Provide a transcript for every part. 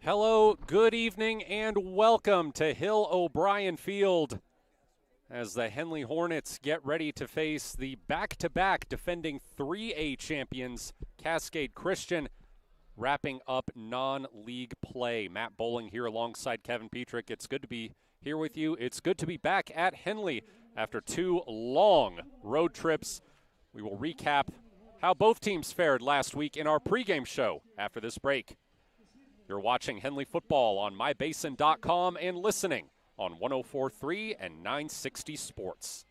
Hello, good evening, and welcome to Hill O'Brien Field as the Henley Hornets get ready to face the back-to-back defending 3A champions, Cascade Christian, wrapping up non-league play. Matt Bowling here alongside Kevin Petrik. It's good to be here with you. It's good to be back at Henley after 2 long road trips. We will recap how both teams fared last week in our pregame show after this break. You're watching Henley football on mybasin.com and listening on 104.3 and 960 Sports.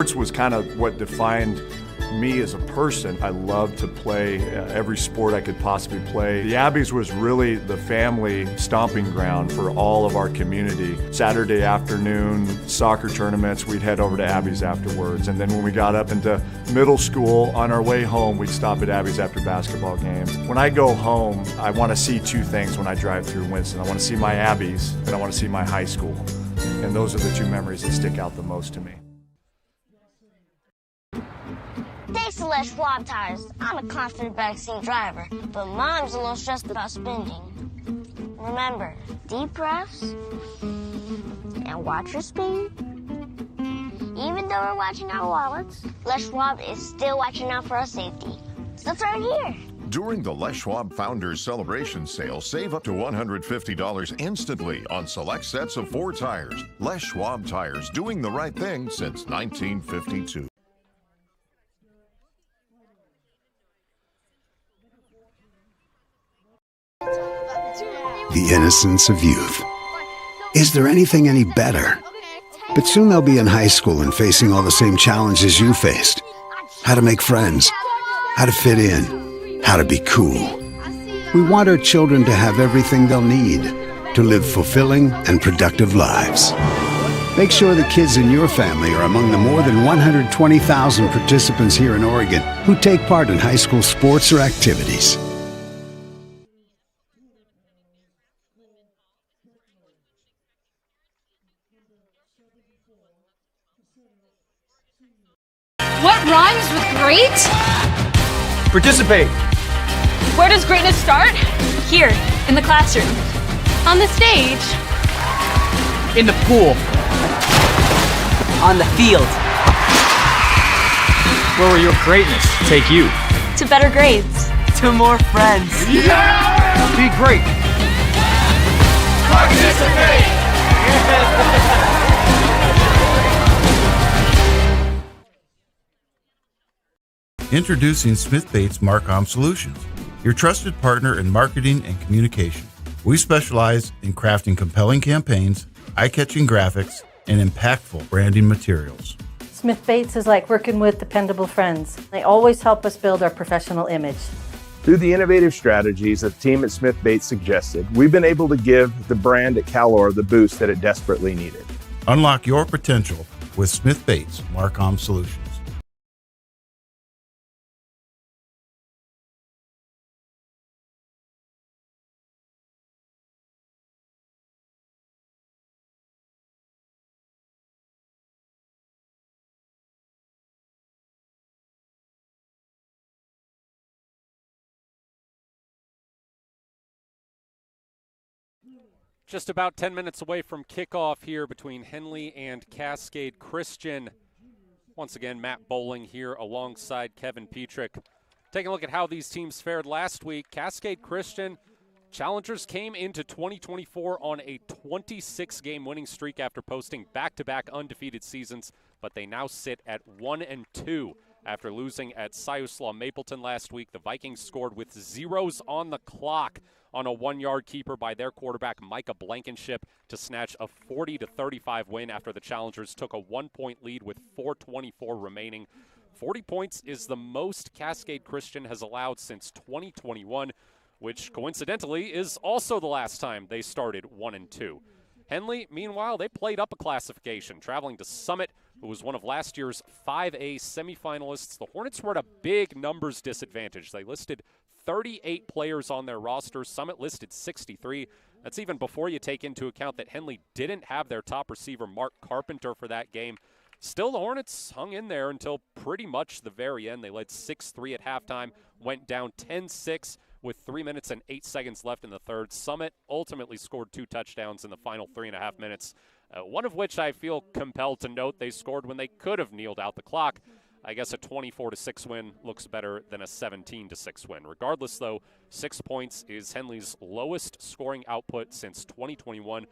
Sports was kind of what defined me as a person. I loved to play every sport I could possibly play. The Abbeys was really the family stomping ground for all of our community. Saturday afternoon soccer tournaments, we'd head over to Abbeys afterwards. And then when we got up into middle school, on our way home, we'd stop at Abbeys after basketball games. When I go home, I want to see 2 things when I drive through Winston. I want to see my Abbeys and I want to see my high school. And those are the 2 memories that stick out the most to me. Thanks to Les Schwab Tires, I'm a confident backseat driver, but Mom's a little stressed about spending. Remember, deep breaths and watch your speed. Even though we're watching our wallets, Les Schwab is still watching out for our safety. So it's right here. During the Les Schwab Founders Celebration Sale, save up to $150 instantly on select sets of 4 tires. Les Schwab Tires, doing the right thing since 1952. The innocence of youth. Is there anything any better? But soon they'll be in high school and facing all the same challenges you faced. How to make friends, how to fit in, how to be cool. We want our children to have everything they'll need to live fulfilling and productive lives. Make sure the kids in your family are among the more than 120,000 participants here in Oregon who take part in high school sports or activities. What rhymes with great? Participate. Where does greatness start? Here, in the classroom. On the stage. In the pool. On the field. Where will your greatness take you? To better grades. To more friends. Yeah! Be great. Participate! Introducing Smith Bates Marcom Solutions, your trusted partner in marketing and communication. We specialize in crafting compelling campaigns, eye-catching graphics, and impactful branding materials. Smith Bates is like working with dependable friends. They always help us build our professional image. Through the innovative strategies that the team at Smith Bates suggested, we've been able to give the brand at Calor the boost that it desperately needed. Unlock your potential with Smith Bates Marcom Solutions. Just about 10 minutes away from kickoff here between Henley and Cascade Christian. Once again, Matt Bowling here alongside Kevin Petrik. Taking a look at how these teams fared last week. Cascade Christian challengers came into 2024 on a 26-game winning streak after posting back-to-back undefeated seasons, but they now sit at 1-2 after losing at Siuslaw Mapleton last week. The Vikings scored with zeros on the clock on a 1-yard keeper by their quarterback, Micah Blankenship, to snatch a 40-35 win after the Challengers took a 1-point lead with 4:24 remaining. 40 points is the most Cascade Christian has allowed since 2021, which coincidentally is also the last time they started 1-2. Henley, meanwhile, they played up a classification, traveling to Summit, who was one of last year's 5A semifinalists. The Hornets were at a big numbers disadvantage. They listed 38 players on their roster. Summit listed 63. That's even before you take into account that Henley didn't have their top receiver, Mark Carpenter, for that game. Still, the Hornets hung in there until pretty much the very end. They led 6-3 at halftime, went down 10-6 with 3 minutes and 8 seconds left in the third. Summit ultimately scored 2 touchdowns in the final 3.5 minutes, one of which I feel compelled to note they scored when they could have kneeled out the clock. I guess a 24-6 win looks better than a 17-6 win. Regardless, though, 6 points is Henley's lowest scoring output since 2021.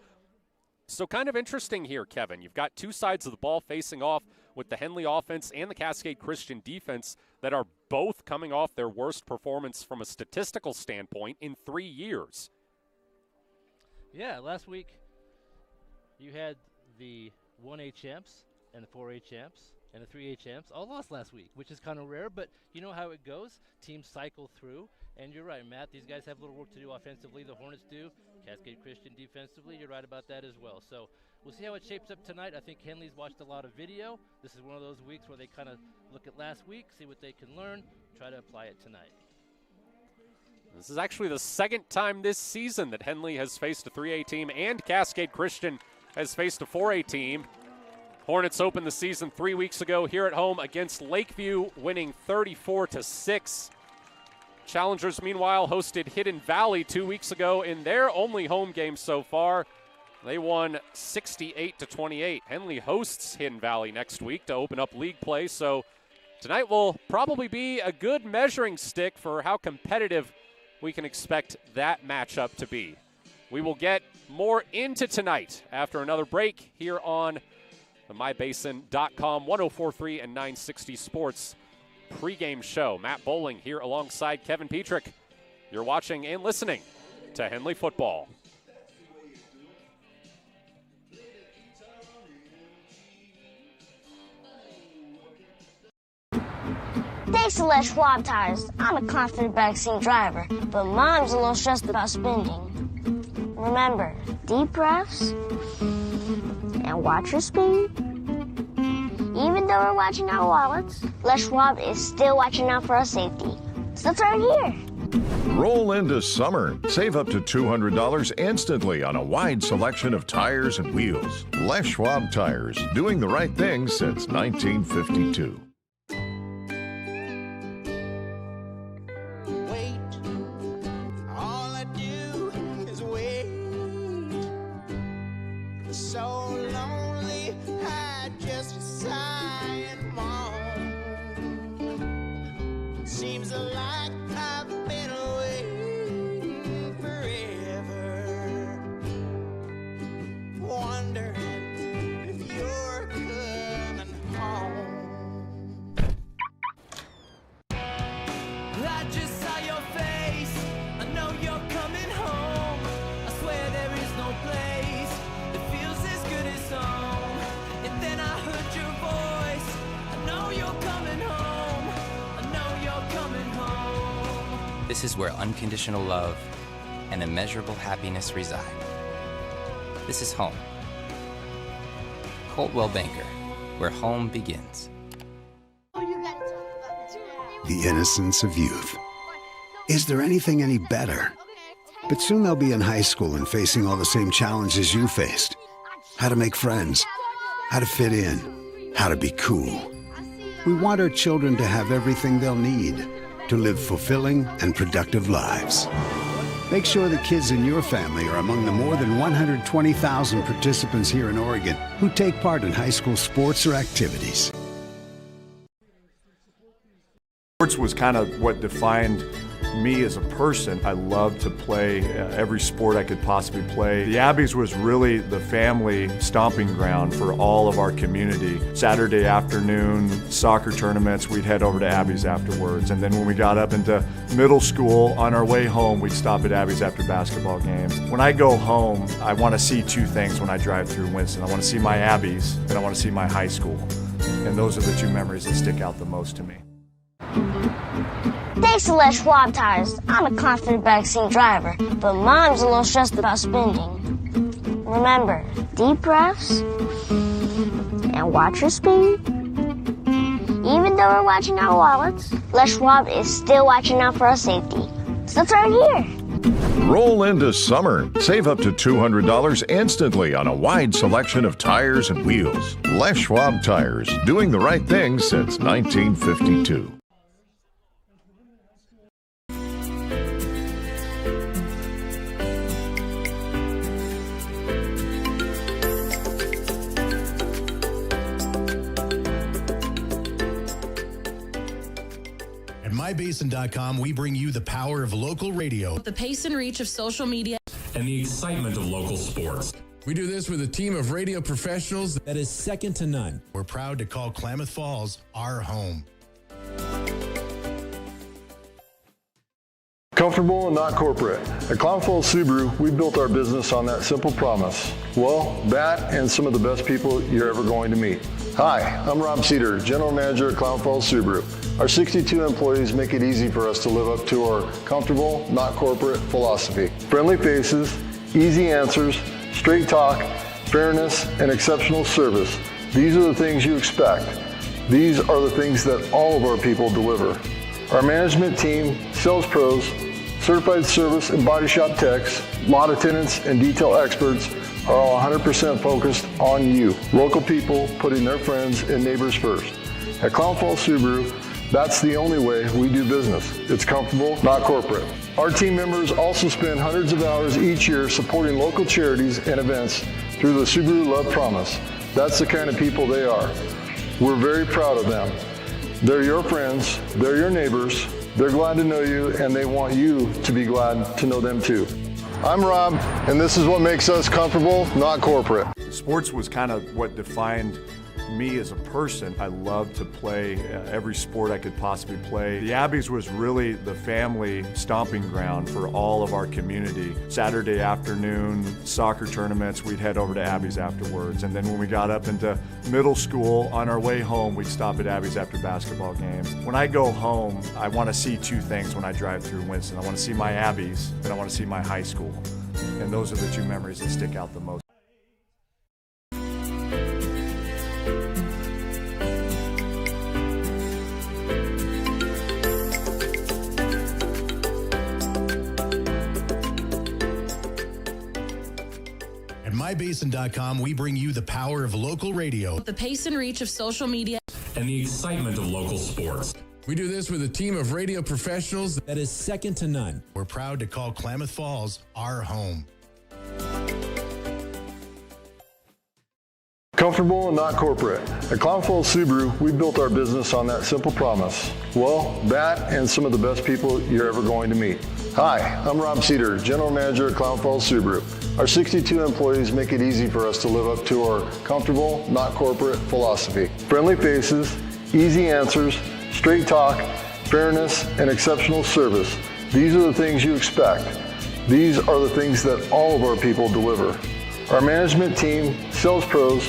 So kind of interesting here, Kevin. You've got two sides of the ball facing off with the Henley offense and the Cascade Christian defense that are both coming off their worst performance from a statistical standpoint in 3 years. Yeah, last week you had the 1A champs and the 4A champs and the 3A champs all lost last week, which is kind of rare, but you know how it goes. Teams cycle through, and you're right, Matt. These guys have a little work to do offensively. The Hornets do. Cascade Christian defensively, you're right about that as well. So we'll see how it shapes up tonight. I think Henley's watched a lot of video. This is one of those weeks where they kind of look at last week, see what they can learn, try to apply it tonight. This is actually the second time this season that Henley has faced a 3A team and Cascade Christian has faced a 4A team. Hornets opened the season 3 weeks ago here at home against Lakeview, winning 34-6. Challengers, meanwhile, hosted Hidden Valley 2 weeks ago in their only home game so far. They won 68-28. Henley hosts Hidden Valley next week to open up league play, so tonight will probably be a good measuring stick for how competitive we can expect that matchup to be. We will get more into tonight after another break here on the MyBasin.com 104.3 and 960 Sports pregame show. Matt Bowling here alongside Kevin Petrik. You're watching and listening to Henley Football. Thanks to Les Schwab Tires. I'm a confident backseat driver, but Mom's a little stressed about spending. Remember, deep breaths and watch your speed. Even though we're watching our wallets, Les Schwab is still watching out for our safety. So turn here. Roll into summer. Save up to $200 instantly on a wide selection of tires and wheels. Les Schwab Tires, doing the right thing since 1952. This is where unconditional love and immeasurable happiness reside. This is home. Coldwell Banker, where home begins. The innocence of youth. Is there anything any better? But soon they'll be in high school and facing all the same challenges you faced. How to make friends, how to fit in, how to be cool. We want our children to have everything they'll need to live fulfilling and productive lives. Make sure the kids in your family are among the more than 120,000 participants here in Oregon who take part in high school sports or activities. Sports was kind of what defined me as a person. I loved to play every sport I could possibly play. The Abbeys was really the family stomping ground for all of our community. Saturday afternoon soccer tournaments, we'd head over to Abbeys afterwards. And then when we got up into middle school, on our way home, we'd stop at Abbeys after basketball games. When I go home, I want to see two things when I drive through Winston. I want to see my Abbeys and I want to see my high school. And those are the two memories that stick out the most to me. Thanks to Les Schwab Tires. I'm a confident backseat driver, but Mom's a little stressed about spending. Remember, deep breaths and watch your speed. Even though we're watching our wallets, Les Schwab is still watching out for our safety. So turn here. Roll into summer. Save up to $200 instantly on a wide selection of tires and wheels. Les Schwab Tires, doing the right thing since 1952. At MyBasin.com, we bring you the power of local radio, the pace and reach of social media, and the excitement of local sports. We do this with a team of radio professionals that is second to none. We're proud to call Klamath Falls our home. Comfortable and not corporate. At Klamath Falls Subaru, we built our business on that simple promise. Well, that and some of the best people you're ever going to meet. Hi, I'm Rob Cedar, General Manager at Klamath Falls Subaru. Our 62 employees make it easy for us to live up to our comfortable, not corporate philosophy. Friendly faces, easy answers, straight talk, fairness, and exceptional service. These are the things you expect. These are the things that all of our people deliver. Our management team, sales pros, certified service and body shop techs, lot attendants, and detail experts are all 100% focused on you. Local people putting their friends and neighbors first. At Klamath Falls Subaru, that's the only way we do business. It's comfortable, not corporate. Our team members also spend hundreds of hours each year supporting local charities and events through the Subaru Love Promise. That's the kind of people they are. We're very proud of them. They're your friends, they're your neighbors, they're glad to know you, and they want you to be glad to know them too. I'm Rob, and this is what makes us comfortable, not corporate. Sports was kind of what defined me as a person. I loved to play every sport I could possibly play. The Abbeys was really the family stomping ground for all of our community. Saturday afternoon soccer tournaments, we'd head over to Abbeys afterwards. And then when we got up into middle school, on our way home, we'd stop at Abbeys after basketball games. When I go home, I want to see two things when I drive through Winston. I want to see my Abbeys, and I want to see my high school. And those are the two memories that stick out the most. At MyBasin.com, we bring you the power of local radio, the pace and reach of social media, and the excitement of local sports. We do this with a team of radio professionals that is second to none. We're proud to call Klamath Falls our home. Comfortable and not corporate. At Klamath Falls Subaru, we built our business on that simple promise. Well, that and some of the best people you're ever going to meet. Hi, I'm Rob Cedar, General Manager at Klamath Falls Subaru. Our 62 employees make it easy for us to live up to our comfortable, not corporate philosophy. Friendly faces, easy answers, straight talk, fairness, and exceptional service. These are the things you expect. These are the things that all of our people deliver. Our management team, sales pros,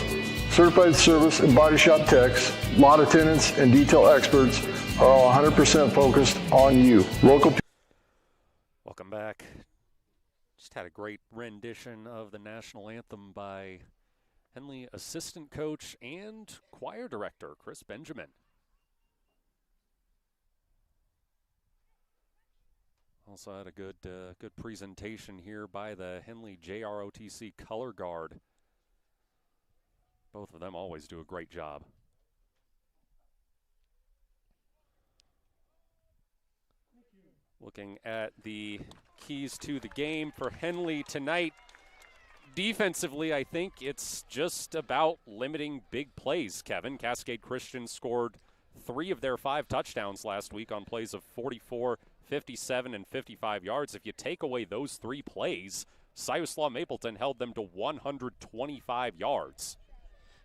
certified service and body shop techs, lot attendants, and detail experts are all 100% focused on you. Local. Welcome back. Just had a great rendition of the national anthem by Henley assistant coach and choir director Chris Benjamin. Also had a good presentation here by the Henley JROTC color guard. Both of them always do a great job. Looking at the keys to the game for Henley tonight. Defensively, I think it's just about limiting big plays, Kevin. Cascade Christian scored 3 of their 5 touchdowns last week on plays of 44, 57, and 55 yards. If you take away those 3 plays, Siuslaw Mapleton held them to 125 yards.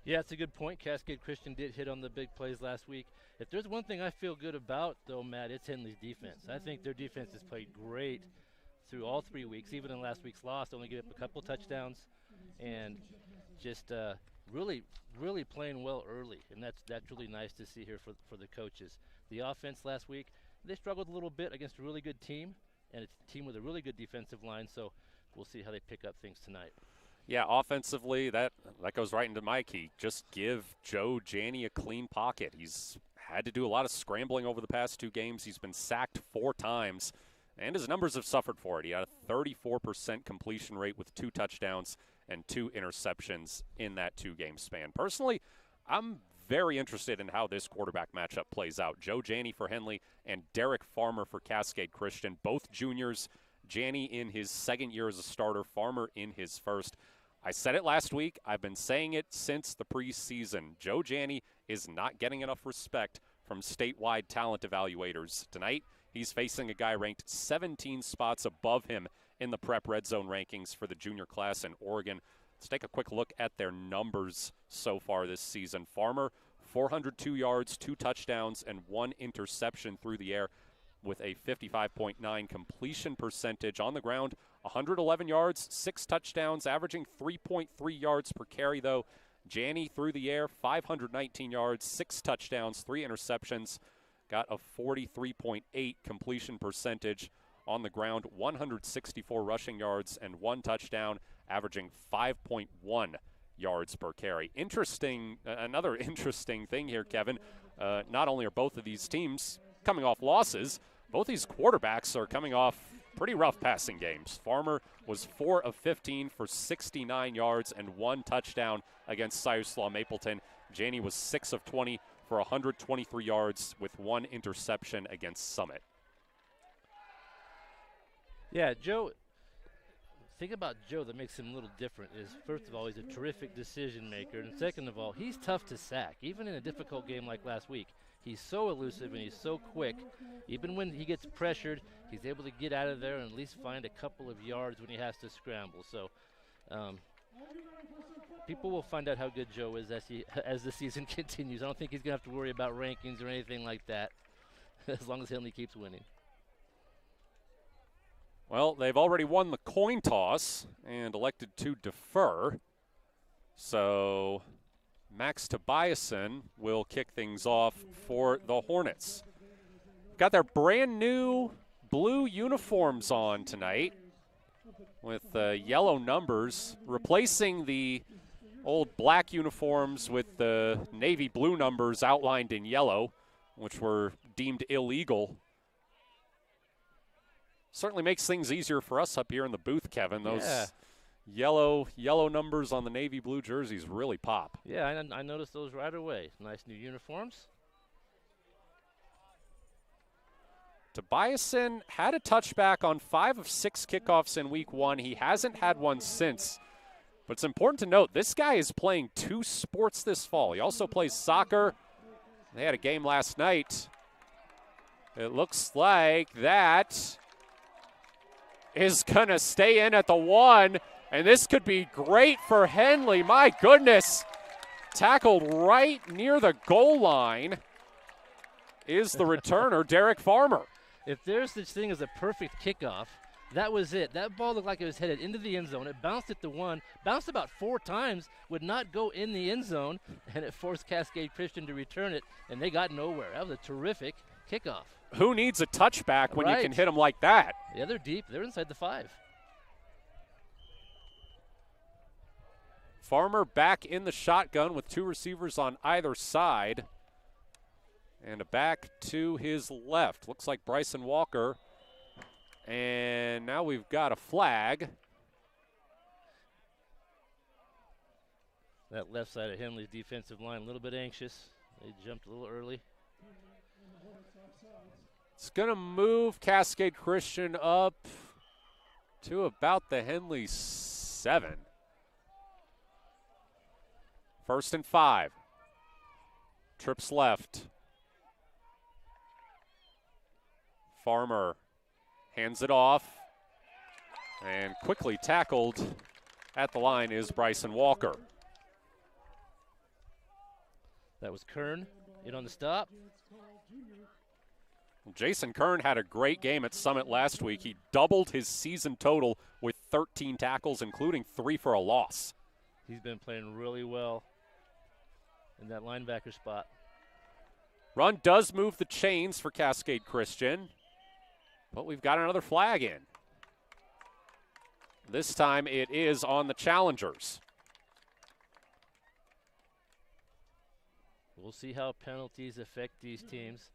Yeah, it's a good point. Cascade Christian did hit on the big plays last week. If there's one thing I feel good about, though, Matt, it's Henley's defense. I think their defense has played great through all 3 weeks, even in last week's loss. Only gave up a couple touchdowns and just really playing well early, and that's really nice to see here for the coaches. The offense last week, they struggled a little bit against a really good team, and it's a team with a really good defensive line, so we'll see how they pick up things tonight. Yeah, offensively, that goes right into my key. Just give Joe Janney a clean pocket. He's had to do a lot of scrambling over the past 2 games. He's been sacked 4 times. And his numbers have suffered for it. He had a 34% completion rate with 2 touchdowns and 2 interceptions in that 2-game span. Personally, I'm very interested in how this quarterback matchup plays out. Joe Janney for Henley and Derek Farmer for Cascade Christian, both juniors. Janney in his 2nd year as a starter, Farmer in his 1st. I said it last week. I've been saying it since the preseason. Joe Janney is not getting enough respect from statewide talent evaluators. Tonight, he's facing a guy ranked 17 spots above him in the prep red zone rankings for the junior class in Oregon. Let's take a quick look at their numbers so far this season. Farmer, 402 yards, 2 touchdowns, and 1 interception through the air with a 55.9 completion percentage. On the ground, 111 yards, 6 touchdowns, averaging 3.3 yards per carry, though. Janney through the air, 519 yards, 6 touchdowns, 3 interceptions. Got a 43.8 completion percentage. On the ground, 164 rushing yards and 1 touchdown, averaging 5.1 yards per carry. Another interesting thing here, Kevin. Not only are both of these teams coming off losses, both these quarterbacks are coming off pretty rough passing games. Farmer was 4 of 15 for 69 yards and 1 touchdown against Siuslaw Mapleton. Janney was 6 of 20 for 123 yards with 1 interception against Summit. Yeah, Joe, think about Joe that makes him a little different is, first of all, he's a terrific decision maker, and second of all, he's tough to sack. Even in a difficult game like last week, he's so elusive and he's so quick. Even when he gets pressured, he's able to get out of there and at least find a couple of yards when he has to scramble. So people will find out how good Joe is as the season continues. I don't think he's going to have to worry about rankings or anything like that as long as Henley keeps winning. Well, they've already won the coin toss and elected to defer. So Max Tobiasen will kick things off for the Hornets. Got their brand new blue uniforms on tonight with yellow numbers, replacing the old black uniforms with the navy blue numbers outlined in yellow, which were deemed illegal. Certainly makes things easier for us up here in the booth, Kevin. Those yellow numbers on the navy blue jerseys really pop. Yeah, I noticed those right away. Nice new uniforms. Tobiasen had a touchback on 5 of 6 kickoffs in week 1. He hasn't had one since. But it's important to note, this guy is playing 2 sports this fall. He also plays soccer. They had a game last night. It looks like that is going to stay in at the 1, and this could be great for Henley. My goodness. Tackled right near the goal line is the returner, Derek Farmer. If there's such thing as a perfect kickoff, that was it. That ball looked like it was headed into the end zone. It bounced at the 1, bounced about 4 times, would not go in the end zone, and it forced Cascade Christian to return it, and they got nowhere. That was a terrific kickoff. Who needs a touchback when you can hit them like that? Yeah, they're deep. They're inside the 5. Farmer back in the shotgun with 2 receivers on either side. And a back to his left. Looks like Bryson Walker. And now we've got a flag. That left side of Henley's defensive line a little bit anxious. They jumped a little early. It's going to move Cascade Christian up to about the Henley 7. 1st and 5. Trips left. Farmer hands it off. And quickly tackled at the line is Bryson Walker. That was Kern in on the stop. Jason Kern had a great game at Summit last week. He doubled his season total with 13 tackles, including 3 for a loss. He's been playing really well in that linebacker spot. Run does move the chains for Cascade Christian, but we've got another flag in. This time it is on the challengers. We'll see how penalties affect these teams.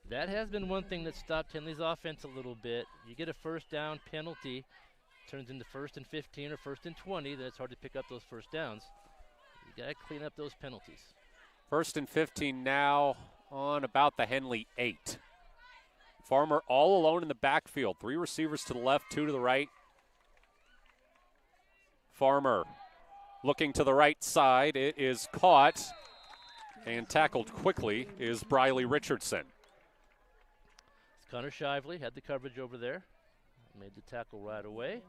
That has been one thing that stopped Henley's offense a little bit. You get a first down penalty, turns into 1st and 15 or 1st and 20, then it's hard to pick up those first downs. You got to clean up those penalties. 1st and 15 now on about the Henley 8. Farmer all alone in the backfield. 3 receivers to the left, 2 to the right. Farmer looking to the right side. It is caught and tackled quickly is Briley Richardson. Connor Shively had the coverage over there. Made the tackle right away.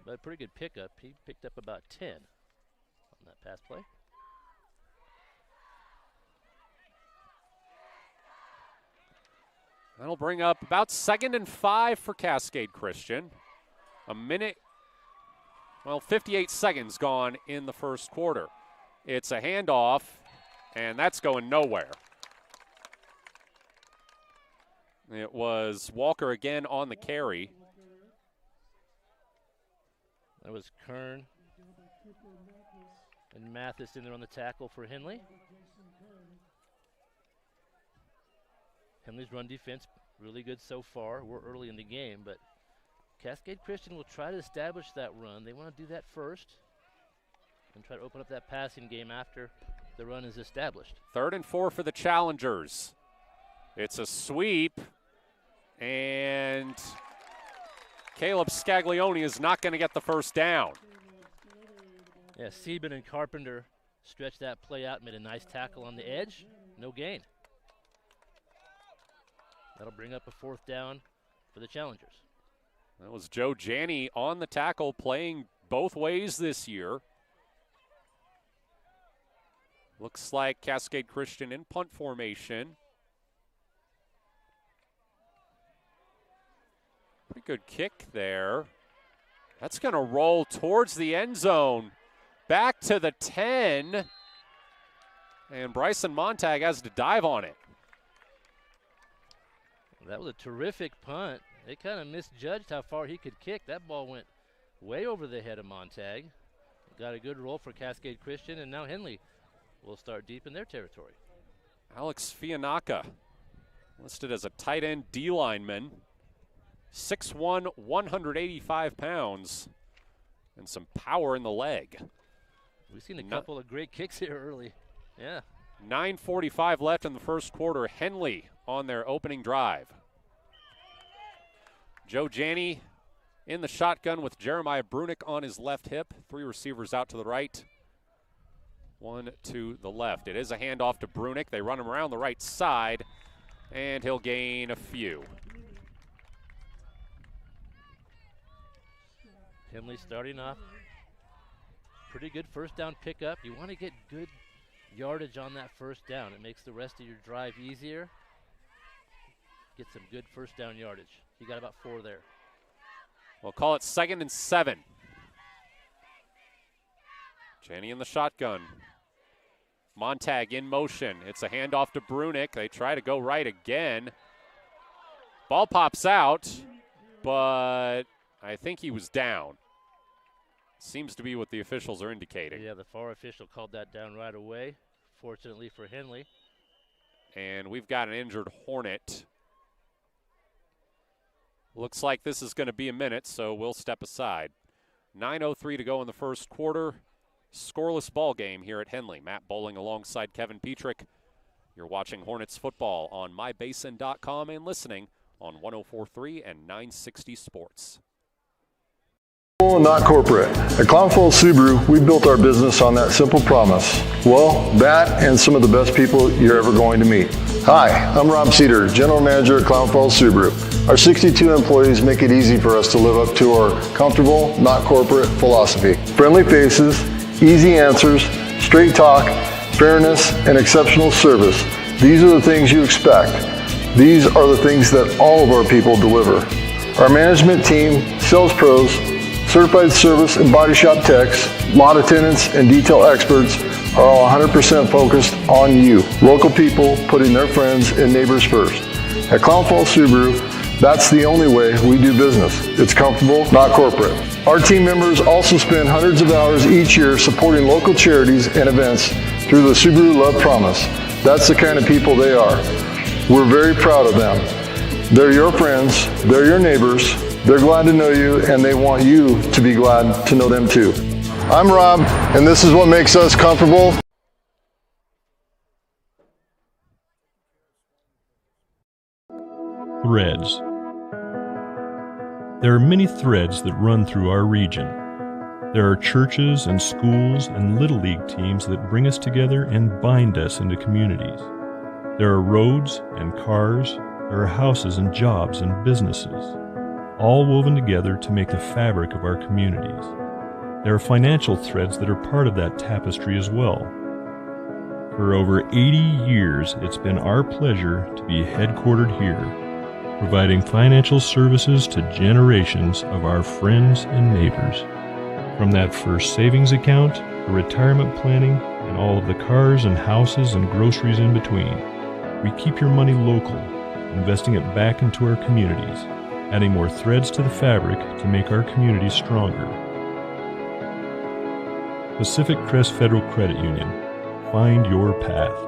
But a pretty good pickup. He picked up about 10 on that pass play. That'll bring up about 2nd and 5 for Cascade Christian. 58 seconds gone in the first quarter. It's a handoff, and that's going nowhere. It was Walker again on the carry. That was Kern and Mathis in there on the tackle for Henley. Henley's run defense really good so far. We're early in the game, but Cascade Christian will try to establish that run. They want to do that first and try to open up that passing game after the run is established. 3rd and 4 for the challengers. It's a sweep, and Caleb Scaglione is not going to get the first down. Yeah, Sieben and Carpenter stretched that play out, made a nice tackle on the edge. No gain. That'll bring up a 4th down for the challengers. That was Joe Janney on the tackle, playing both ways this year. Looks like Cascade Christian in punt formation. Pretty good kick there. That's going to roll towards the end zone. Back to the 10. And Bryson Montag has to dive on it. That was a terrific punt. They kind of misjudged how far he could kick. That ball went way over the head of Montag. Got a good roll for Cascade Christian, and now Henley will start deep in their territory. Alex Fianaka, listed as a tight end D lineman. 6'1", 185 pounds, and some power in the leg. We've seen a couple of great kicks here early. Yeah. 9:45 left in the first quarter. Henley on their opening drive. Joe Janney in the shotgun with Jeremiah Brunick on his left hip. 3 receivers out to the right, 1 to the left. It is a handoff to Brunick. They run him around the right side, and he'll gain a few. Henley starting off. Pretty good first down pickup. You want to get good yardage on that first down. It makes the rest of your drive easier. Get some good first down yardage. You got about 4 there. We'll call it 2nd and 7. Janney in the shotgun. Montag in motion. It's a handoff to Brunick. They try to go right again. Ball pops out, but I think he was down. Seems to be what the officials are indicating. Yeah, the far official called that down right away, fortunately for Henley. And we've got an injured Hornet. Looks like this is going to be a minute, so we'll step aside. 9:03 to go in the first quarter. Scoreless ball game here at Henley. Matt Bowling alongside Kevin Petrik. You're watching Hornets football on mybasin.com and listening on 104.3 and 960 Sports. Not corporate. At Clown Falls Subaru, we built our business on that simple promise. Well, that and some of the best people you're ever going to meet. Hi, I'm Rob Cedar, General Manager at Clown Falls Subaru. Our 62 employees make it easy for us to live up to our comfortable, not corporate philosophy. Friendly faces, easy answers, straight talk, fairness, and exceptional service. These are the things you expect. These are the things that all of our people deliver. Our management team, sales pros, certified service and body shop techs, lot attendants, and detail experts are all 100% focused on you. Local people putting their friends and neighbors first. At Clown Falls Subaru, that's the only way we do business. It's comfortable, not corporate. Our team members also spend hundreds of hours each year supporting local charities and events through the Subaru Love Promise. That's the kind of people they are. We're very proud of them. They're your friends, they're your neighbors, they're glad to know you, and they want you to be glad to know them too. I'm Rob, and this is what makes us comfortable. Threads. There are many threads that run through our region. There are churches and schools and Little League teams that bring us together and bind us into communities. There are roads and cars, there are houses and jobs and businesses, all woven together to make the fabric of our communities. There are financial threads that are part of that tapestry as well. For over 80 years, it's been our pleasure to be headquartered here, providing financial services to generations of our friends and neighbors. From that first savings account, to retirement planning, and all of the cars and houses and groceries in between, we keep your money local, investing it back into our communities, adding more threads to the fabric to make our communities stronger. Pacific Crest Federal Credit Union. Find your path.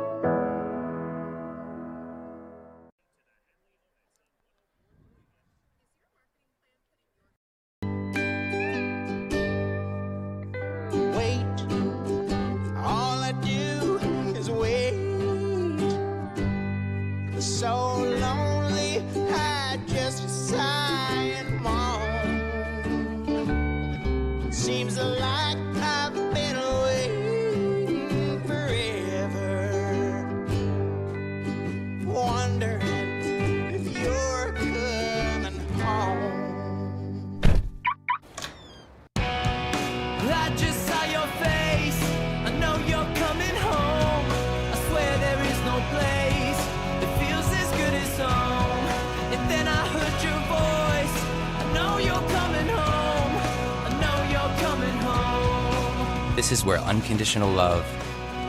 This is where unconditional love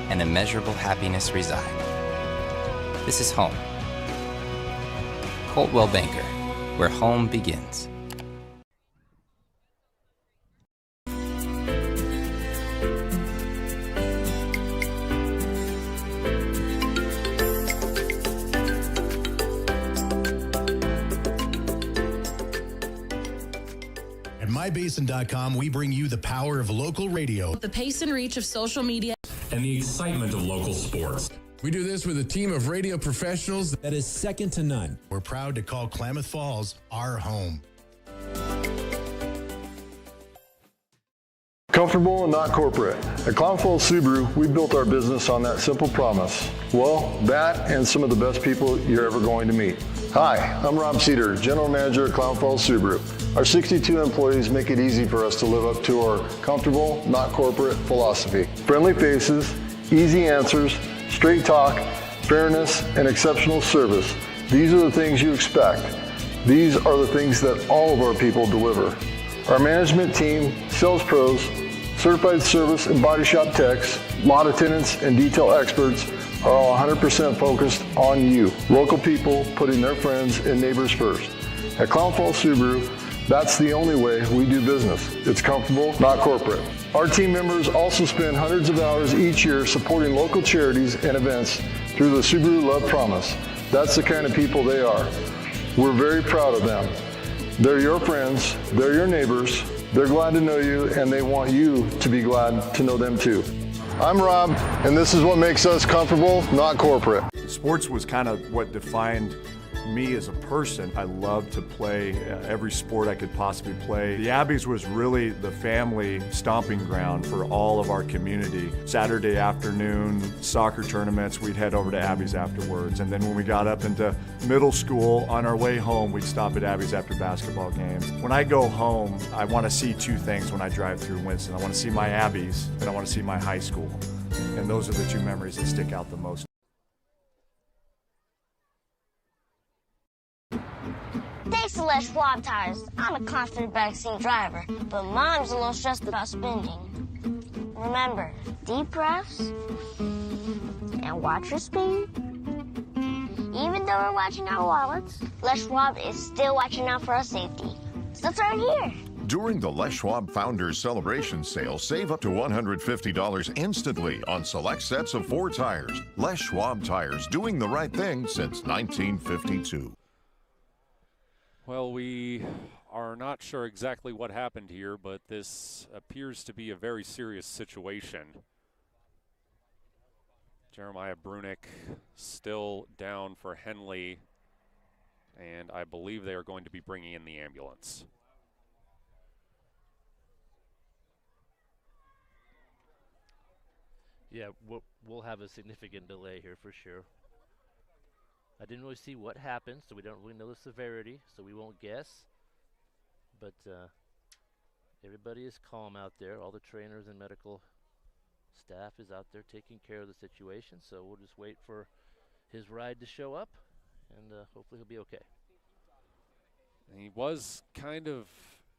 and immeasurable happiness reside. This is home. Coldwell Banker, where home begins. MyBasin.com, we bring you the power of local radio, The pace and reach of social media, and the excitement of local sports. We do this with a team of radio professionals that is second to none. We're proud to call Klamath Falls our home. Comfortable and not corporate. At Klamath Falls Subaru, we built our business on that simple promise. Well, that and some of the best people you're ever going to meet. Hi, I'm Rob Cedar, General Manager at Klamath Falls Subaru. Our 62 employees make it easy for us to live up to our comfortable, not corporate philosophy. Friendly faces, easy answers, straight talk, fairness, and exceptional service. These are the things you expect. These are the things that all of our people deliver. Our management team, sales pros, certified service and body shop techs, lot attendants, and detail experts are all 100% focused on you. Local people putting their friends and neighbors first. At Klamath Falls Subaru, that's the only way we do business. It's comfortable, not corporate. Our team members also spend hundreds of hours each year supporting local charities and events through the Subaru Love Promise. That's the kind of people they are. We're very proud of them. They're your friends, they're your neighbors, they're glad to know you, and they want you to be glad to know them too. I'm Rob, and this is what makes us comfortable, not corporate. Sports was kind of what defined me as a person. I loved to play every sport I could possibly play. The Abbeys was really the family stomping ground for all of our community. Saturday afternoon soccer tournaments, we'd head over to Abbeys afterwards. And then when we got up into middle school, on our way home, we'd stop at Abbeys after basketball games. When I go home, I want to see two things when I drive through Winston. I want to see my Abbeys, and I want to see my high school. And those are the two memories that stick out the most. Thanks to Les Schwab tires, I'm a confident backseat driver, but Mom's a little stressed about spending. Remember, deep breaths and watch your speed. Even though we're watching our wallets, Les Schwab is still watching out for our safety. So let's start here. During the Les Schwab Founders Celebration Sale, save up to $150 instantly on select sets of 4 tires. Les Schwab Tires, doing the right thing since 1952. Well, we are not sure exactly what happened here, but this appears to be a very serious situation. Jeremiah Brunick still down for Henley, and I believe they are going to be bringing in the ambulance. Yeah, we'll have a significant delay here for sure. I didn't really see what happened, so we don't really know the severity, so we won't guess. But everybody is calm out there. All the trainers and medical staff is out there taking care of the situation, so we'll just wait for his ride to show up, and hopefully he'll be okay. He was kind of,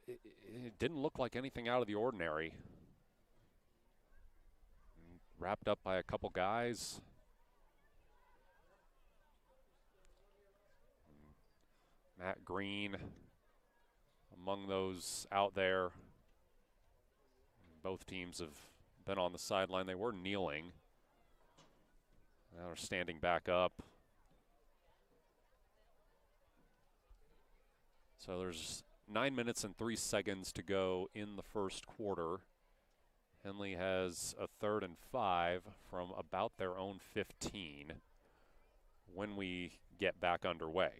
it didn't look like anything out of the ordinary. Wrapped up by a couple guys. Matt Green among those out there. Both teams have been on the sideline. They were kneeling. Now they're standing back up. So there's 9 minutes and 3 seconds to go in the first quarter. Henley has a 3rd and 5 from about their own 15 when we get back underway.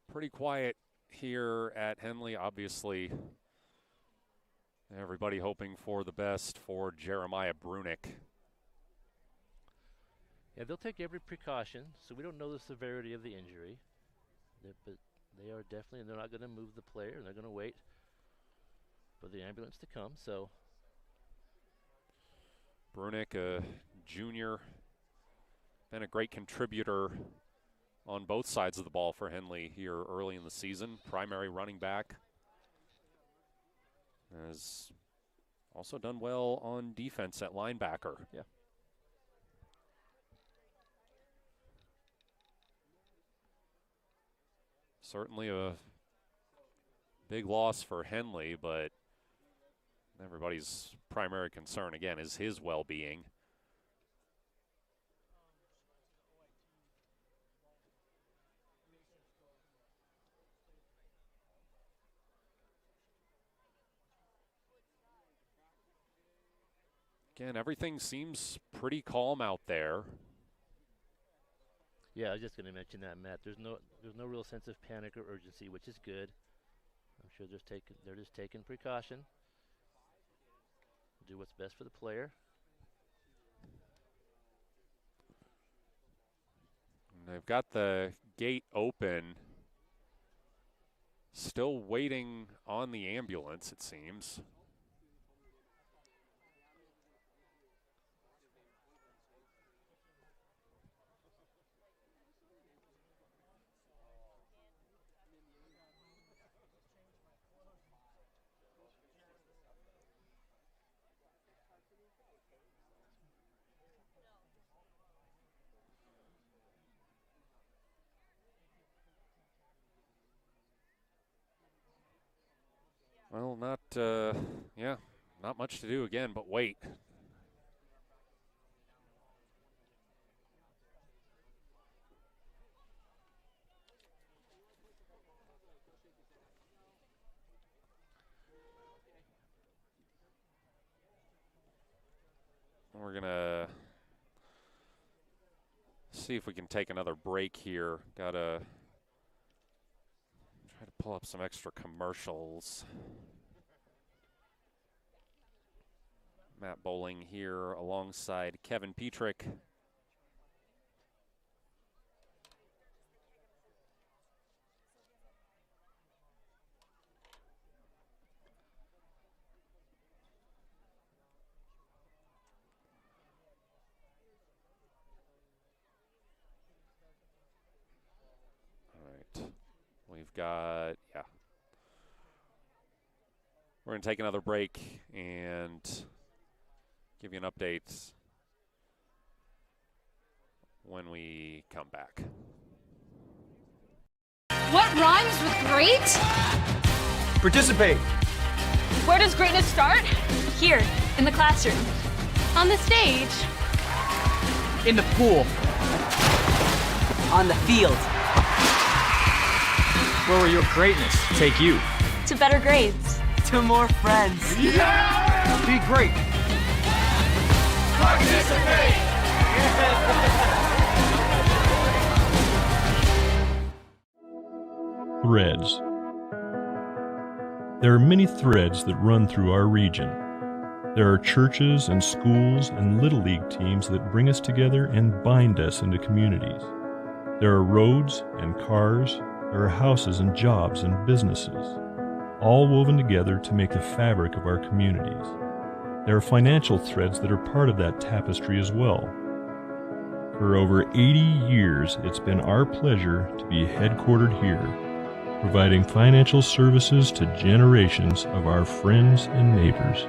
Pretty quiet here at Henley, obviously. Everybody hoping for the best for Jeremiah Brunick. Yeah, they'll take every precaution, so we don't know the severity of the injury. But they are definitely, and they're not going to move the player, and they're going to wait for the ambulance to come. So Brunick, a junior, been a great contributor on both sides of the ball for Henley here early in the season. Primary running back. Has also done well on defense at linebacker. Yeah. Certainly a big loss for Henley, but everybody's primary concern, again, is his well-being. Again, everything seems pretty calm out there. Yeah, I was just going to mention that, Matt. There's no real sense of panic or urgency, which is good. I'm sure they're just taking precaution. Do what's best for the player. And they've got the gate open. Still waiting on the ambulance, it seems. Well, not much to do again, but wait. We're going to see if we can take another break here. Got to try to pull up some extra commercials. Matt Bowling here alongside Kevin Petrik. All right. We've got, try We're going to take another break and give you an update when we come back. What rhymes with great? Participate. Where does greatness start? Here, in the classroom. On the stage. In the pool. On the field. Where will your greatness take you? To better grades. To more friends. Yeah! Be great. Participate. Threads. There are many threads that run through our region. There are churches and schools and Little League teams that bring us together and bind us into communities. There are roads and cars, there are houses and jobs and businesses, all woven together to make the fabric of our communities. There are financial threads that are part of that tapestry as well. For over 80 years, it's been our pleasure to be headquartered here, providing financial services to generations of our friends and neighbors.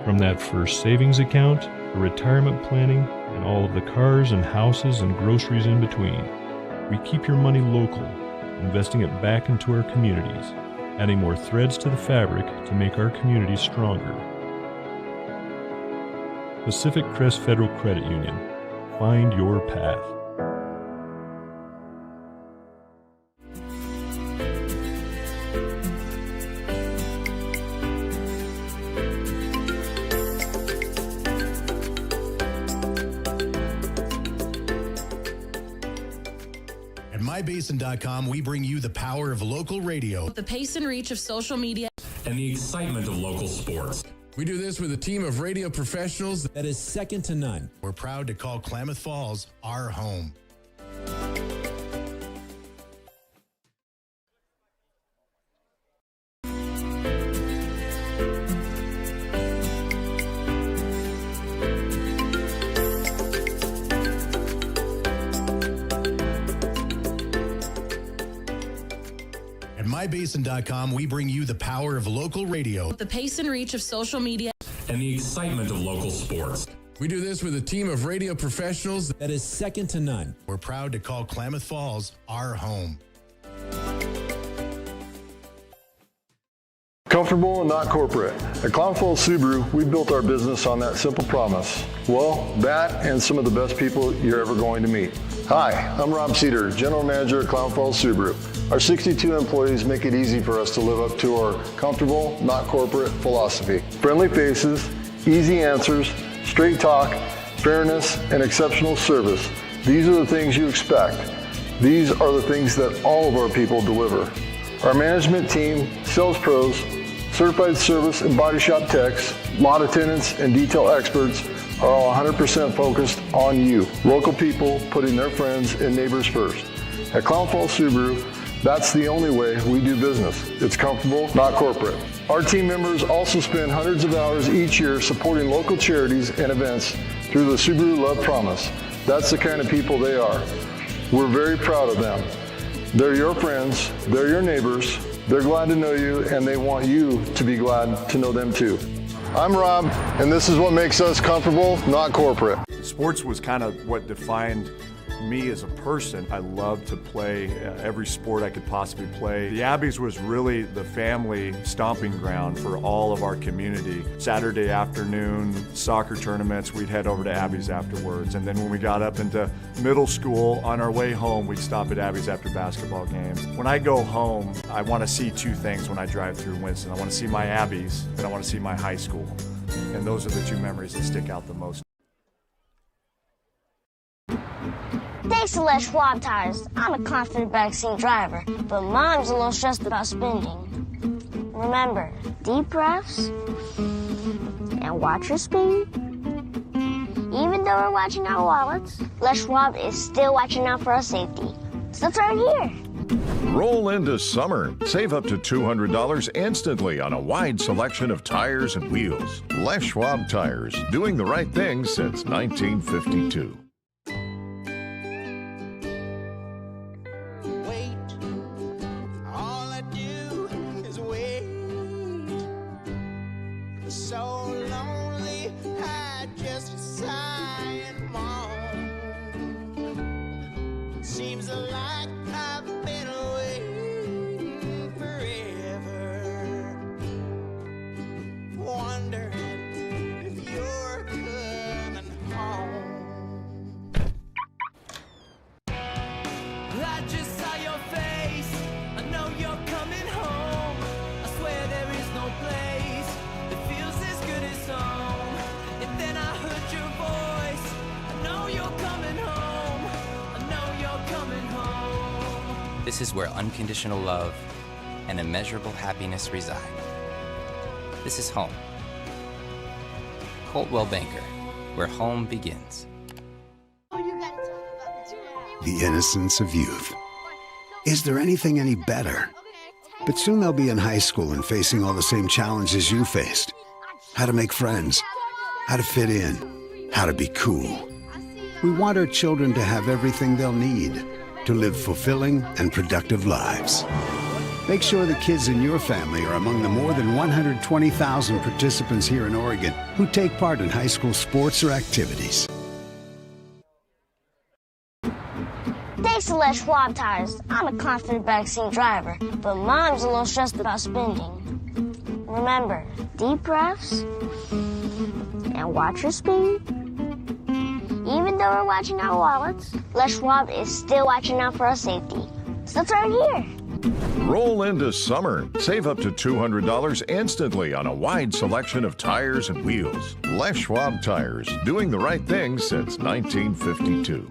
From that first savings account, to retirement planning, and all of the cars and houses and groceries in between, we keep your money local, investing it back into our communities, adding more threads to the fabric to make our communities stronger. Pacific Crest Federal Credit Union. Find your path. At MyBasin.com, we bring you the power of local radio, The pace and reach of social media, and the excitement of local sports. We do this with a team of radio professionals that is second to none. We're proud to call Klamath Falls our home. At MyBasin.com, we bring you the power of local radio, the pace and reach of social media, and the excitement of local sports. We do this with a team of radio professionals that is second to none. We're proud to call Klamath Falls our home. Comfortable and not corporate. At Klamath Falls Subaru, we built our business on that simple promise. Well, that and some of the best people you're ever going to meet. Hi, I'm Rob Cedar, General Manager at Klamath Falls Subaru. Our 62 employees make it easy for us to live up to our comfortable, not corporate philosophy. Friendly faces, easy answers, straight talk, fairness, and exceptional service. These are the things you expect. These are the things that all of our people deliver. Our management team, sales pros, certified service and body shop techs, lot attendants, and detail experts are all 100% focused on you. Local people putting their friends and neighbors first. At Klamath Falls Subaru, that's the only way we do business. It's comfortable, not corporate. Our team members also spend hundreds of hours each year supporting local charities and events through the Subaru Love Promise. That's the kind of people they are. We're very proud of them. They're your friends, they're your neighbors, they're glad to know you, and they want you to be glad to know them too. I'm Rob, and this is what makes us comfortable, not corporate. Sports was kind of what defined me as a person. I loved to play every sport I could possibly play. The Abbeys was really the family stomping ground for all of our community. Saturday afternoon soccer tournaments, we'd head over to Abbeys afterwards. And then when we got up into middle school, on our way home, we'd stop at Abbeys after basketball games. When I go home, I want to see two things when I drive through Winston. I want to see my Abbeys, and I want to see my high school. And those are the two memories that stick out the most. Thanks to Les Schwab Tires, I'm a confident backseat driver, but Mom's a little stressed about spending. Remember, deep breaths and watch your speed. Even though we're watching our wallets, Les Schwab is still watching out for our safety. So let's right here. Roll into summer. Save up to $200 instantly on a wide selection of tires and wheels. Les Schwab Tires, doing the right thing since 1952. Seems like I've been waiting forever, wondering if you're coming home. I just saw your face, I know you're coming home. I swear there is no place that feels as good as home. And then I heard your voice, I know you're coming home. I know you're coming home. This is where unconditional love and immeasurable happiness reside. This is home. Coldwell Banker, where home begins. The innocence of youth. Is there anything any better? But soon they'll be in high school and facing all the same challenges you faced. How to make friends, how to fit in, how to be cool. We want our children to have everything they'll need to live fulfilling and productive lives. Make sure the kids in your family are among the more than 120,000 participants here in Oregon who take part in high school sports or activities. Thanks to Les Schwab Tires, I'm a confident backseat driver, but Mom's a little stressed about spending. Remember, deep breaths and watch your speed. Even though we're watching our wallets, Les Schwab is still watching out for our safety. So turn here. Roll into summer. Save up to $200 instantly on a wide selection of tires and wheels. Les Schwab Tires, doing the right thing since 1952.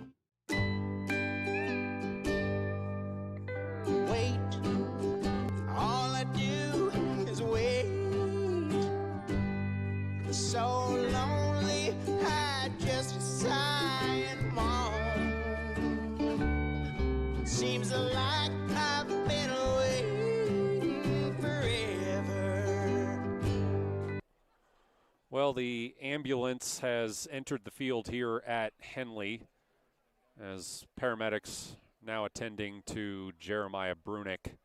All I do is wait. So lonely, I just sigh and moan. Seems like I've been waiting forever. Well, the ambulance has entered the field here at Henley as paramedics now attending to Jeremiah Brunick.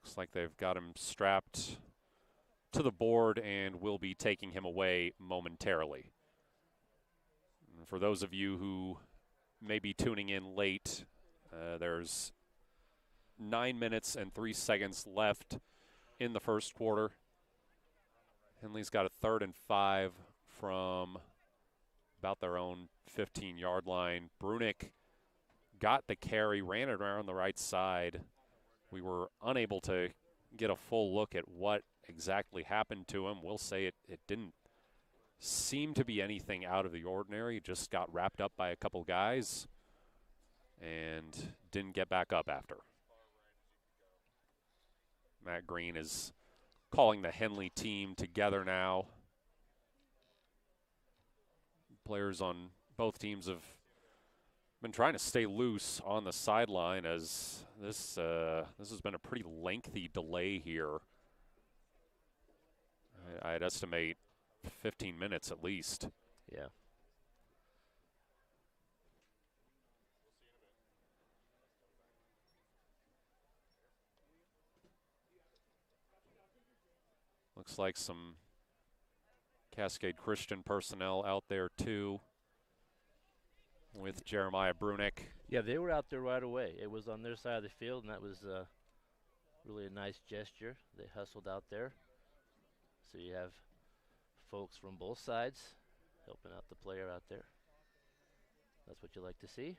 Looks like they've got him strapped to the board and will be taking him away momentarily. And for those of you who may be tuning in late, there's 9 minutes and 3 seconds left in the first quarter. Henley's got a 3rd and 5 from about their own 15-yard line. Brunick got the carry, ran it around the right side. We were unable to get a full look at what exactly happened to him. We'll say it didn't seem to be anything out of the ordinary. Just got wrapped up by a couple guys and didn't get back up after. Matt Green is calling the Henley team together now. Players on both teams have been trying to stay loose on the sideline as this has been a pretty lengthy delay here. I'd estimate 15 minutes at least. Yeah. Looks like some Cascade Christian personnel out there too with Jeremiah Brunick. Yeah, they were out there right away. It was on their side of the field, and that was really a nice gesture. They hustled out there. So you have folks from both sides helping out the player out there. That's what you like to see.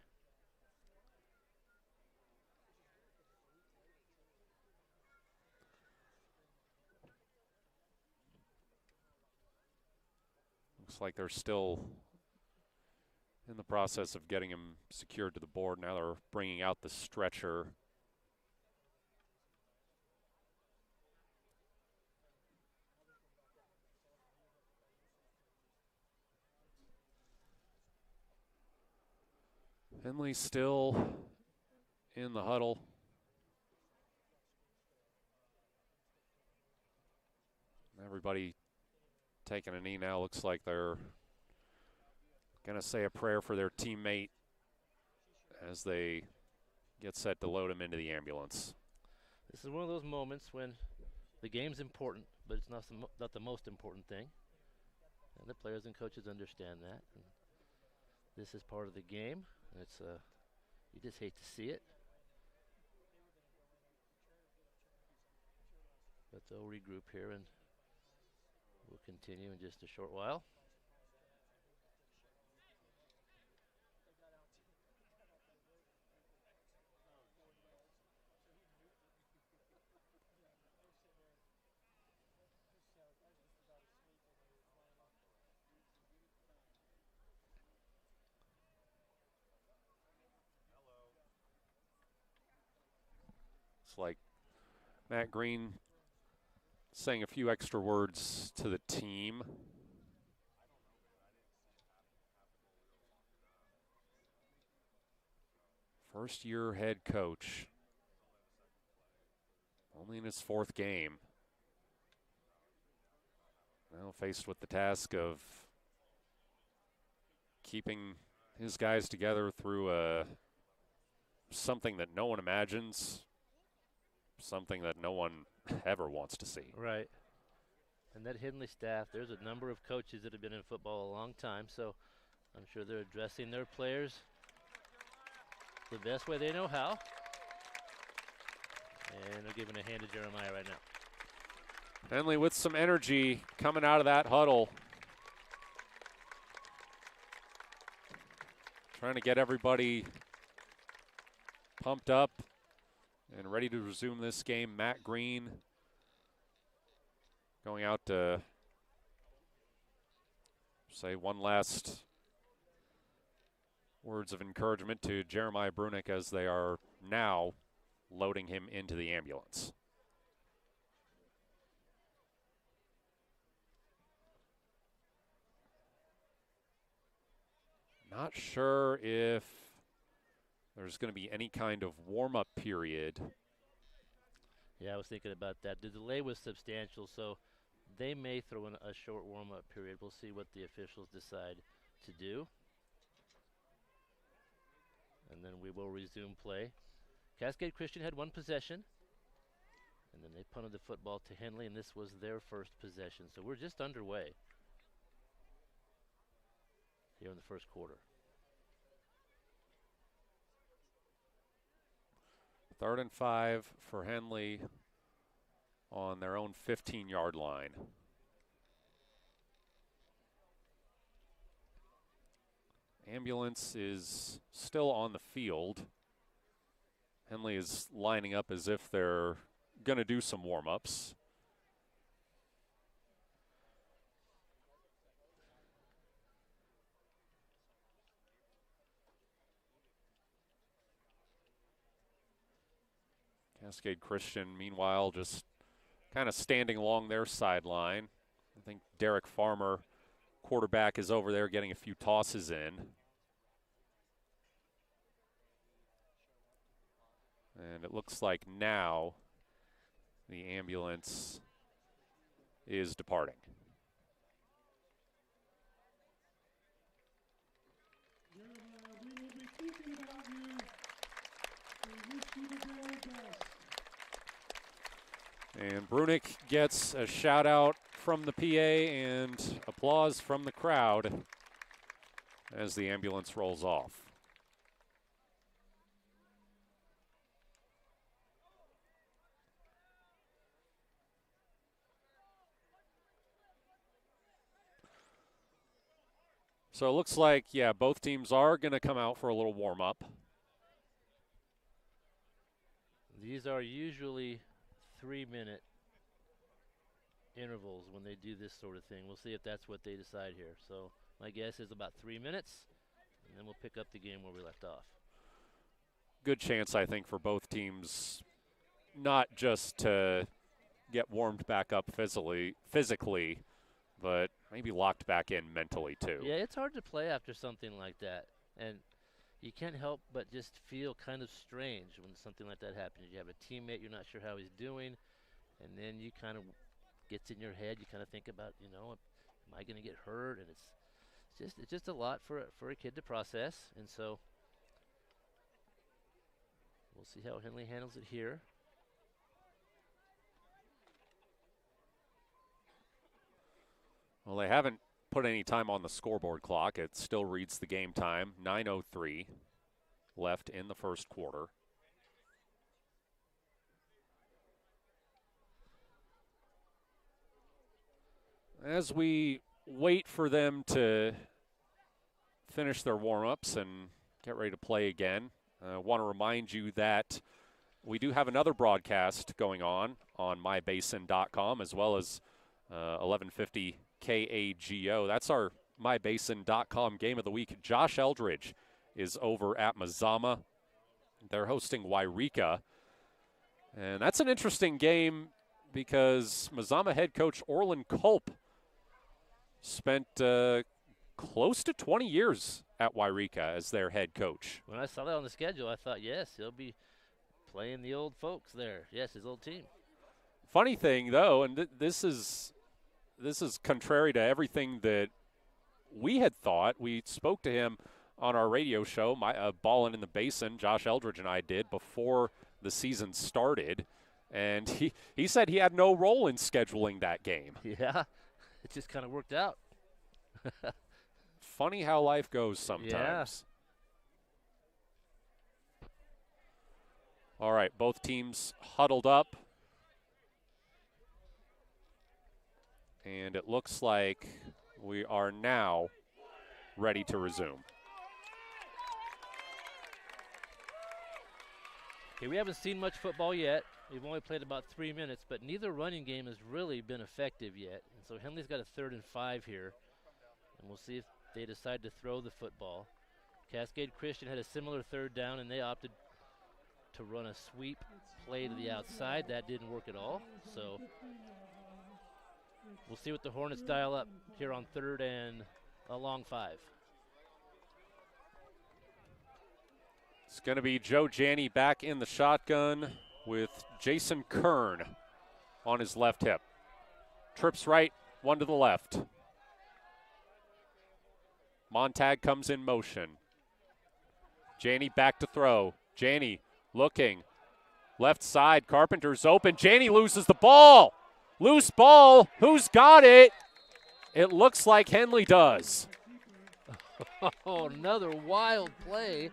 Looks like they're still in the process of getting him secured to the board. Now they're bringing out the stretcher. Henley still in the huddle. Everybody taking a knee now. Looks like they're going to say a prayer for their teammate as they get set to load him into the ambulance. This is one of those moments when the game's important, but it's not the most important thing. And the players and coaches understand that. And this is part of the game. It's You just hate to see it. But they'll regroup here, and we'll continue in just a short while. It's like Matt Green saying a few extra words to the team. First-year head coach, only in his 4th game. Now faced with the task of keeping his guys together through something that no one imagines, something that no one ever wants to see. Right. And that Henley staff, there's a number of coaches that have been in football a long time, so I'm sure they're addressing their players the best way they know how. And they're giving a hand to Jeremiah right now. Henley with some energy coming out of that huddle. Trying to get everybody pumped up and ready to resume this game. Matt Green going out to say one last words of encouragement to Jeremiah Brunick as they are now loading him into the ambulance. Not sure if there's going to be any kind of warm-up period. Yeah, I was thinking about that. The delay was substantial, so they may throw in a short warm-up period. We'll see what the officials decide to do. And then we will resume play. Cascade Christian had one possession, and then they punted the football to Henley, and this was their first possession. So we're just underway here in the first quarter. 3rd and 5 for Henley on their own 15-yard line. Ambulance is still on the field. Henley is lining up as if they're going to do some warm-ups. Cascade Christian, meanwhile, just kind of standing along their sideline. I think Derek Farmer, quarterback, is over there getting a few tosses in. And it looks like now the ambulance is departing. And Brunick gets a shout out from the PA and applause from the crowd as the ambulance rolls off. So it looks like, yeah, both teams are going to come out for a little warm-up. These are usually 3-minute intervals when they do this sort of thing. We'll see if that's what they decide here. So my guess is about 3 minutes, and then we'll pick up the game where we left off. Good chance, I think, for both teams not just to get warmed back up physically, but maybe locked back in mentally too. Yeah, it's hard to play after something like that. And you can't help but just feel kind of strange when something like that happens. You have a teammate, you're not sure how he's doing, and then you kind of gets in your head. You kind of think about, you know, am I going to get hurt? And it's just a lot for a kid to process. And so we'll see how Henley handles it here. Well, they haven't put any time on the scoreboard clock. It still reads the game time, 9:03. left in the first quarter. As we wait for them to finish their warm-ups and get ready to play again, I want to remind you that we do have another broadcast going on mybasin.com as well as 1150 KAGO. That's our mybasin.com game of the week. Josh Eldridge is over at Mazama. They're hosting Wairika. And that's an interesting game because Mazama head coach Orland Culp spent close to 20 years at Wairika as their head coach. When I saw that on the schedule, I thought, yes, he'll be playing the old folks there. Yes, his old team. Funny thing, though, and this is contrary to everything that we had thought. We spoke to him on our radio show, Ballin' in the Basin, Josh Eldridge and I did, before the season started, and he said he had no role in scheduling that game. Yeah, it just kind of worked out. Funny how life goes sometimes. Yeah. All right, both teams huddled up. And it looks like we are now ready to resume. Okay, we haven't seen much football yet. We've only played about 3 minutes, but neither running game has really been effective yet. And so Henley's got a 3rd and 5 here. And we'll see if they decide to throw the football. Cascade Christian had a similar 3rd down, and they opted to run a sweep play to the outside. That didn't work at all. So we'll see what the Hornets dial up here on 3rd and a long 5. It's going to be Joe Janney back in the shotgun with Jason Kern on his left hip. Trips right, one to the left. Montag comes in motion. Janney back to throw. Janney looking. Left side, Carpenter's open. Janney loses the ball. Loose ball. Who's got it? It looks like Henley does. Oh, another wild play.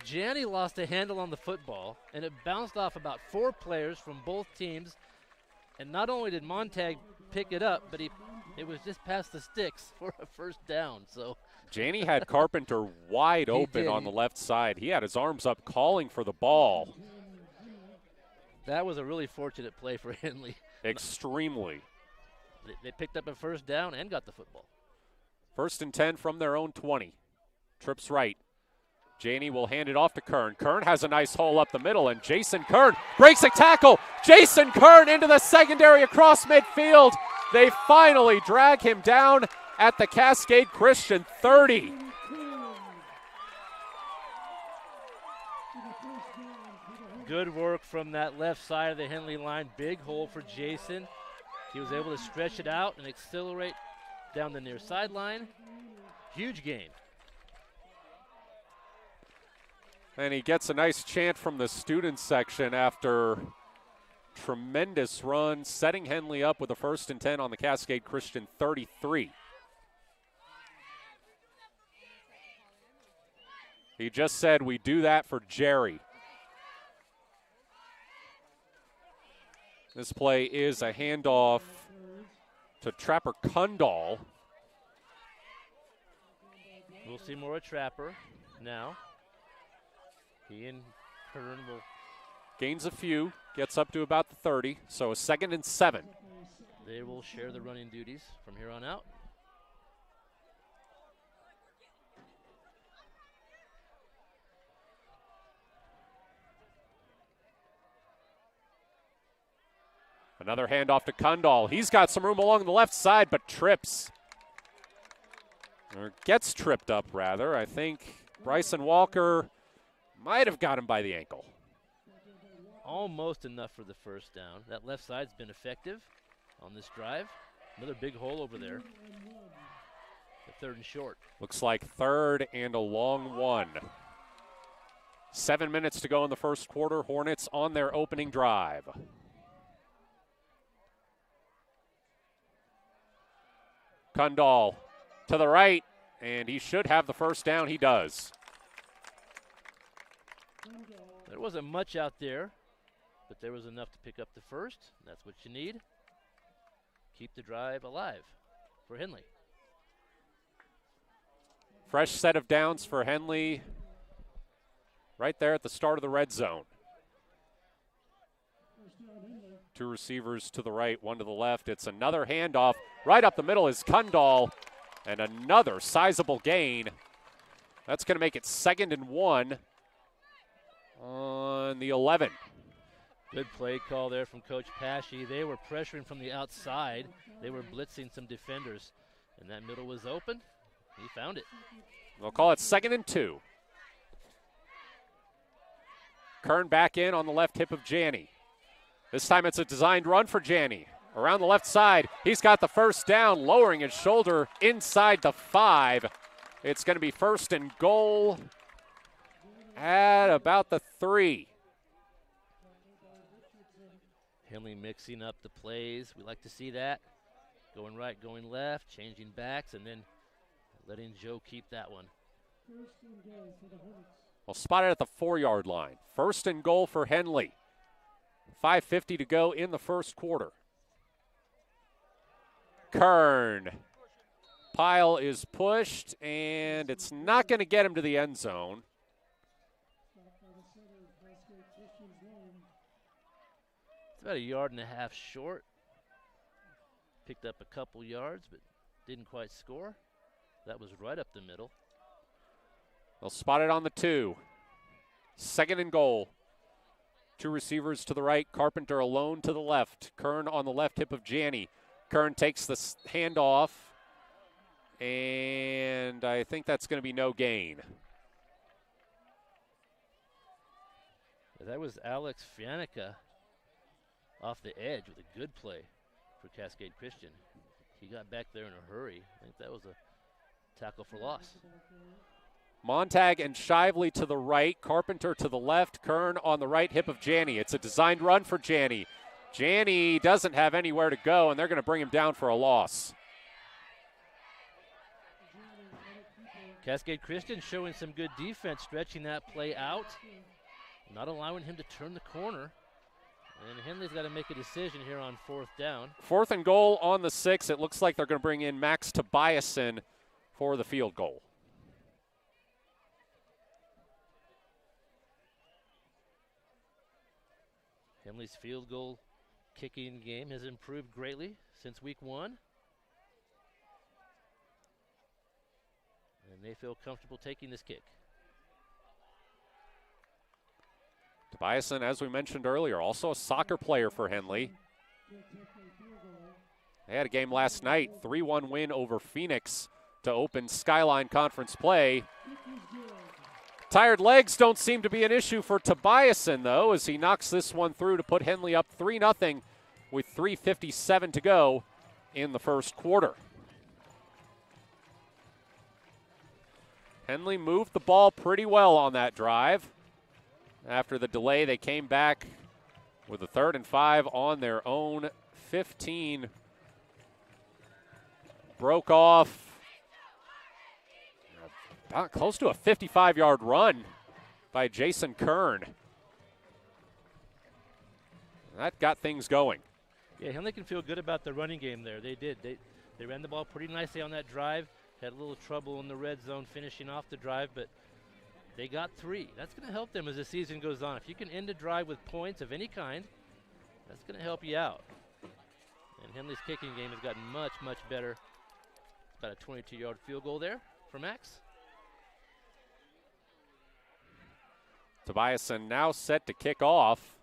Janney lost a handle on the football, and it bounced off about 4 players from both teams. And not only did Montag pick it up, but it was just past the sticks for a 1st down. So Janney had Carpenter wide open on the left side. He had his arms up calling for the ball. That was a really fortunate play for Henley. Extremely. They picked up a 1st down and got the football. 1st and 10 from their own 20. Trips right. Janney will hand it off to Kern. Kern has a nice hole up the middle, and Jason Kern breaks a tackle. Jason Kern into the secondary across midfield. They finally drag him down at the Cascade Christian 30. Good work from that left side of the Henley line. Big hole for Jason. He was able to stretch it out and accelerate down the near sideline. Huge gain. And he gets a nice chant from the student section after tremendous run, setting Henley up with a 1st and 10 on the Cascade Christian 33. He just said, we do that for Jerry. This play is a handoff to Trapper Kundal. We'll see more of Trapper now. He and Kern will. Gains a few, gets up to about the 30, so a 2nd and 7. They will share the running duties from here on out. Another handoff to Kundal. He's got some room along the left side, but trips. Or gets tripped up, rather. I think Bryson Walker might have got him by the ankle. Almost enough for the 1st down. That left side's been effective on this drive. Another big hole over there. The 3rd and short. Looks like 3rd and a long 1. 7 minutes to go in the first quarter. Hornets on their opening drive. Kundal to the right, and he should have the 1st down. He does. There wasn't much out there, but there was enough to pick up the first. That's what you need. Keep the drive alive for Henley. Fresh set of downs for Henley right there at the start of the red zone. Two receivers to the right, one to the left. It's another handoff. Right up the middle is Kundal, and another sizable gain. That's going to make it 2nd and 1 on the 11. Good play call there from Coach Pashy. They were pressuring from the outside. They were blitzing some defenders, and that middle was open. He found it. They'll call it 2nd and 2. Kern back in on the left hip of Janney. This time it's a designed run for Janney. Around the left side, he's got the first down, lowering his shoulder inside the 5. It's going to be 1st and goal at about the 3. Henley mixing up the plays. We like to see that. Going right, going left, changing backs, and then letting Joe keep that one. Well, spotted at the 4-yard line. 1st and goal for Henley. 5:50 to go in the first quarter. Kern. Pile is pushed, and it's not going to get him to the end zone. It's about 1.5 yards short. Picked up a couple yards, but didn't quite score. That was right up the middle. They'll spot it on the 2. 2nd and goal. 2 receivers to the right. Carpenter alone to the left. Kern on the left hip of Janney. Kern takes the handoff, and I think that's going to be no gain. That was Alex Fianica off the edge with a good play for Cascade Christian. He got back there in a hurry. I think that was a tackle for loss. Montag and Shively to the right, Carpenter to the left, Kern on the right hip of Janney. It's a designed run for Janney. Janney doesn't have anywhere to go, and they're going to bring him down for a loss. Cascade Christian showing some good defense, stretching that play out, not allowing him to turn the corner. And Henley's got to make a decision here on 4th down. 4th and goal on the 6. It looks like they're going to bring in Max Tobiasen for the field goal. Henley's field goal kicking game has improved greatly since week 1. And they feel comfortable taking this kick. Tobiasen, as we mentioned earlier, also a soccer player for Henley. They had a game last night, 3-1 win over Phoenix to open Skyline Conference play. Tired legs don't seem to be an issue for Tobiasen, though, as he knocks this one through to put Henley up 3-0 with 3:57 to go in the first quarter. Henley moved the ball pretty well on that drive. After the delay, they came back with a 3rd and 5 on their own 15. Broke off about close to a 55-yard run by Jason Kern. That got things going. Yeah, Henley can feel good about the running game there. They did. They ran the ball pretty nicely on that drive. Had a little trouble in the red zone finishing off the drive, but they got 3. That's going to help them as the season goes on. If you can end a drive with points of any kind, that's going to help you out. And Henley's kicking game has gotten much, much better. It's about a 22-yard field goal there for Max. Tobiasen now set to kick off.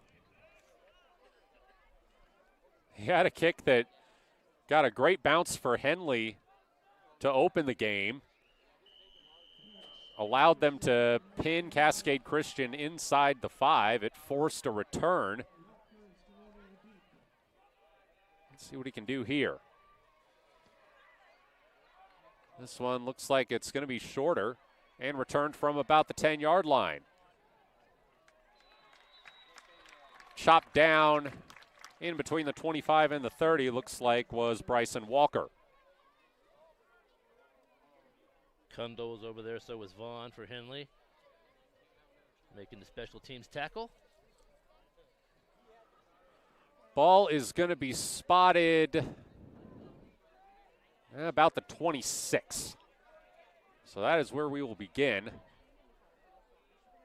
He had a kick that got a great bounce for Henley to open the game. Allowed them to pin Cascade Christian inside the 5. It forced a return. Let's see what he can do here. This one looks like it's going to be shorter and returned from about the 10-yard line. Chopped down in between the 25 and the 30, looks like was Bryson Walker. Kundal was over there, so was Vaughn for Henley. making the special teams tackle. Ball is going to be spotted about the 26. So that is where we will begin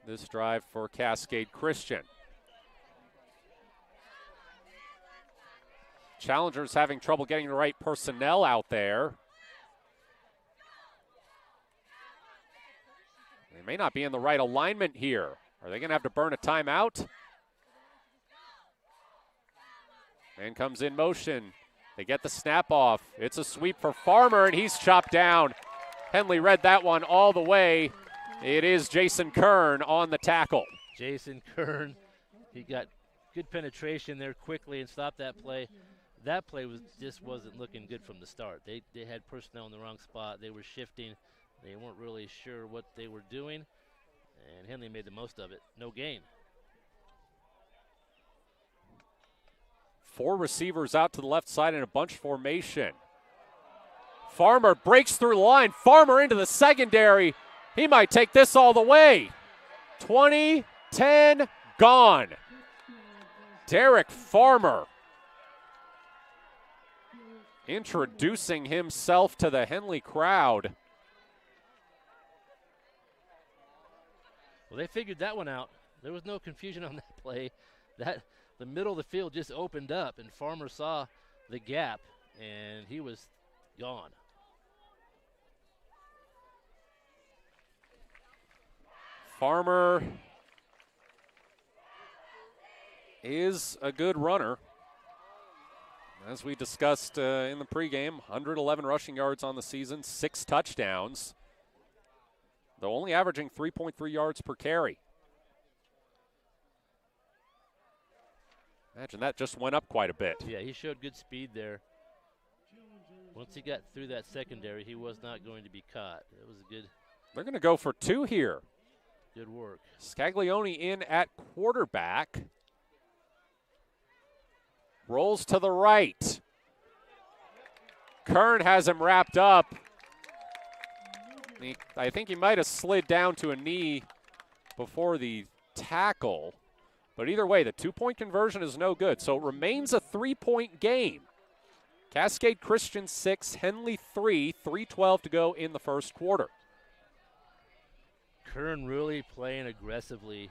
this drive for Cascade Christian. Challengers having trouble getting the right personnel out there. They may not be in the right alignment here. Are they going to have to burn a timeout? Man comes in motion. They get the snap off. It's a sweep for Farmer, and he's chopped down. Henley read that one all the way. It is Jason Kern on the tackle. Jason Kern, he got good penetration there quickly and stopped that play. That play just wasn't looking good from the start. They had personnel in the wrong spot. They were shifting. They weren't really sure what they were doing, and Henley made the most of it. No gain. 4 receivers out to the left side in a bunch formation. Farmer breaks through the line. Farmer into the secondary. He might take this all the way. 20, 10, gone. Derek Farmer introducing himself to the Henley crowd. Well, they figured that one out. There was no confusion on that play. The middle of the field just opened up, and Farmer saw the gap, and he was gone. Farmer is a good runner. As we discussed in the pregame, 111 rushing yards on the season, 6 touchdowns, though only averaging 3.3 yards per carry. Imagine that just went up quite a bit. Yeah, he showed good speed there. Once he got through that secondary, he was not going to be caught. It was a good. They're going to go for 2 here. Good work. Scaglione in at quarterback. Rolls to the right. Kern has him wrapped up. I think he might have slid down to a knee before the tackle. But either way, the 2-point conversion is no good. So it remains a 3-point game. Cascade Christian 6, Henley 3, 3:12 to go in the first quarter. Kern really playing aggressively,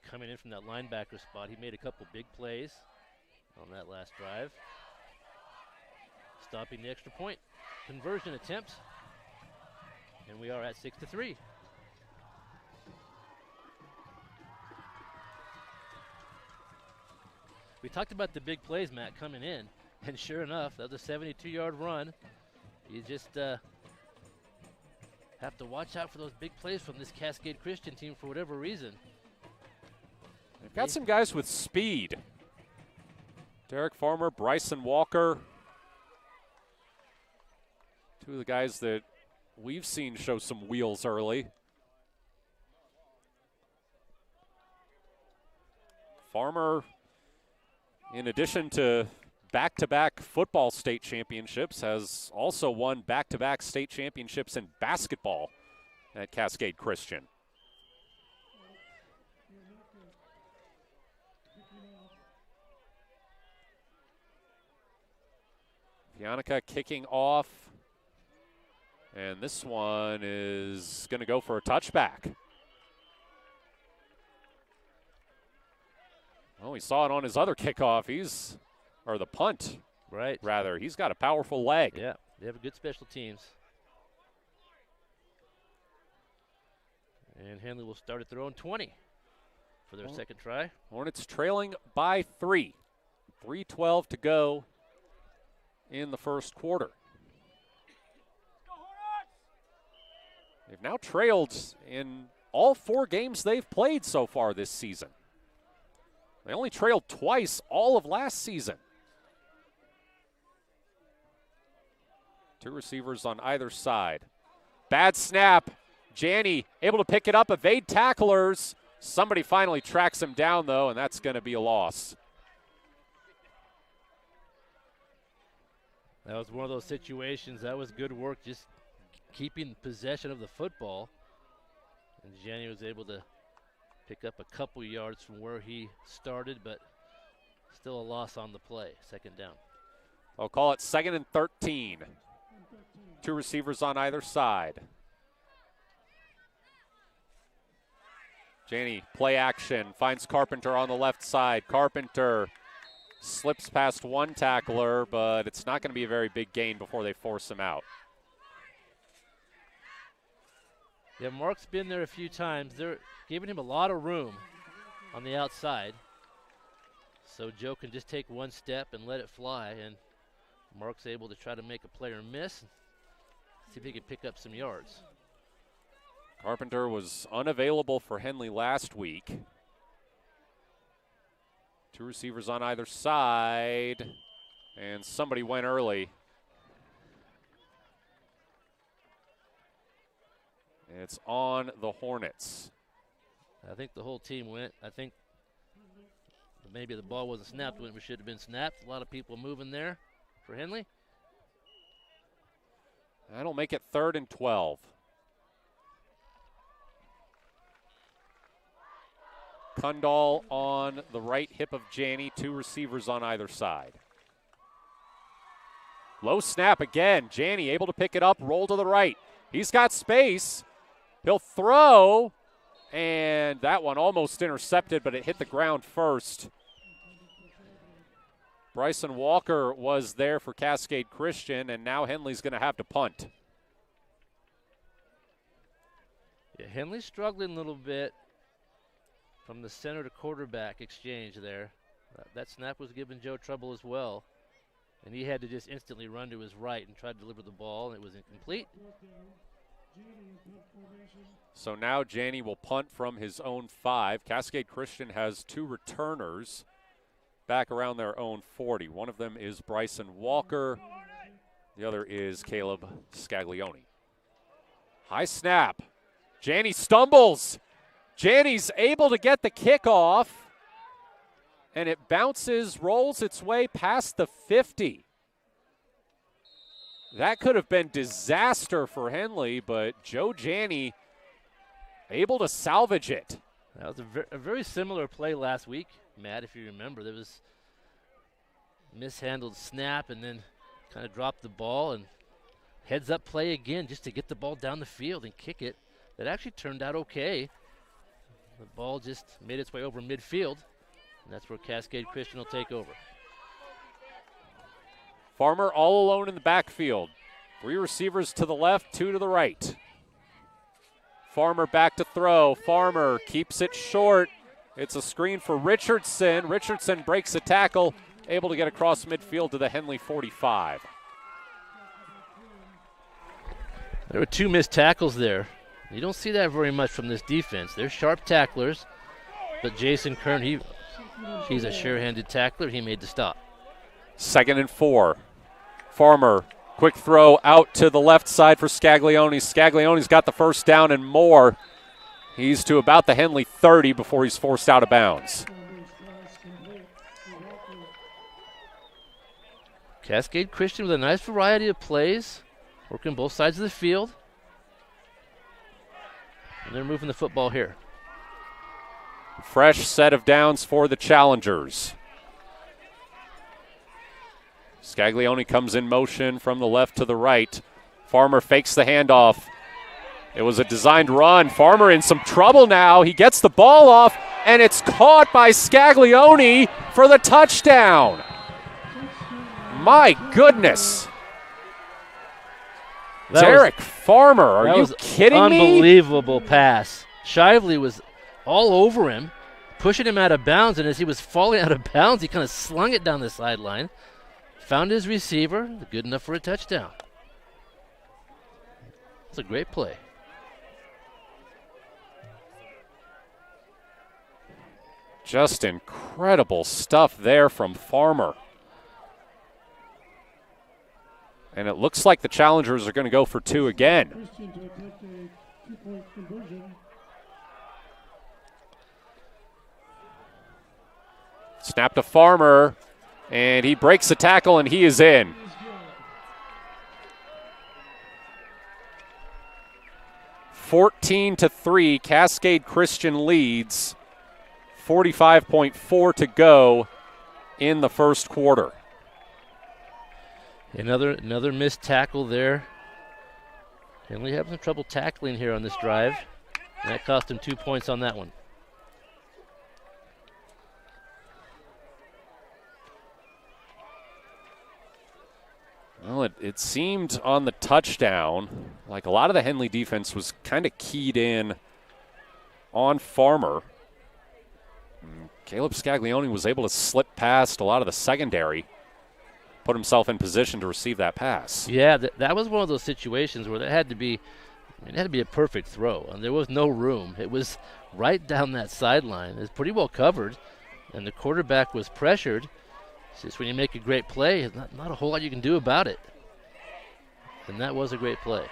coming in from that linebacker spot. He made a couple big plays on that last drive, stopping the extra point conversion attempt, and we are at 6-3. We talked about the big plays, Matt, coming in, and sure enough, that was a 72-yard run. You just have to watch out for those big plays from this Cascade Christian team for whatever reason. They've got some guys with speed. Derek Farmer, Bryson Walker. 2 of the guys that we've seen show some wheels early. Farmer, in addition to back-to-back football state championships, has also won back-to-back state championships in basketball at Cascade Christian. Pionica kicking off, and this one is going to go for a touchback. Well, we saw it on his other kickoff. Or the punt, right? Rather, he's got a powerful leg. Yeah, they have a good special teams. And Henley will start at their own 20 for their second try. Hornets trailing by 3. 3:12 to go in the first quarter. They've now trailed in all 4 games they've played so far this season. They only trailed twice all of last season. 2 receivers on either side. Bad snap. Janney able to pick it up, evade tacklers. Somebody finally tracks him down, though, and that's going to be a loss. That was one of those situations. That was good work, just keeping possession of the football. And Janney was able to Pick up a couple yards from where he started, but still a loss on the play. Second down. I'll call it 2nd and 13. 2 receivers on either side. Janney, play action, finds Carpenter on the left side. Carpenter slips past one tackler, but it's not going to be a very big gain before they force him out. Yeah, Mark's been there a few times. They're giving him a lot of room on the outside. So Joe can just take one step and let it fly, and Mark's able to try to make a player miss, see if he can pick up some yards. Carpenter was unavailable for Henley last week. 2 receivers on either side, and somebody went early. It's on the Hornets. I think the whole team went. I think maybe the ball wasn't snapped when it should have been snapped. A lot of people moving there for Henley. That'll make it 3rd and 12. Kundal on the right hip of Janney, 2 receivers on either side. Low snap again. Janney able to pick it up, roll to the right. He's got space. He'll throw, and that one almost intercepted, but it hit the ground first. Bryson Walker was there for Cascade Christian, and now Henley's going to have to punt. Yeah, Henley's struggling a little bit from the center to quarterback exchange there. That snap was giving Joe trouble as well, and he had to just instantly run to his right and try to deliver the ball, and it was incomplete. So now Janney will punt from his own 5. Cascade Christian has 2 returners back around their own 40. One of them is Bryson Walker. The other is Caleb Scaglione. High snap. Janney stumbles. Janney's able to get the kickoff, and it bounces, rolls its way past the 50. That could have been disaster for Henley, but Joe Janney able to salvage it. That was a very similar play last week, Matt, if you remember. There was mishandled snap and then kind of dropped the ball, and heads up play again just to get the ball down the field and kick it. That actually turned out okay. The ball just made its way over midfield, and that's where Cascade Christian will take over. Farmer all alone in the backfield. 3 receivers to the left, 2 to the right. Farmer back to throw. Farmer keeps it short. It's a screen for Richardson. Richardson breaks a tackle, able to get across midfield to the Henley 45. There were 2 missed tackles there. You don't see that very much from this defense. They're sharp tacklers, but Jason Kern, he's a sure-handed tackler. He made the stop. 2nd and 4. Farmer, quick throw out to the left side for Scaglione. Scaglione's got the first down and more. He's to about the Henley 30 before he's forced out of bounds. Cascade Christian with a nice variety of plays, working both sides of the field. And they're moving the football here. Fresh set of downs for the challengers. Scaglione comes in motion from the left to the right. Farmer fakes the handoff. It was a designed run. Farmer in some trouble now. He gets the ball off, and it's caught by Scaglione for the touchdown. My goodness. Derek Farmer, are you kidding me? Unbelievable pass. Shively was all over him, pushing him out of bounds, and as he was falling out of bounds, he kind of slung it down the sideline. Found his receiver, good enough for a touchdown. It's a great play. Just incredible stuff there from Farmer. And it looks like the challengers are going to go for 2 again. Snap to Farmer. And he breaks the tackle, and he is in. 14-3, Cascade Christian leads. 45.4 to go in the first quarter. Another missed tackle there. Henley having some trouble tackling here on this drive. And that cost him 2 points on that one. Well, it seemed on the touchdown like a lot of the Henley defense was kind of keyed in on Farmer. Caleb Scaglione was able to slip past a lot of the secondary, put himself in position to receive that pass. Yeah, that was one of those situations where it had to be a perfect throw, and there was no room. It was right down that sideline. It was pretty well covered, and the quarterback was pressured. It's just when you make a great play, there's not a whole lot you can do about it. And that was a great play.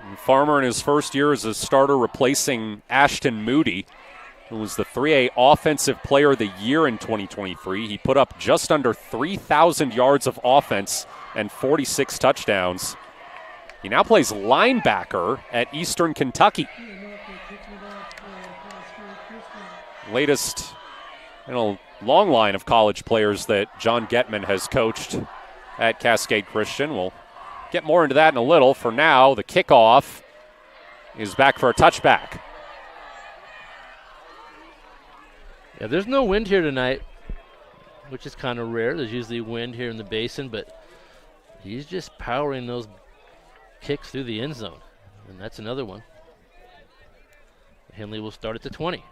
And Farmer in his first year as a starter replacing Ashton Moody, who was the 3A Offensive Player of the Year in 2023. He put up just under 3,000 yards of offense and 46 touchdowns. He now plays linebacker at Eastern Kentucky. Latest in a long line of college players that John Getman has coached at Cascade Christian. We'll get more into that in a little. For now, the kickoff is back for a touchback. Yeah, there's no wind here tonight, which is kind of rare. There's usually wind here in the basin, but he's just powering those kicks through the end zone. And that's another one. Henley will start at the 20.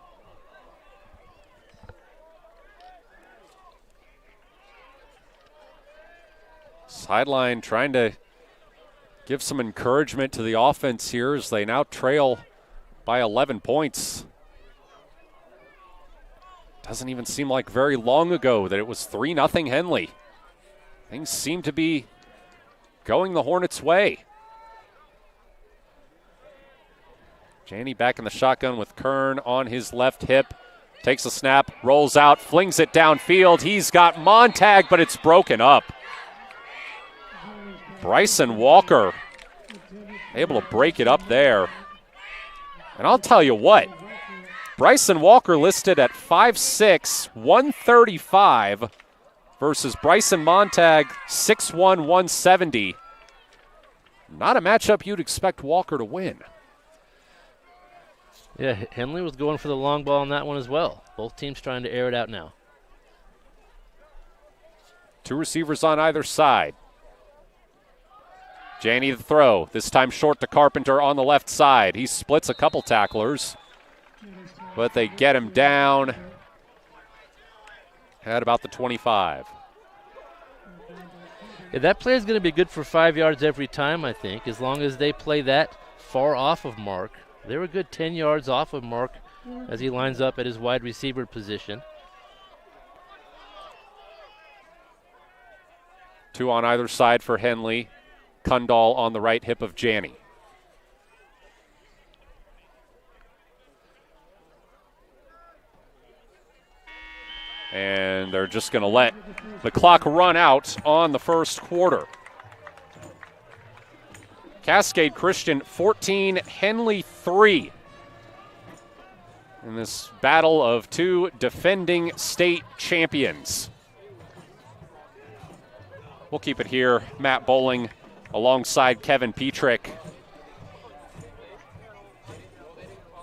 Sideline trying to give some encouragement to the offense here as they now trail by 11 points. Doesn't even seem like very long ago that it was 3-0 Henley. Things seem to be going the Hornets' way. Janney back in the shotgun with Kern on his left hip. Takes a snap, rolls out, flings it downfield. He's got Montag, but it's broken up. Bryson Walker able to break it up there. And I'll tell you what, Bryson Walker listed at 5'6", 135 versus Bryson Montag, 6'1", 170. Not a matchup you'd expect Walker to win. Yeah, Henley was going for the long ball on that one as well. Both teams trying to air it out now. Two receivers on either side. Janney the throw, this time short to Carpenter on the left side. He splits a couple tacklers, but they get him down at about the 25. Yeah, that play is going to be good for 5 yards every time, I think, as long as they play that far off of Mark. They were a good 10 yards off of Mark as he lines up at his wide receiver position. Two on either side for Henley. Kundal on the right hip of Janney. And they're just going to let the clock run out on the first quarter. Cascade Christian 14, Henley 3. In this battle of two defending state champions. We'll keep it here. Matt Bowling alongside Kevin Petrik.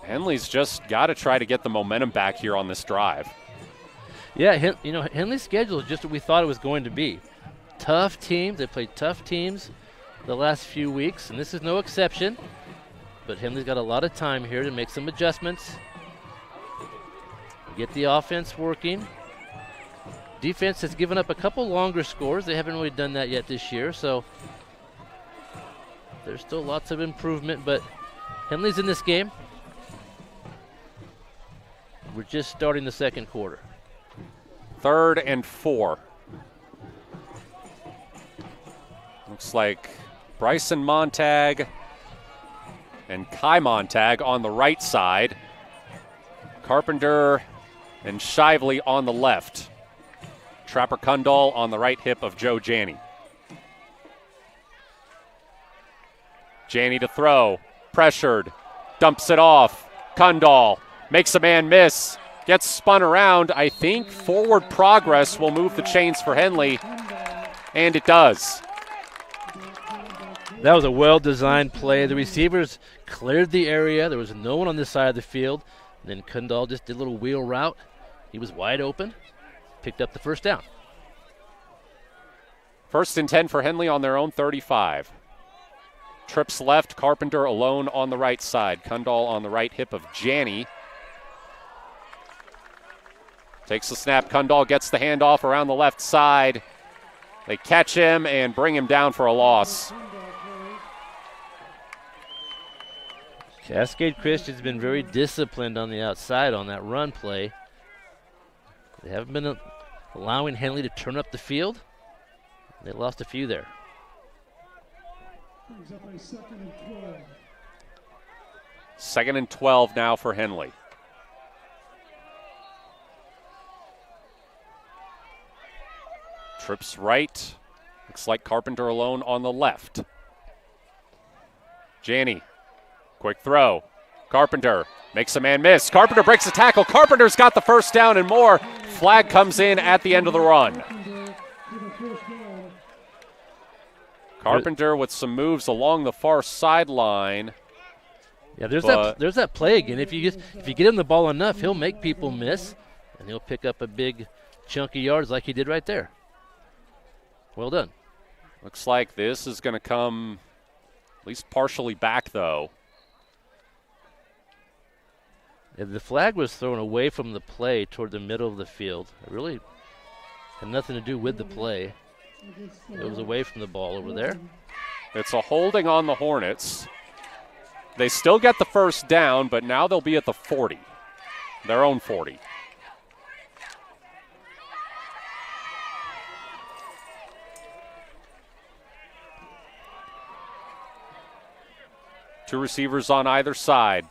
Henley's just got to try to get the momentum back here on this drive. Yeah, Henley's schedule is just what we thought it was going to be. Tough teams. They played tough teams the last few weeks, and this is no exception. But Henley's got a lot of time here to make some adjustments, get the offense working. Defense has given up a couple longer scores. They haven't really done that yet this year, so there's still lots of improvement, but Henley's in this game. We're just starting the second quarter. 3rd and 4. Looks like Bryson Montag and Kai Montag on the right side. Carpenter and Shively on the left. Trapper Kundal on the right hip of Joe Janney. Janney to throw. pressured, dumps it off. Kundal makes a man miss, gets spun around. I think forward progress will move the chains for Henley, and it does. That was a well-designed play. The receivers cleared the area. There was no one on this side of the field. And then Kundal just did a little wheel route. He was wide open, picked up the first down. 1st and 10 for Henley on their own 35. Trips left, Carpenter alone on the right side. Kundal on the right hip of Janney. Takes the snap, Kundal gets the handoff around the left side. They catch him and bring him down for a loss. Cascade Christian's been very disciplined on the outside on that run play. They haven't been allowing Henley to turn up the field. They lost a few there. Second and 12 now for Henley. Trips right. Looks like Carpenter alone on the left. Janney, quick throw. Carpenter makes a man miss. Carpenter breaks a tackle. Carpenter's got the first down and more. Flag comes in at the end of the run. Carpenter with some moves along the far sideline. Yeah, there's that play again. If you get him the ball enough, he'll make people miss, and he'll pick up a big chunk of yards like he did right there. Well done. Looks like this is going to come at least partially back, though. Yeah, the flag was thrown away from the play toward the middle of the field. It really had nothing to do with the play. It was away from the ball over there. It's a holding on the Hornets. They still get the first down, but now they'll be at the 40, their own 40. Two receivers on either side.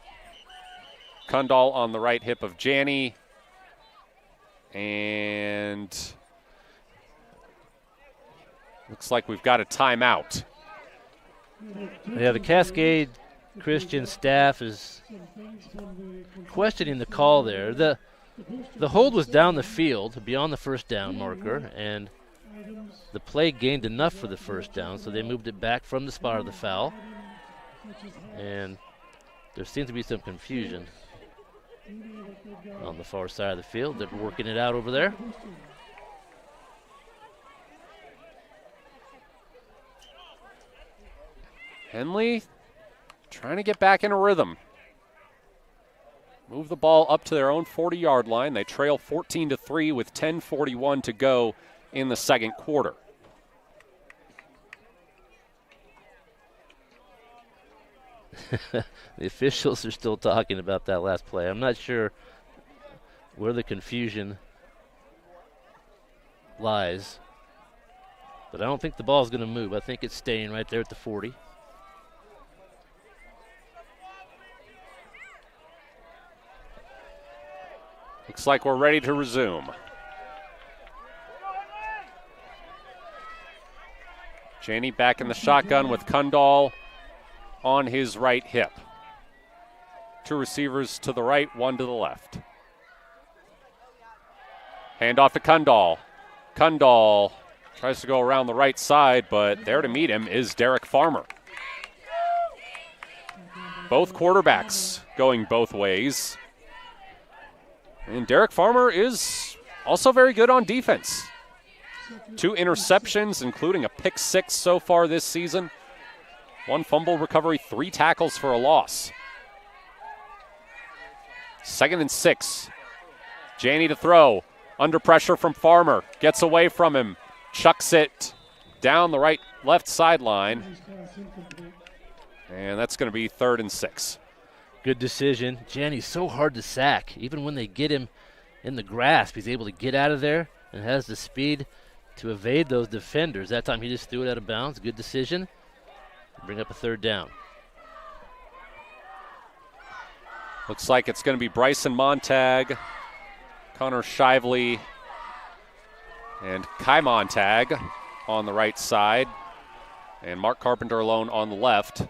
Kundal on the right hip of Janney. And looks like we've got a timeout. Yeah, the Cascade Christian staff is questioning the call there. The hold was down the field beyond the first down marker, and the play gained enough for the first down, so they moved it back from the spot of the foul. And there seems to be some confusion on the far side of the field. They're working it out over there. Henley trying to get back in a rhythm. Move the ball up to their own 40-yard line. They trail 14-3 with 10:41 to go in the second quarter. The officials are still talking about that last play. I'm not sure where the confusion lies, but I don't think the ball's going to move. I think it's staying right there at the 40. Looks like we're ready to resume. Janney back in the shotgun with Kundal on his right hip. Two receivers to the right, one to the left. Hand off to Kundal. Kundal tries to go around the right side, but there to meet him is Derek Farmer. Both quarterbacks going both ways. And Derek Farmer is also very good on defense. 2 interceptions, including a pick 6 so far this season. 1 fumble recovery, 3 tackles for a loss. 2nd and 6. Janney to throw. Under pressure from Farmer. Gets away from him. Chucks it down the left sideline. And that's going to be 3rd and 6. Good decision. Janney's so hard to sack. Even when they get him in the grasp, he's able to get out of there and has the speed to evade those defenders. That time he just threw it out of bounds. Good decision. Bring up a 3rd down. Looks like it's going to be Bryson Montag, Connor Shively, and Kai Montag on the right side, and Mark Carpenter alone on the left.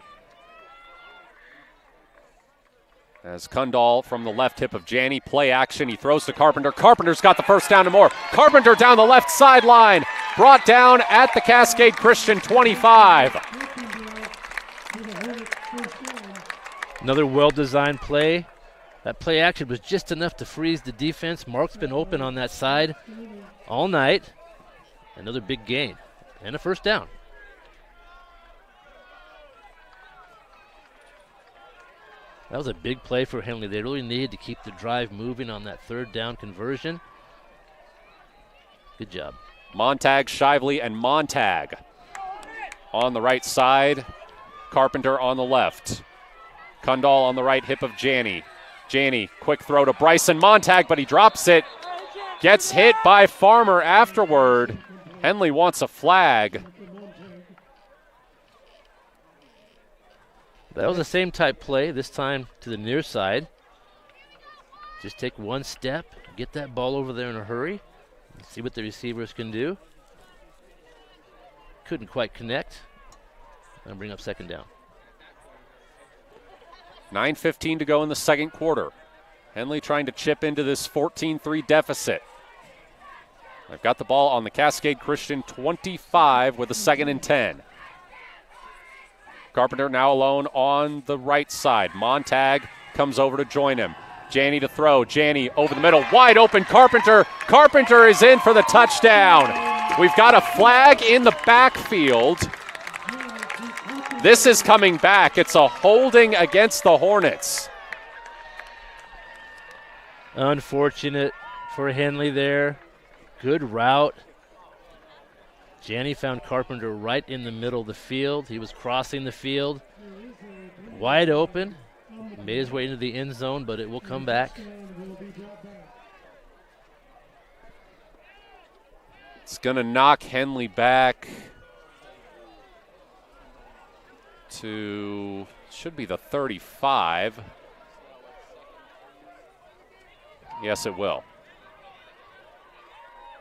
As Kundal from the left hip of Janney, play action, he throws to Carpenter. Carpenter's got the first down and more. Carpenter down the left sideline, brought down at the Cascade Christian 25. Another well-designed play. That play action was just enough to freeze the defense. Mark's been open on that side all night. Another big gain and a first down. That was a big play for Henley. They really needed to keep the drive moving on that third down conversion. Good job. Montag, Shively, and Montag on the right side. Carpenter on the left. Kundal on the right hip of Janney. Janney, quick throw to Bryson Montag, but he drops it. Gets hit by Farmer afterward. Henley wants a flag. That was the same type play, this time to the near side. Just take one step, get that ball over there in a hurry, and see what the receivers can do. Couldn't quite connect. And bring up second down. 9:15 to go in the second quarter. Henley trying to chip into this 14-3 deficit. They've got the ball on the Cascade Christian 25 with a 2nd and 10. Carpenter now alone on the right side. Montag comes over to join him. Janney to throw. Janney over the middle. Wide open. Carpenter. Carpenter is in for the touchdown. We've got a flag in the backfield. This is coming back. It's a holding against the Hornets. Unfortunate for Henley there. Good route. Janney found Carpenter right in the middle of the field. He was crossing the field. Wide open. Made his way into the end zone, but it will come back. It's going to knock Henley back to, should be the 35. Yes, it will.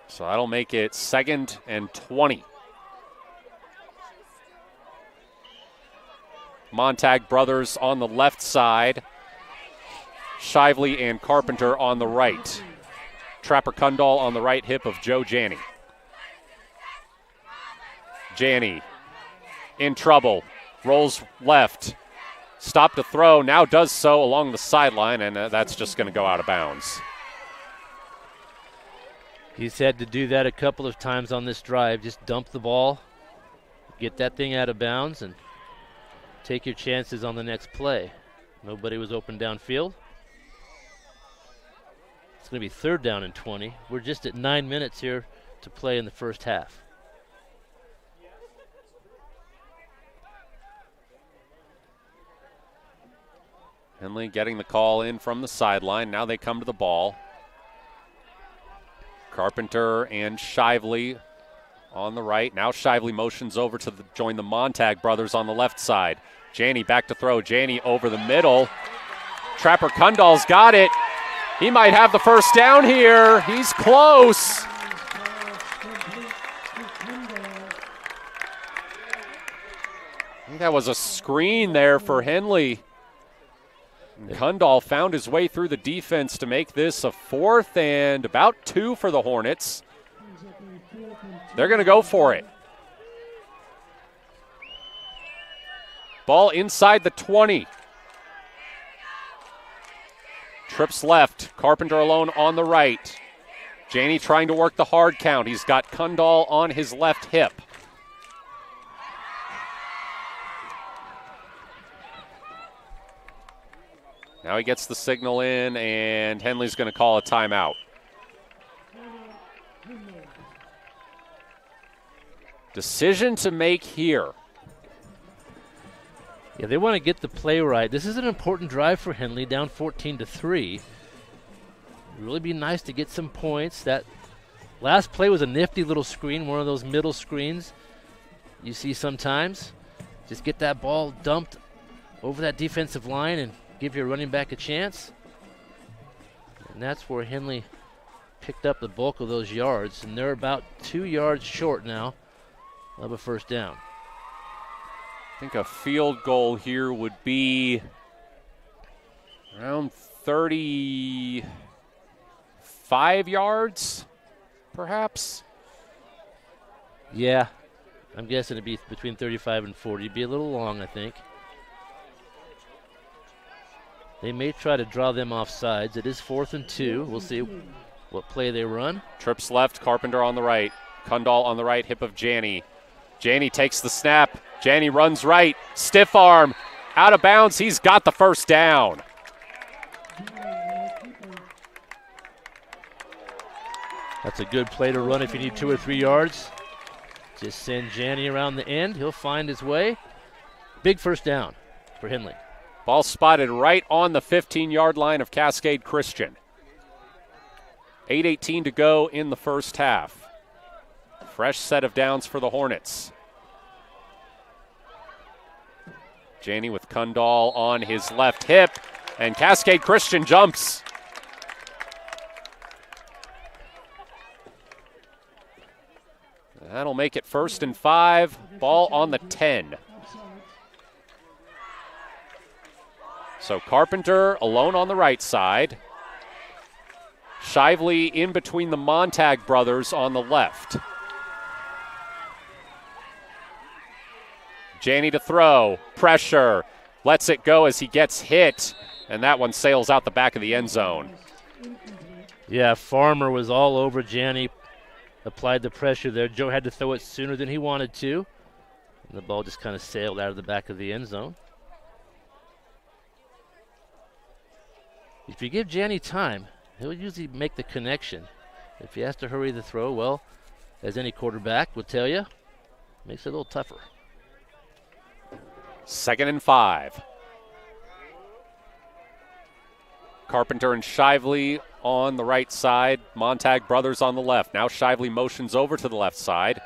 So that'll make it 2nd and 20. Montag brothers on the left side. Shively and Carpenter on the right. Trapper Kundal on the right hip of Joe Janney. Janney in trouble. Rolls left. Stop to throw. Now does so along the sideline, and that's just going to go out of bounds. He's had to do that a couple of times on this drive. Just dump the ball, get that thing out of bounds, and take your chances on the next play. Nobody was open downfield. It's going to be 3rd down and 20. We're just at 9 minutes here to play in the first half. Henley getting the call in from the sideline. Now they come to the ball. Carpenter and Shively on the right. Now Shively motions over to join the Montag brothers on the left side. Janney back to throw. Janney over the middle. Trapper Kundal's got it. He might have the first down here. He's close. I think that was a screen there for Henley. Kundal found his way through the defense to make this a 4th and about 2 for the Hornets. They're going to go for it. Ball inside the 20. Trips left. Carpenter alone on the right. Janney trying to work the hard count. He's got Kundal on his left hip. Now he gets the signal in, and Henley's going to call a timeout. Decision to make here. Yeah, they want to get the play right. This is an important drive for Henley, down 14-3. It'd really be nice to get some points. That last play was a nifty little screen, one of those middle screens you see sometimes. Just get that ball dumped over that defensive line and give your running back a chance. And that's where Henley picked up the bulk of those yards, and they're about 2 yards short now of a first down. I think a field goal here would be Around 35 yards, perhaps. Yeah, I'm guessing it'd be between 35 and 40. It'd be a little long, I think. They may try to draw them off sides. It is 4th and 2. We'll see what play they run. Trips left, Carpenter on the right. Kundal on the right hip of Janney. Janney takes the snap. Janney runs right. Stiff arm. Out of bounds. He's got the first down. That's a good play to run if you need 2 or 3 yards. Just send Janney around the end. He'll find his way. Big first down for Henley. Ball spotted right on the 15-yard line of Cascade Christian. 8:18 to go in the first half. Fresh set of downs for the Hornets. Janney with Kundal on his left hip, and Cascade Christian jumps. That'll make it 1st and 5. Ball on the 10. So Carpenter alone on the right side. Shively in between the Montag brothers on the left. Janney to throw. Pressure. Lets it go as he gets hit. And that one sails out the back of the end zone. Yeah, Farmer was all over Janney. Applied the pressure there. Joe had to throw it sooner than he wanted to. And the ball just kind of sailed out of the back of the end zone. If you give Janney time, he'll usually make the connection. If he has to hurry the throw, well, as any quarterback would tell you, makes it a little tougher. 2nd and 5. Carpenter and Shively on the right side. Montag brothers on the left. Now Shively motions over to the left side.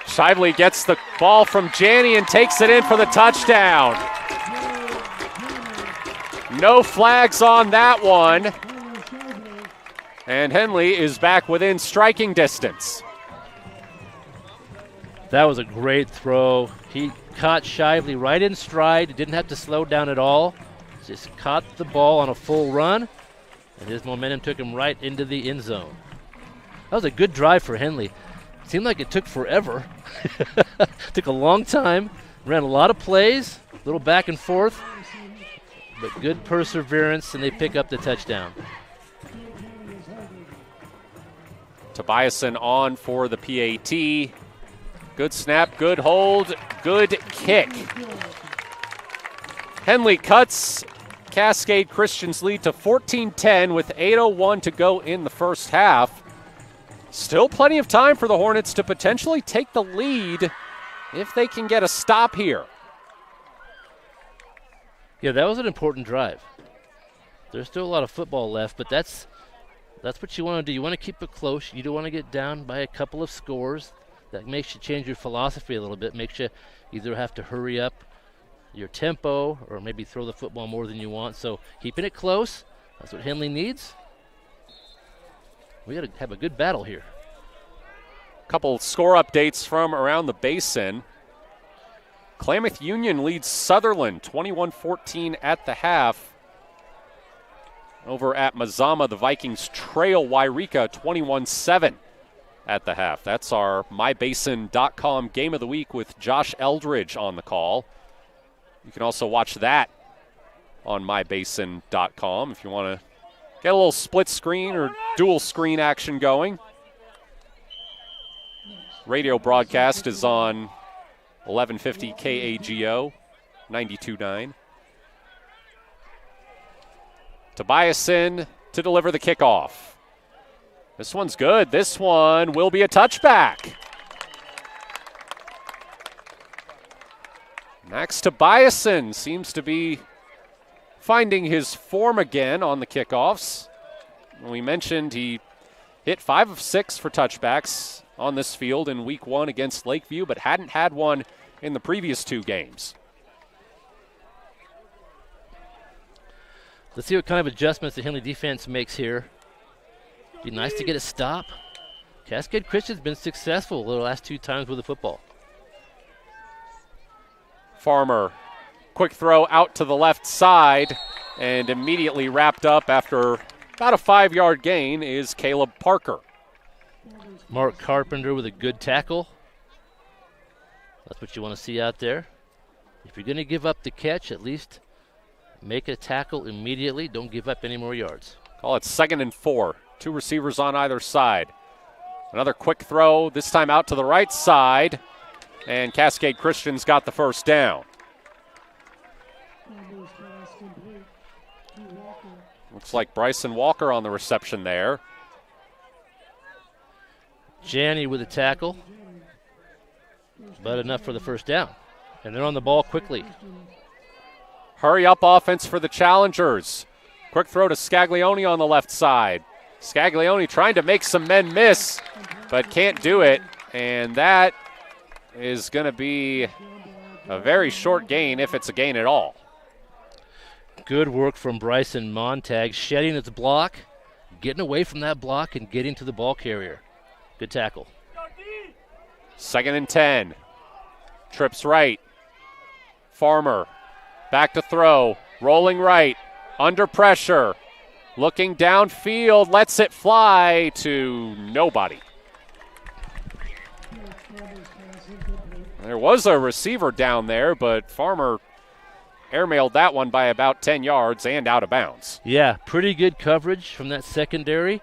Shively gets the ball from Janney and takes it in for the touchdown. No flags on that one. And Henley is back within striking distance. That was a great throw. He caught Shively right in stride. Didn't have to slow down at all. Just caught the ball on a full run, and his momentum took him right into the end zone. That was a good drive for Henley. Seemed like it took forever. Took a long time. Ran a lot of plays, a little back and forth, but good perseverance, and they pick up the touchdown. Tobiasen on for the PAT. Good snap, good hold, good kick. Henley cuts Cascade Christian's lead to 14-10 with 8:01 to go in the first half. Still plenty of time for the Hornets to potentially take the lead if they can get a stop here. Yeah, that was an important drive. There's still a lot of football left, but that's what you want to do. You want to keep it close. You don't want to get down by a couple of scores. That makes you change your philosophy a little bit. Makes you either have to hurry up your tempo or maybe throw the football more than you want. So keeping it close, that's what Henley needs. We got to have a good battle here. Couple score updates from around the basin. Klamath Union leads Sutherland 21-14 at the half. Over at Mazama, the Vikings trail Wairika 21-7 at the half. That's our MyBasin.com Game of the Week with Josh Eldridge on the call. You can also watch that on MyBasin.com if you want to get a little split screen or dual screen action going. Radio broadcast is on 1150 KAGO 92.9. Tobiasen to deliver the kickoff. This one's good. This one will be a touchback. Max Tobiasen seems to be finding his form again on the kickoffs. We mentioned he hit 5 of 6 for touchbacks on this field in week 1 against Lakeview, but hadn't had one in the previous 2 games. Let's see what kind of adjustments the Henley defense makes here. Be nice to get a stop. Cascade Christian's been successful the last 2 times with the football. Farmer Quick throw out to the left side, and immediately wrapped up after about a 5-yard gain is Caleb Parker. Mark Carpenter with a good tackle. That's what you want to see out there. If you're going to give up the catch, at least make a tackle immediately. Don't give up any more yards. Call it 2nd and 4. 2 receivers on either side. Another quick throw, this time out to the right side, and Cascade Christian's got the first down. Looks like Bryson Walker on the reception there. Janney with a tackle, but enough for the first down. And they're on the ball quickly. Hurry up offense for the challengers. Quick throw to Scaglione on the left side. Scaglione trying to make some men miss, but can't do it. And that is going to be a very short gain, if it's a gain at all. Good work from Bryson Montag, shedding his block, getting away from that block, and getting to the ball carrier. Good tackle. 2nd and 10. Trips right. Farmer back to throw. Rolling right. Under pressure. Looking downfield. Lets it fly to nobody. There was a receiver down there, but Farmer airmailed that one by about 10 yards and out of bounds. Yeah, pretty good coverage from that secondary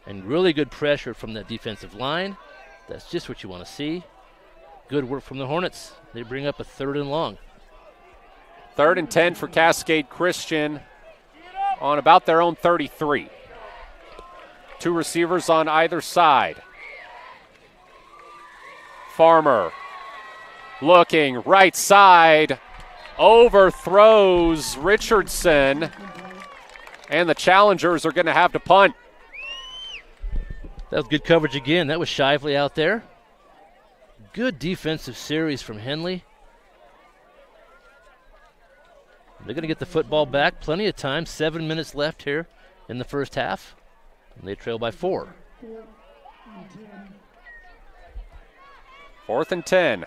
and really good pressure from that defensive line. That's just what you want to see. Good work from the Hornets. They bring up a 3rd and long. 3rd and 10 for Cascade Christian on about their own 33. 2 receivers on either side. Farmer looking right side. Overthrows Richardson, and the challengers are going to have to punt. That was good coverage again. That was Shively out there. Good defensive series from Henley. They're going to get the football back. Plenty of time. 7 minutes left here in the first half. And they trail by 4. 4th and 10.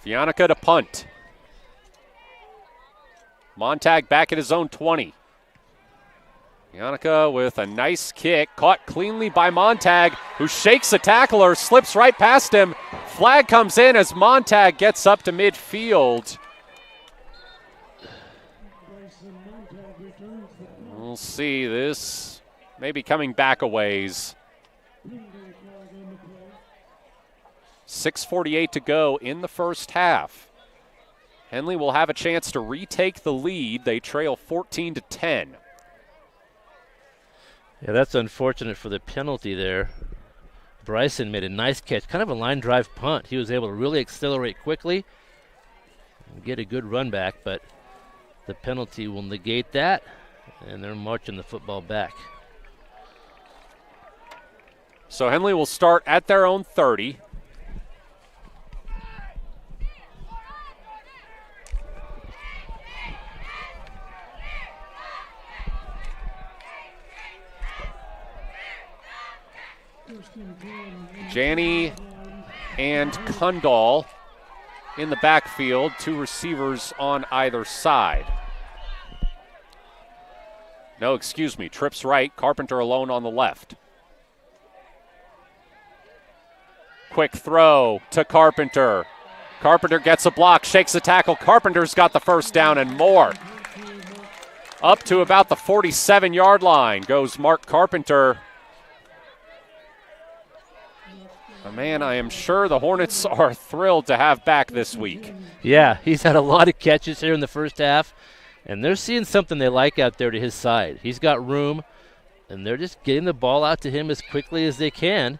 Fionica to punt. Montag back at his own 20. Fionica with a nice kick, caught cleanly by Montag, who shakes a tackler, slips right past him. Flag comes in as Montag gets up to midfield. We'll see this maybe coming back a ways. 6:48 to go in the first half. Henley will have a chance to retake the lead. They trail 14-10. Yeah, that's unfortunate for the penalty there. Bryson made a nice catch, kind of a line drive punt. He was able to really accelerate quickly and get a good run back, but the penalty will negate that, and they're marching the football back. So Henley will start at their own 30. Janney and Kundal in the backfield, 2 receivers on either side. No, excuse me, trips right, Carpenter alone on the left. Quick throw to Carpenter. Carpenter gets a block, shakes a tackle. Carpenter's got the first down and more. Up to about the 47-yard line goes Mark Carpenter. A man I am sure the Hornets are thrilled to have back this week. Yeah, he's had a lot of catches here in the first half, and they're seeing something they like out there to his side. He's got room, and they're just getting the ball out to him as quickly as they can,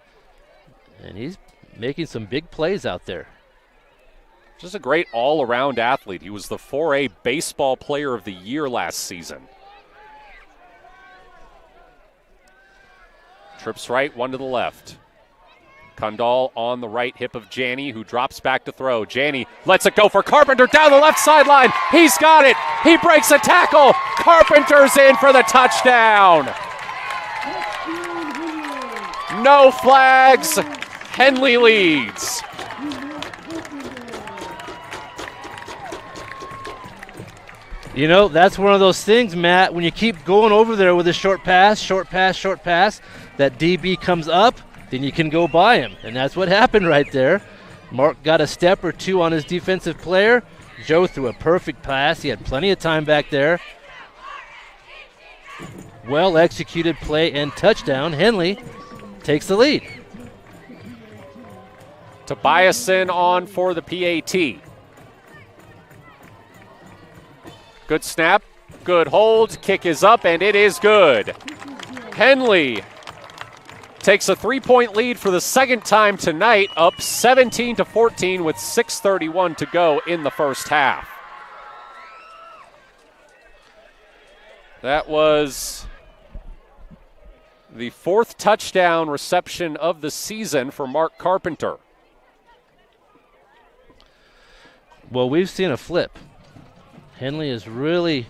and he's making some big plays out there. Just a great all-around athlete. He was the 4A Baseball Player of the Year last season. Trips right, 1 to the left. Kundal on the right hip of Janney, who drops back to throw. Janney lets it go for Carpenter down the left sideline. He's got it. He breaks a tackle. Carpenter's in for the touchdown. No flags. Henley leads. You know, that's one of those things, Matt, when you keep going over there with a short pass, that DB comes up, then you can go by him. And that's what happened right there. Mark got a step or two on his defensive player. Joe threw a perfect pass. He had plenty of time back there. Well-executed play and touchdown. Henley takes the lead. Tobiasen on for the PAT. Good snap, good hold, kick is up, and it is good. Henley takes a 3-point lead for the second time tonight, up 17-14 with 6:31 to go in the first half. That was the 4th touchdown reception of the season for Mark Carpenter. Well, we've seen a flip. Henley has really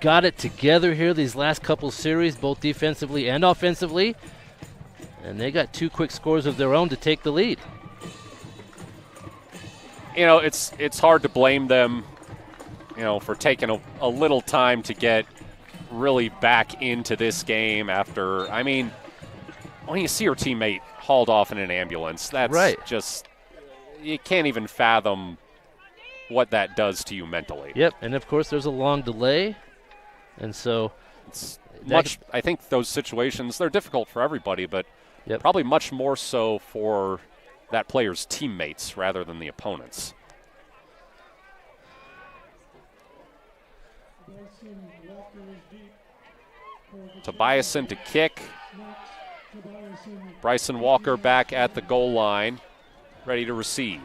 got it together here these last couple series, both defensively and offensively. And they got 2 quick scores of their own to take the lead. You know, it's hard to blame them, you know, for taking a little time to get really back into this game after, I mean, when you see your teammate hauled off in an ambulance, that's right. Just, you can't even fathom what that does to you mentally. Yep, and of course there's a long delay, and so it's much. I think those situations, they're difficult for everybody, but probably much more so for that player's teammates rather than the opponents. Tobiasen to kick. Bryson Walker back at the goal line, ready to receive.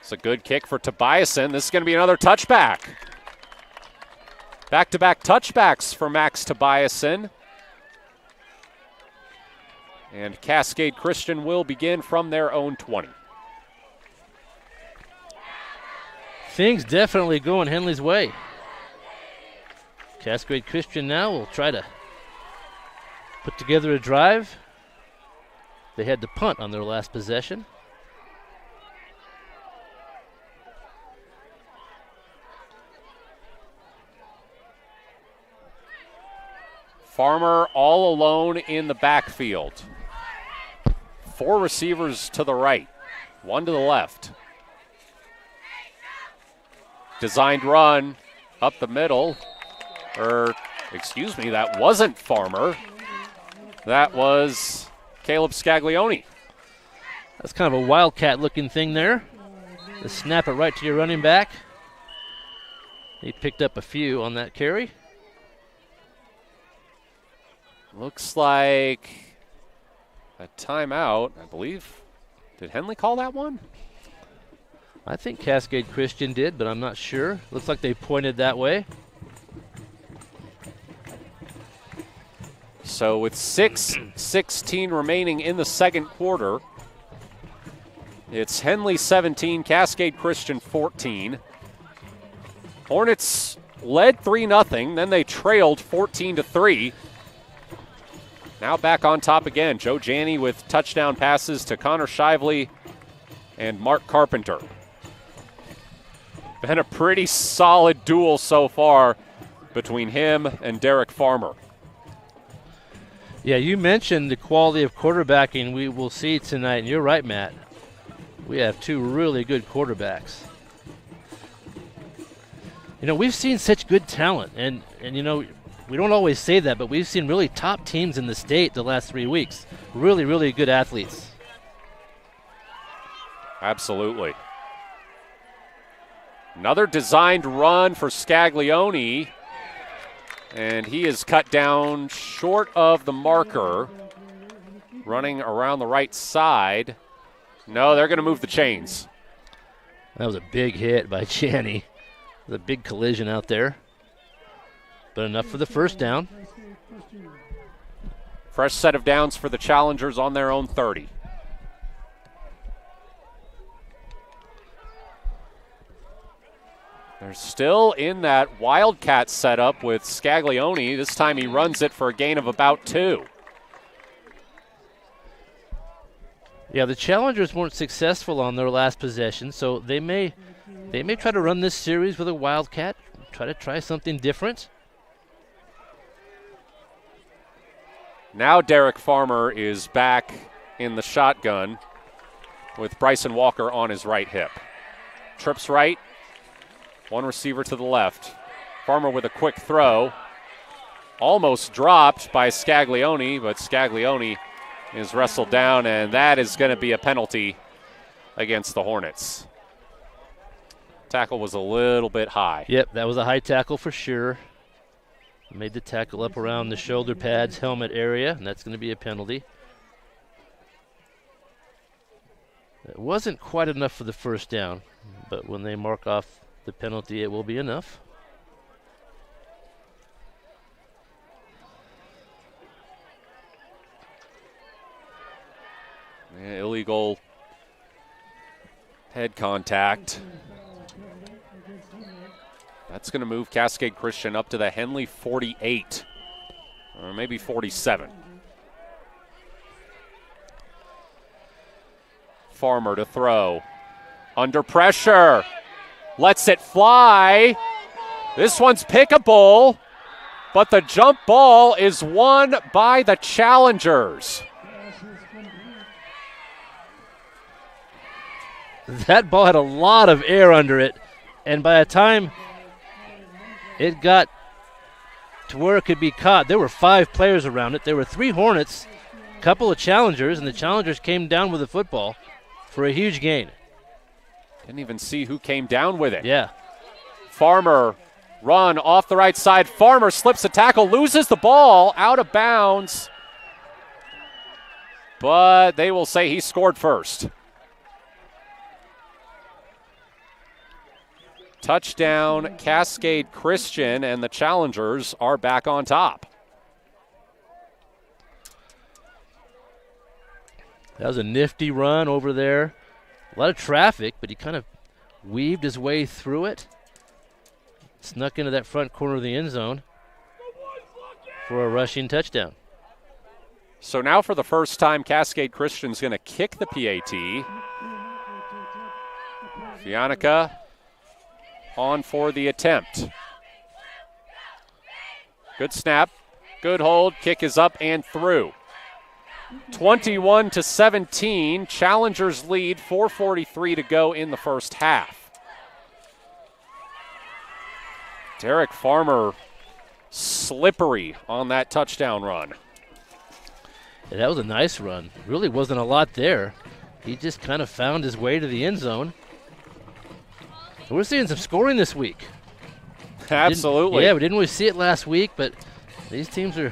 It's a good kick for Tobiasen. This is going to be another touchback. Back-to-back touchbacks for Max Tobiasen. And Cascade Christian will begin from their own 20. Things definitely going Henley's way. Cascade Christian now will try to put together a drive. They had to punt on their last possession. Farmer all alone in the backfield. 4 receivers to the right, 1 to the left. Designed run up the middle. That wasn't Farmer. That was Caleb Scaglione. That's kind of a wildcat-looking thing there. Just snap it right to your running back. He picked up a few on that carry. Looks like a timeout, I believe. Did Henley call that one? I think Cascade Christian did, but I'm not sure. Looks like they pointed that way. So with 6:16 remaining in the second quarter, it's Henley 17, Cascade Christian 14. Hornets led 3-0, then they trailed 14-3. Now back on top again. Joe Janney with touchdown passes to Connor Shively and Mark Carpenter. Been a pretty solid duel so far between him and Derek Farmer. Yeah, you mentioned the quality of quarterbacking we will see tonight, and you're right, Matt. We have 2 really good quarterbacks. You know, we've seen such good talent, and you know, we don't always say that, but we've seen really top teams in the state the last 3 weeks. Really, really good athletes. Absolutely. Another designed run for Scaglione, and he is cut down short of the marker, running around the right side. No, they're going to move the chains. That was a big hit by Janney. The big collision out there. But enough for the first down. Fresh set of downs for the challengers on their own 30. They're still in that Wildcat setup with Scaglione. This time he runs it for a gain of about 2. Yeah, the Challengers weren't successful on their last possession, so they may try to run this series with a Wildcat, try something different. Now Derek Farmer is back in the shotgun with Bryson Walker on his right hip. Trips right, one receiver to the left. Farmer with a quick throw. Almost dropped by Scaglione, but Scaglione is wrestled down, and that is going to be a penalty against the Hornets. Tackle was a little bit high. Yep, that was a high tackle for sure. Made the tackle up around the shoulder pads, helmet area, and that's going to be a penalty. It wasn't quite enough for the first down, but when they mark off the penalty, it will be enough. Yeah, illegal head contact. That's going to move Cascade Christian up to the Henley 48, or maybe 47. Farmer to throw. Under pressure. Lets it fly. This one's pickable, but the jump ball is won by the Challengers. That ball had a lot of air under it, and by the time it got to where it could be caught, there were 5 players around it. There were 3 Hornets, a couple of Challengers, and the Challengers came down with the football for a huge gain. Didn't even see who came down with it. Yeah. Farmer run off the right side. Farmer slips a tackle, loses the ball out of bounds, but they will say he scored first. Touchdown, Cascade Christian, and the Challengers are back on top. That was a nifty run over there. A lot of traffic, but he kind of weaved his way through it. Snuck into that front corner of the end zone for a rushing touchdown. So now for the first time, Cascade Christian's going to kick the PAT. Fianica on for the attempt. Good snap, good hold, kick is up and through. 21-17, Challengers lead, 4:43 to go in the first half. Derek Farmer slippery on that touchdown run. Yeah, that was a nice run. Really wasn't a lot there. He just kind of found his way to the end zone. We're seeing some scoring this week. Absolutely. We didn't really see it last week, but these teams are.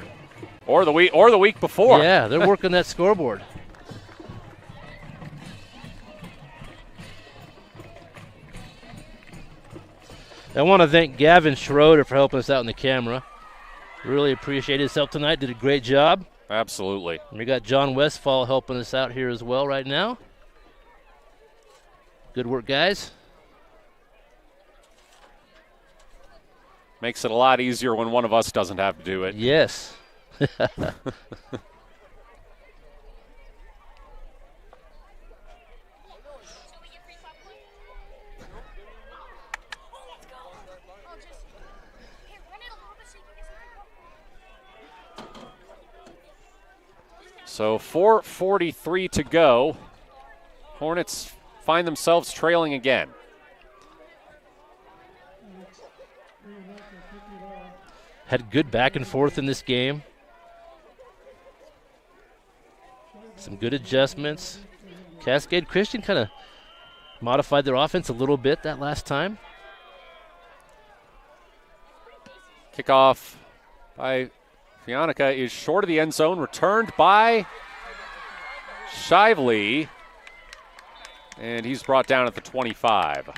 Or the week before. Yeah, they're working that scoreboard. I want to thank Gavin Schroeder for helping us out in the camera. Really appreciate his help tonight. Did a great job. Absolutely. And we got John Westfall helping us out here as well right now. Good work, guys. Makes it a lot easier when one of us doesn't have to do it. Yes. So 4:43 to go. Hornets find themselves trailing again. Had good back and forth in this game. Some good adjustments. Cascade Christian kind of modified their offense a little bit that last time. Kickoff by Fianica is short of the end zone, returned by Shively, and he's brought down at the 25.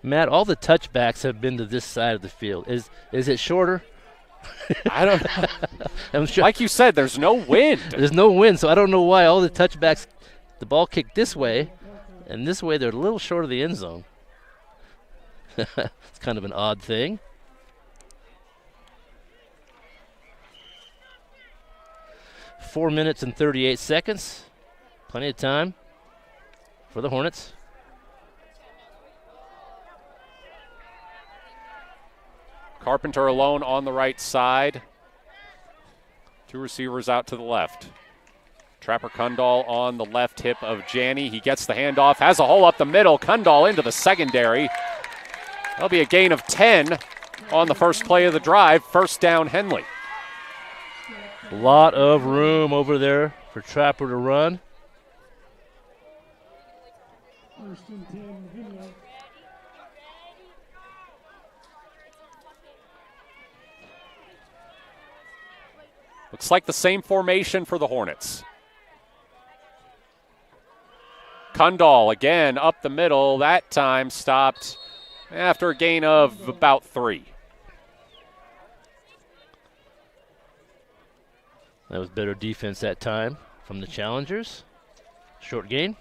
Matt, all the touchbacks have been to this side of the field. Is it shorter? I don't know. Like you said, there's no wind. There's no wind, so I don't know why all the touchbacks, the ball kicked this way, and this way they're a little short of the end zone. It's kind of an odd thing. 4 minutes and 38 seconds. Plenty of time for the Hornets. Carpenter alone on the right side. 2 receivers out to the left. Trapper Kundal on the left hip of Janney. He gets the handoff, has a hole up the middle. Kundal into the secondary. That'll be a gain of 10 on the first play of the drive. First down, Henley. A lot of room over there for Trapper to run. Looks like the same formation for the Hornets. Kundal again up the middle. That time stopped after a gain of about 3. That was better defense that time from the challengers. Short gain.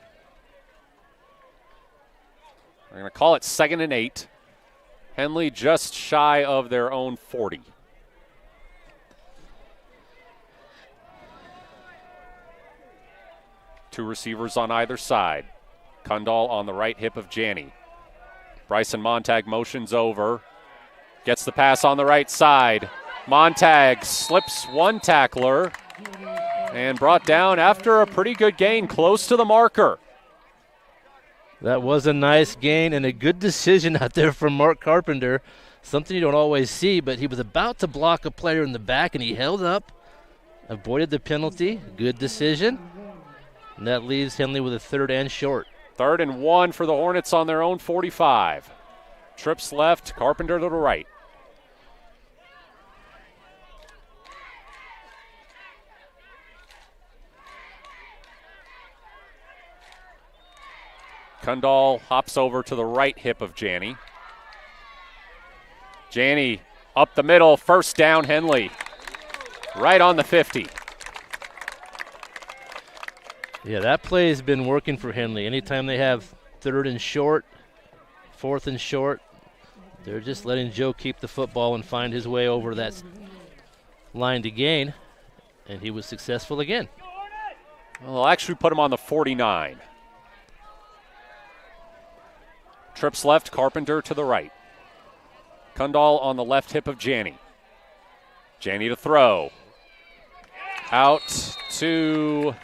We're going to call it 2nd and 8. Henley just shy of their own 40. Two receivers on either side. Kundal on the right hip of Janney. Bryson Montag motions over. Gets the pass on the right side. Montag slips one tackler and brought down after a pretty good gain, close to the marker. That was a nice gain and a good decision out there from Mark Carpenter. Something you don't always see, but he was about to block a player in the back and he held up, avoided the penalty. Good decision. And that leaves Henley with a 3rd and short. 3rd and 1 for the Hornets on their own 45. Trips left, Carpenter to the right. Kundal hops over to the right hip of Janney. Janney up the middle, first down Henley. Right on the 50. Yeah, that play has been working for Henley. Anytime they have 3rd and short, 4th and short, they're just letting Joe keep the football and find his way over that line to gain, and he was successful again. Well, I'll actually put him on the 49. Trips left, Carpenter to the right. Kundal on the left hip of Janney. Janney to throw. Out to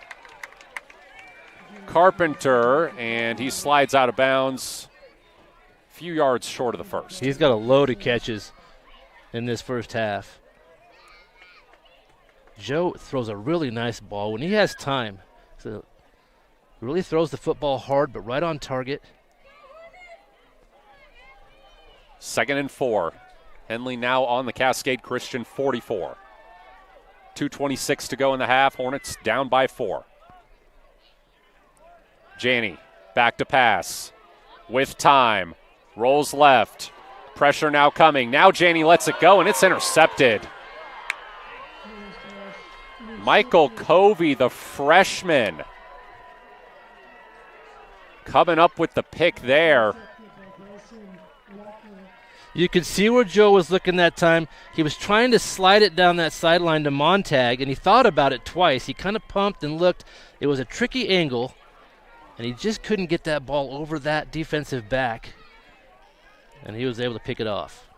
Carpenter, and he slides out of bounds a few yards short of the first. He's got a load of catches in this first half. Joe throws a really nice ball when he has time. So really throws the football hard, but right on target. 2nd and 4. Henley now on the Cascade Christian 44. 2:26 to go in the half. Hornets down by 4. Janney back to pass with time. Rolls left. Pressure now coming. Now Janney lets it go, and it's intercepted. Michael Covey, the freshman, coming up with the pick there. You could see where Joe was looking that time. He was trying to slide it down that sideline to Montag, and he thought about it twice. He kind of pumped and looked. It was a tricky angle, and he just couldn't get that ball over that defensive back, and he was able to pick it off.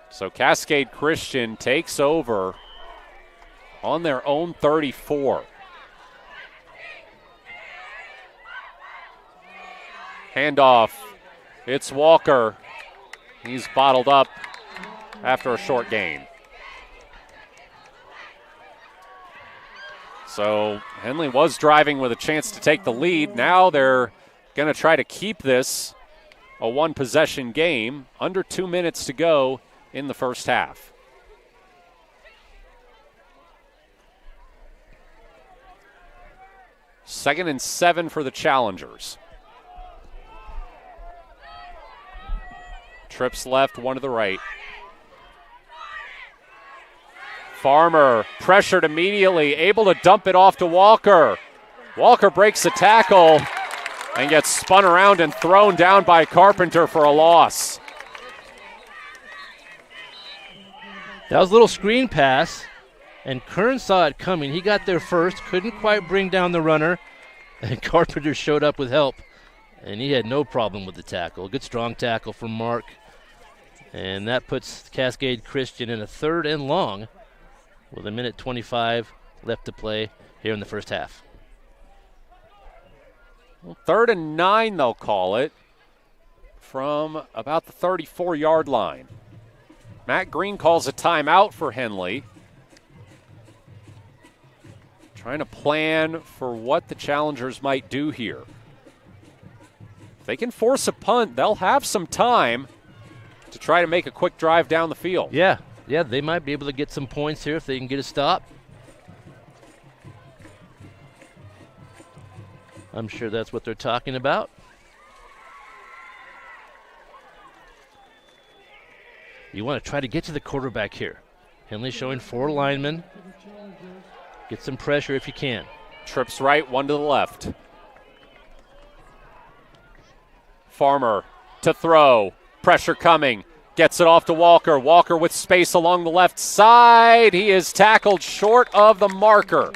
So Cascade Christian takes over on their own 34. Handoff. It's Walker. He's bottled up after a short gain. So Henley was driving with a chance to take the lead. Now they're going to try to keep this a one-possession game. Under 2 minutes to go in the first half. Second and 7 for the challengers. Trips left, one to the right. Farmer pressured immediately, able to dump it off to Walker. Walker breaks the tackle and gets spun around and thrown down by Carpenter for a loss. That was a little screen pass, and Kern saw it coming. He got there first, couldn't quite bring down the runner, and Carpenter showed up with help, and he had no problem with the tackle. Good strong tackle from Mark, and that puts Cascade Christian in a 3rd and long with 1:25 left to play here in the first half. Well, 3rd and 9, they'll call it, from about the 34-yard line. Matt Green calls a timeout for Henley. Trying to plan for what the challengers might do here. If they can force a punt, they'll have some time to try to make a quick drive down the field. Yeah, they might be able to get some points here if they can get a stop. I'm sure that's what they're talking about. You want to try to get to the quarterback here. Henley showing 4 linemen. Get some pressure if you can. Trips right, 1 to the left. Farmer to throw. Pressure coming. Gets it off to Walker. Walker with space along the left side. He is tackled short of the marker.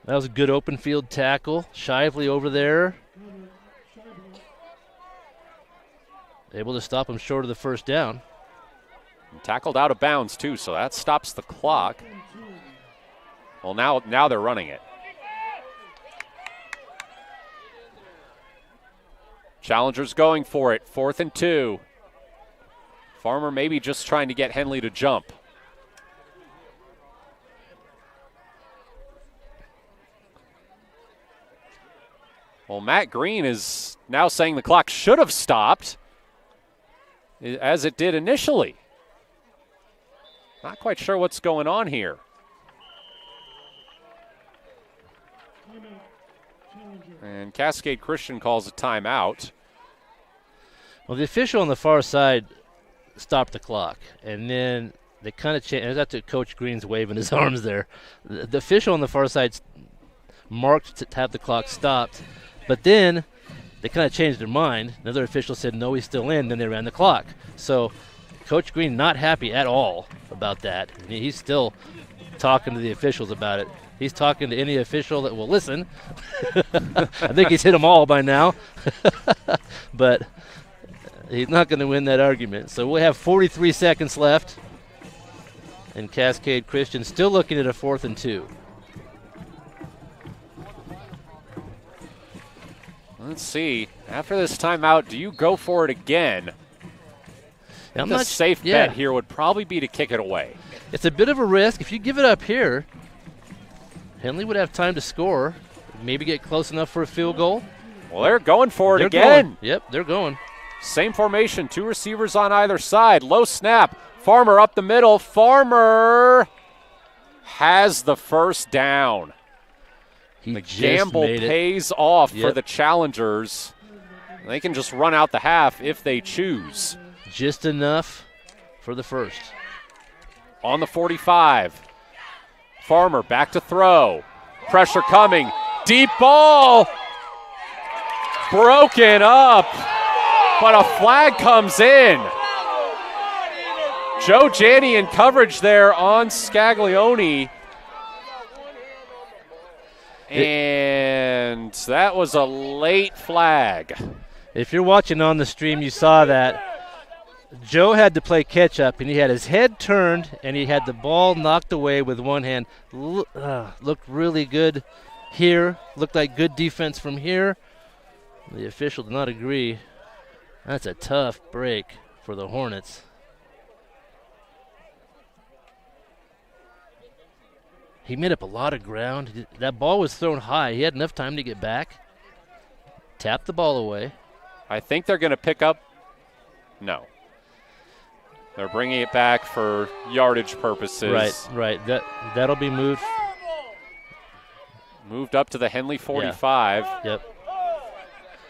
That was a good open field tackle. Shively over there. Able to stop him short of the first down. Tackled out of bounds, too, so that stops the clock. Well, now they're running it. Challengers going for it. 4th and 2. Farmer maybe just trying to get Henley to jump. Well, Matt Green is now saying the clock should have stopped, as it did initially. Not quite sure what's going on here. And Cascade Christian calls a timeout. Well, the official on the far side stopped the clock, and then they kind of changed. That's Coach Green's waving his arms there. The official on the far side marked to have the clock stopped, but then they kind of changed their mind. Another official said, no, he's still in. Then they ran the clock. So Coach Green not happy at all about that. He's still talking to the officials about it. He's talking to any official that will listen. I think he's hit them all by now. But he's not going to win that argument. So we have 43 seconds left. And Cascade Christian still looking at a 4th and 2. Let's see. After this timeout, do you go for it again? The safe bet here would probably be to kick it away. It's a bit of a risk. If you give it up here, Henley would have time to score, maybe get close enough for a field goal. Well, they're going for it again. Going. Yep, they're going. Same formation, 2 receivers on either side. Low snap. Farmer up the middle. Farmer has the first down. The gamble pays off for the challengers. They can just run out the half if they choose. Just enough for the first. On the 45. Farmer back to throw. Pressure coming. Deep ball. Broken up. But a flag comes in. Joe Janney in coverage there on Scaglione. And that was a late flag. If you're watching on the stream, you saw that. Joe had to play catch up, and he had his head turned, and he had the ball knocked away with one hand. Looked really good here. Looked like good defense from here. The official did not agree. That's a tough break for the Hornets. He made up a lot of ground. That ball was thrown high. He had enough time to get back. Tapped the ball away. I think they're going to pick up. No. They're bringing it back for yardage purposes. Right. That'll be moved. Moved up to the Henley 45. Yeah. Yep.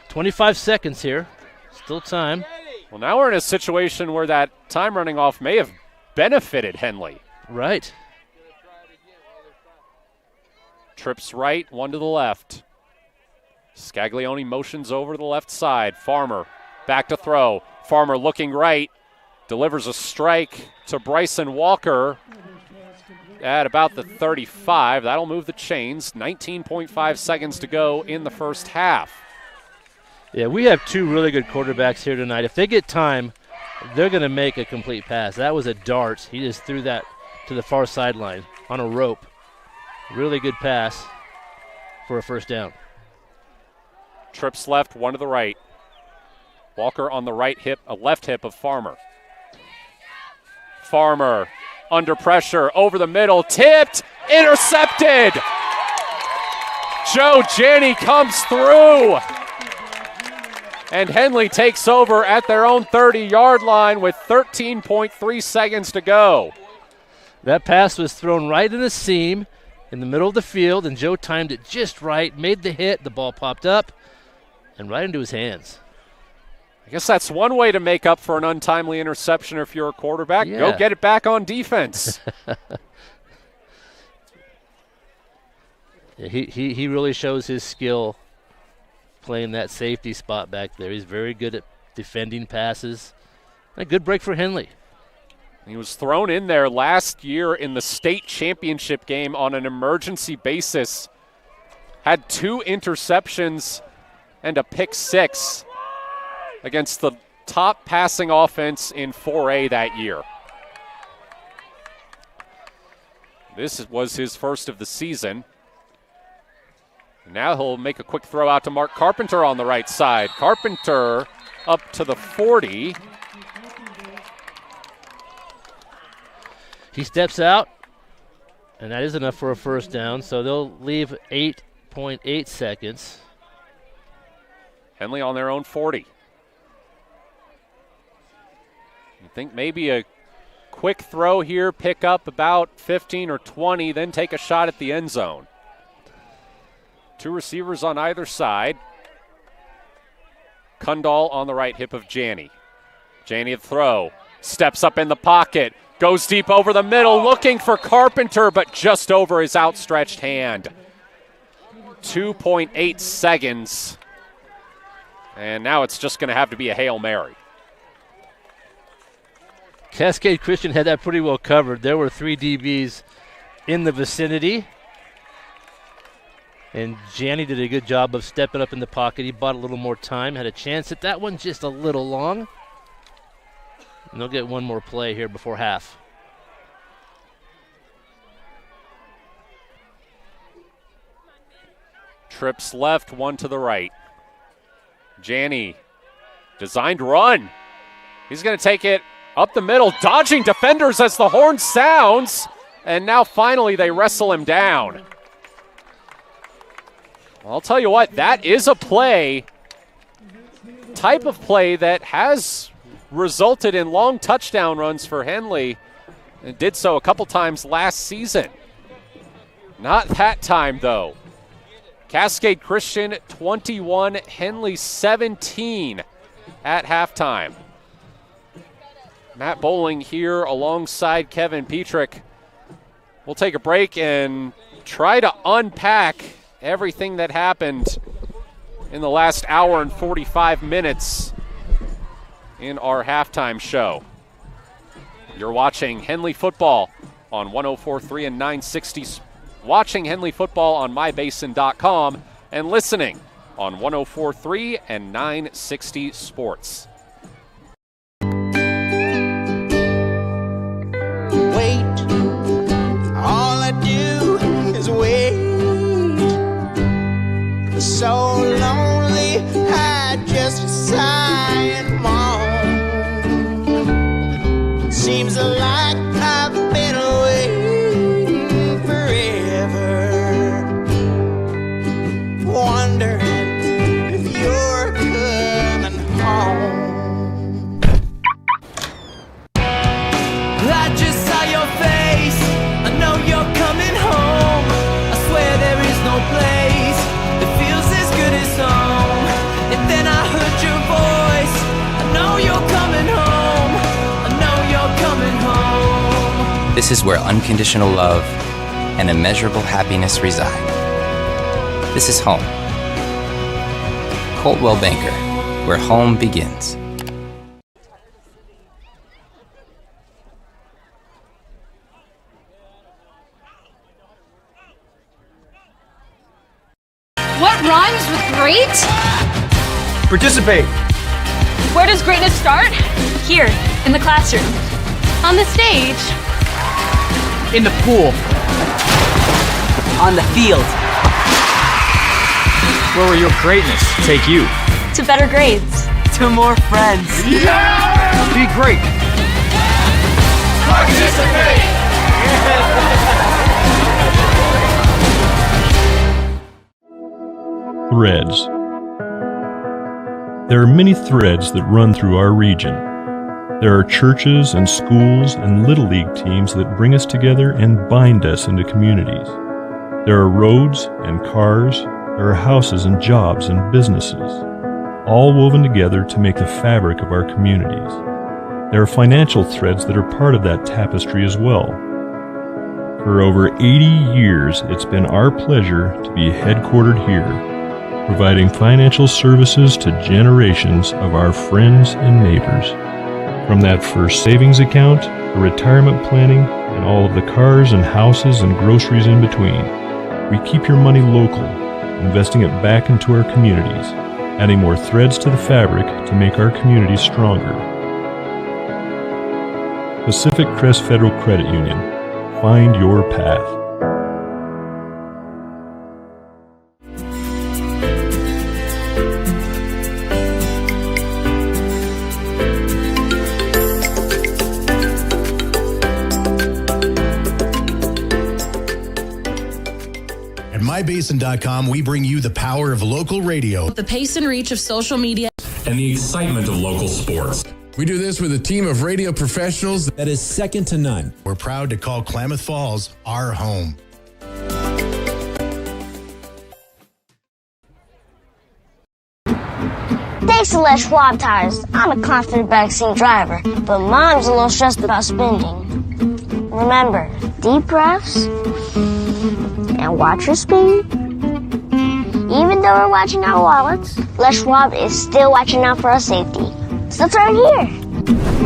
25 seconds here. Still time. Well, now we're in a situation where that time running off may have benefited Henley. Right. Trips right, 1 to the left. Scaglione motions over to the left side. Farmer back to throw. Farmer looking right, delivers a strike to Bryson Walker at about the 35. That'll move the chains. 19.5 seconds to go in the first half. Yeah, we have two really good quarterbacks here tonight. If they get time, they're going to make a complete pass. That was a dart. He just threw that to the far sideline on a rope. Really good pass for a first down. Trips left, one to the right. Walker on the right hip, a left hip of Farmer. Farmer under pressure, over the middle, tipped, intercepted. Joe Janney comes through. And Henley takes over at their own 30-yard line with 13.3 seconds to go. That pass was thrown right in the seam in the middle of the field, and Joe timed it just right, made the hit, the ball popped up, and right into his hands. I guess that's one way to make up for an untimely interception if you're a quarterback. Yeah. Go get it back on defense. Yeah, he really shows his skill playing that safety spot back there. He's very good at defending passes. A good break for Henley. He was thrown in there last year in the state championship game on an emergency basis. Had 2 interceptions and a pick 6 against the top passing offense in 4A that year. This was his first of the season. Now he'll make a quick throw out to Mark Carpenter on the right side. Carpenter up to the 40. He steps out, and that is enough for a first down, so they'll leave 8.8 seconds. Henley on their own 40. You think maybe a quick throw here, pick up about 15 or 20, then take a shot at the end zone. 2 receivers on either side. Kundal on the right hip of Janney. Janney the throw. Steps up in the pocket. Goes deep over the middle, looking for Carpenter, but just over his outstretched hand. 2.8 seconds. And now it's just going to have to be a Hail Mary. Cascade Christian had that pretty well covered. There were 3 DBs in the vicinity. And Janney did a good job of stepping up in the pocket. He bought a little more time, had a chance at that one, just a little long. And they'll get one more play here before half. Trips left, one to the right. Janney, designed run. He's going to take it up the middle, dodging defenders as the horn sounds. And now finally they wrestle him down. I'll tell you what, that is a type of play that has resulted in long touchdown runs for Henley, and did so a couple times last season. Not that time, though. Cascade Christian 21, Henley 17 at halftime. Matt Bowling here alongside Kevin Petrik. We'll take a break and try to unpack everything that happened in the last hour and 45 minutes in our halftime show. You're watching Henley football on 104.3 and 960. Watching Henley football on mybasin.com and listening on 104.3 and 960 Sports. Wait, all I do is wait. So lonely, I just sigh and moan. Seems like I've been waiting forever, wondering if you're coming home. I just saw your face, I know you're coming home. I swear there is no place that feels as good as home. And then I heard your voice, I know you're coming home. I know you're coming home. This is where unconditional love and immeasurable happiness reside. This is home. Coldwell Banker, where home begins. What rhymes with great? Participate. Where does greatness start? Here, in the classroom. On the stage. In the pool. On the field. Where will your greatness take you? To better grades. To more friends. Be great. Participate! Threads. There are many threads that run through our region. There are churches and schools and little league teams that bring us together and bind us into communities. There are roads and cars. There are houses and jobs and businesses, all woven together to make the fabric of our communities. There are financial threads that are part of that tapestry as well. For over 80 years, it's been our pleasure to be headquartered here, providing financial services to generations of our friends and neighbors. From that first savings account, to retirement planning, and all of the cars and houses and groceries in between, we keep your money local, investing it back into our communities, adding more threads to the fabric to make our communities stronger. Pacific Crest Federal Credit Union. Find your path. At MyBasin.com, we bring you the power of local radio. The pace and reach of social media. And the excitement of local sports. We do this with a team of radio professionals that is second to none. We're proud to call Klamath Falls our home. Thanks to Les Schwab Tires, I'm a confident backseat driver, but Mom's a little stressed about spending. Remember, deep breaths and watch your speed. Even though we're watching our wallets, Les Schwab is still watching out for our safety. So turn here.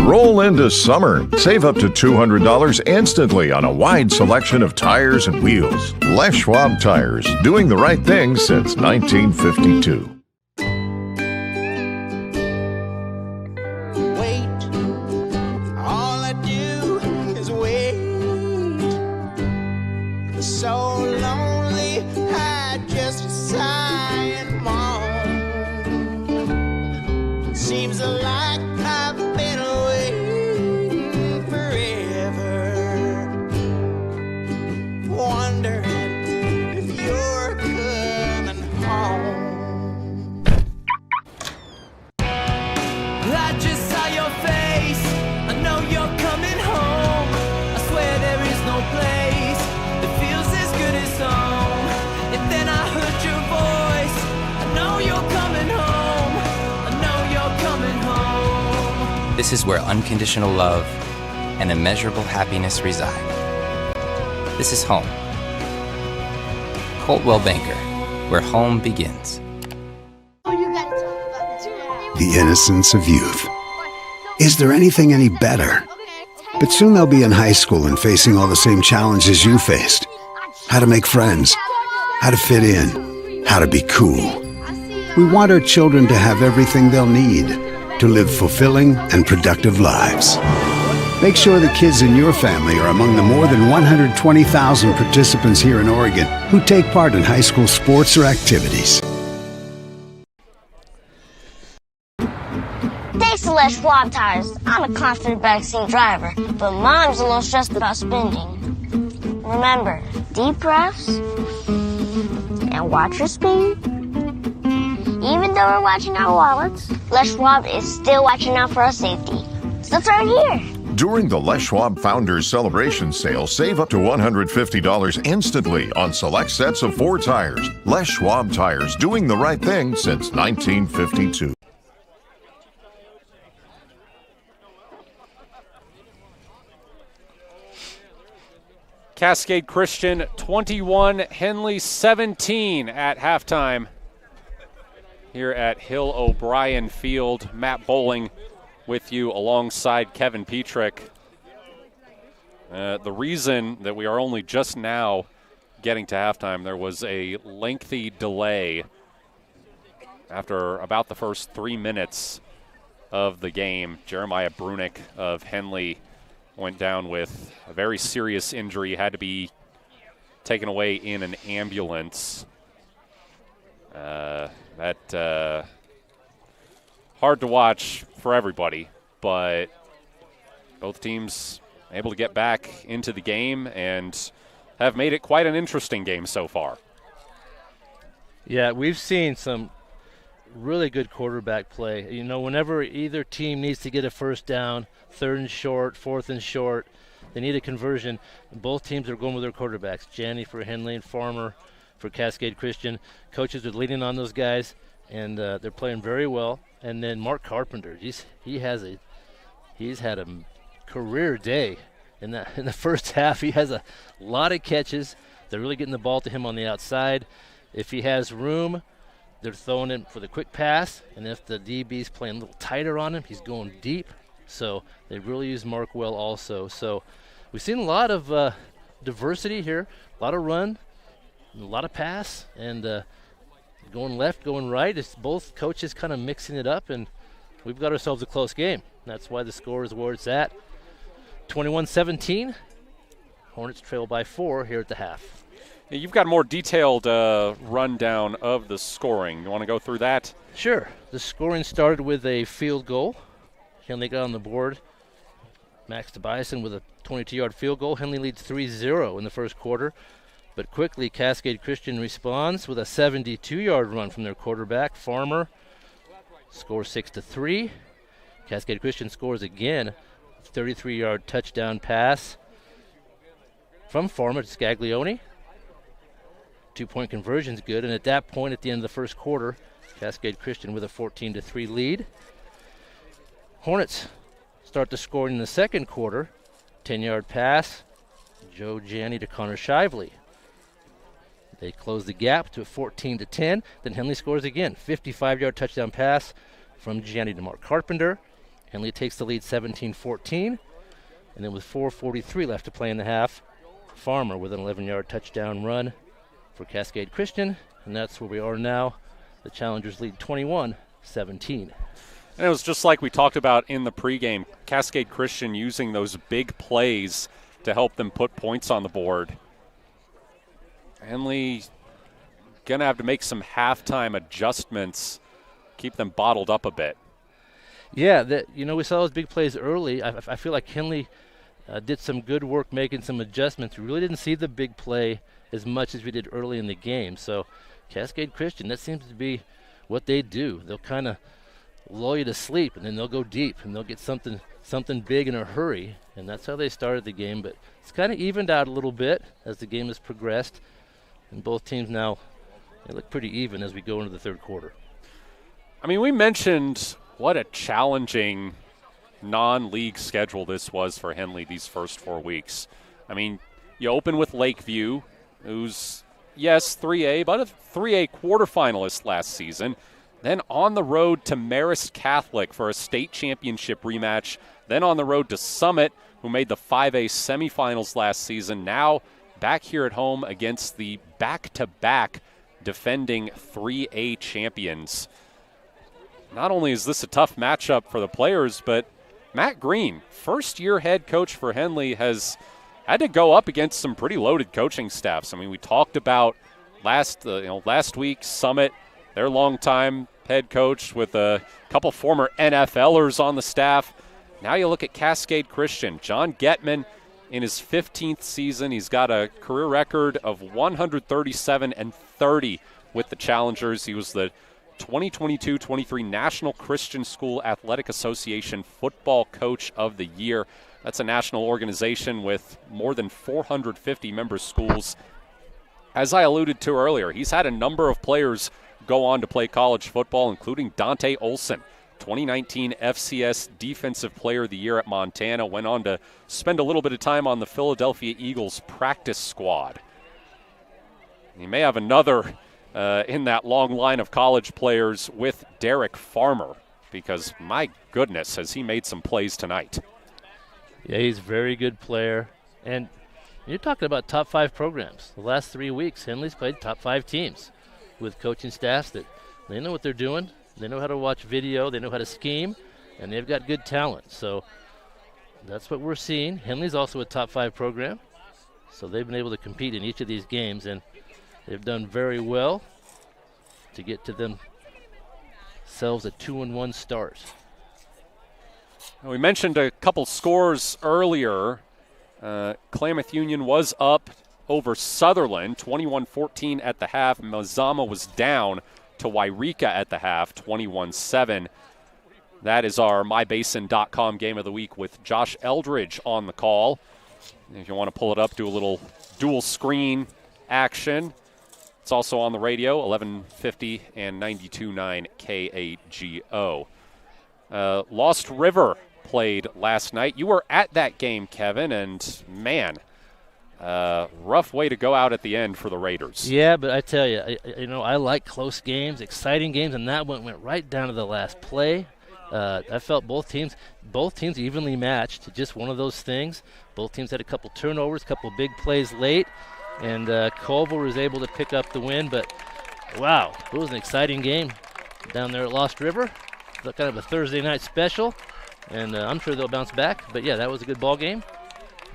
Roll into summer. Save up to $200 instantly on a wide selection of tires and wheels. Les Schwab Tires, doing the right thing since 1952. All I do is wait. So lonely, I just sigh and moan. Seems like I've been waiting forever, wondering if you're coming home. I just saw your face. I know you're coming home. I swear there is no place that feels as good as home. And then I heard your voice. I know you're coming home. I know you're coming home. This is where unconditional love and immeasurable happiness reside. This is home. Coltwell Banker, where home begins. The innocence of youth. Is there anything any better? But soon they'll be in high school and facing all the same challenges you faced. How to make friends, how to fit in, how to be cool. We want our children to have everything they'll need to live fulfilling and productive lives. Make sure the kids in your family are among the more than 120,000 participants here in Oregon who take part in high school sports or activities. Thanks to Les Schwab Tires, I'm a confident backseat driver, but Mom's a little stressed about spending. Remember, deep breaths and watch your speed. Even though we're watching our wallets, Les Schwab is still watching out for our safety. So turn here. During the Les Schwab Founders Celebration Sale, save up to $150 instantly on select sets of 4 tires. Les Schwab Tires, doing the right thing since 1952. Cascade Christian 21, Henley 17 at halftime here at Hill O'Brien Field. Matt Bowling with you alongside Kevin Petrik. The reason that we are only just now getting to halftime, there was a lengthy delay after about the first 3 minutes of the game. Jeremiah Brunick of Henley went down with a very serious injury, had to be taken away in an ambulance. Hard to watch for everybody, but both teams able to get back into the game and have made it quite an interesting game so far. Yeah, we've seen some really good quarterback play. You know, whenever either team needs to get a first down, 3rd and short, 4th and short, they need a conversion. Both teams are going with their quarterbacks. Janney for Henley and Farmer for Cascade Christian. Coaches are leaning on those guys, and they're playing very well. And then Mark Carpenter, he's had a career day in the first half. He has a lot of catches. They're really getting the ball to him on the outside. If he has room, they're throwing him for the quick pass, and if the DB's playing a little tighter on him, he's going deep. So they really use Mark well also. So we've seen a lot of diversity here, a lot of run, a lot of pass, and going left, going right. It's both coaches kind of mixing it up, and we've got ourselves a close game. That's why the score is where it's at. 21-17. Hornets trail by 4 here at the half. You've got a more detailed rundown of the scoring. You want to go through that? Sure. The scoring started with a field goal. Henley got on the board. Max Tobiasen with a 22-yard field goal. Henley leads 3-0 in the first quarter. But quickly, Cascade Christian responds with a 72-yard run from their quarterback. Farmer scores 6-3. Cascade Christian scores again. 33-yard touchdown pass from Farmer to Scaglione. 2-point conversion's good, and at that point, at the end of the first quarter, Cascade Christian with a 14-3 lead. Hornets start the scoring in the second quarter. 10-yard pass, Joe Janney to Connor Shively. They close the gap to 14-10. Then Henley scores again. 55-yard touchdown pass from Janney to Mark Carpenter. Henley takes the lead 17-14. And then with 4:43 left to play in the half, Farmer with an 11-yard touchdown run for Cascade Christian. And that's where we are now. The Challengers lead 21-17. And it was just like we talked about in the pregame, Cascade Christian using those big plays to help them put points on the board. Henley going to have to make some halftime adjustments, keep them bottled up a bit. Yeah, we saw those big plays early. I feel like Henley did some good work making some adjustments. We really didn't see the big play as much as we did early in the game. So Cascade Christian, that seems to be what they do. They'll kind of lull you to sleep, and then they'll go deep, and they'll get something big in a hurry, and that's how they started the game. But it's kind of evened out a little bit as the game has progressed, and both teams now they look pretty even as we go into the third quarter. I mean, we mentioned what a challenging non-league schedule this was for Henley these first 4 weeks. I mean, you open with Lakeview, who's, yes, 3A, but a 3A quarterfinalist last season. Then on the road to Marist Catholic for a state championship rematch. Then on the road to Summit, who made the 5A semifinals last season. Now back here at home against the back-to-back defending 3A champions. Not only is this a tough matchup for the players, but Matt Green, first-year head coach for Henley, has had to go up against some pretty loaded coaching staffs. I mean, we talked about last week, Summit, their longtime head coach with a couple former NFLers on the staff. Now you look at Cascade Christian. John Getman in his 15th season. He's got a career record of 137-30 with the Challengers. He was the 2022-23 National Christian School Athletic Association Football Coach of the Year. That's a national organization with more than 450 member schools. As I alluded to earlier, he's had a number of players go on to play college football, including Dante Olson, 2019 FCS Defensive Player of the Year at Montana, went on to spend a little bit of time on the Philadelphia Eagles practice squad. He may have another in that long line of college players with Derek Farmer, because my goodness, has he made some plays tonight. Yeah, he's a very good player. And You're talking about top 5 programs. The last 3 weeks, Henley's played top 5 teams with coaching staffs that they know what they're doing. They know how to watch video. They know how to scheme, and they've got good talent. So that's what we're seeing. Henley's also a top 5 program, so they've been able to compete in each of these games, and they've done very well to get to themselves a 2-1 start. We mentioned a couple scores earlier. Klamath Union was up over Sutherland, 21-14 at the half. Mazama was down to Wairika at the half, 21-7. That is our MyBasin.com game of the week with Josh Eldridge on the call. If you want to pull it up, do a little dual screen action. It's also on the radio, 1150 and 92.9 KAGO. Lost River played last night. You were at that game, Kevin, and man, rough way to go out at the end for the Raiders. Yeah, but I tell you, I like close games, exciting games, and that one went right down to the last play. I felt both teams evenly matched. Just one of those things. Both teams had a couple turnovers, couple big plays late, and Colville was able to pick up the win. But wow, it was an exciting game down there at Lost River. Kind of a Thursday night special, and I'm sure they'll bounce back. But yeah, that was a good ball game,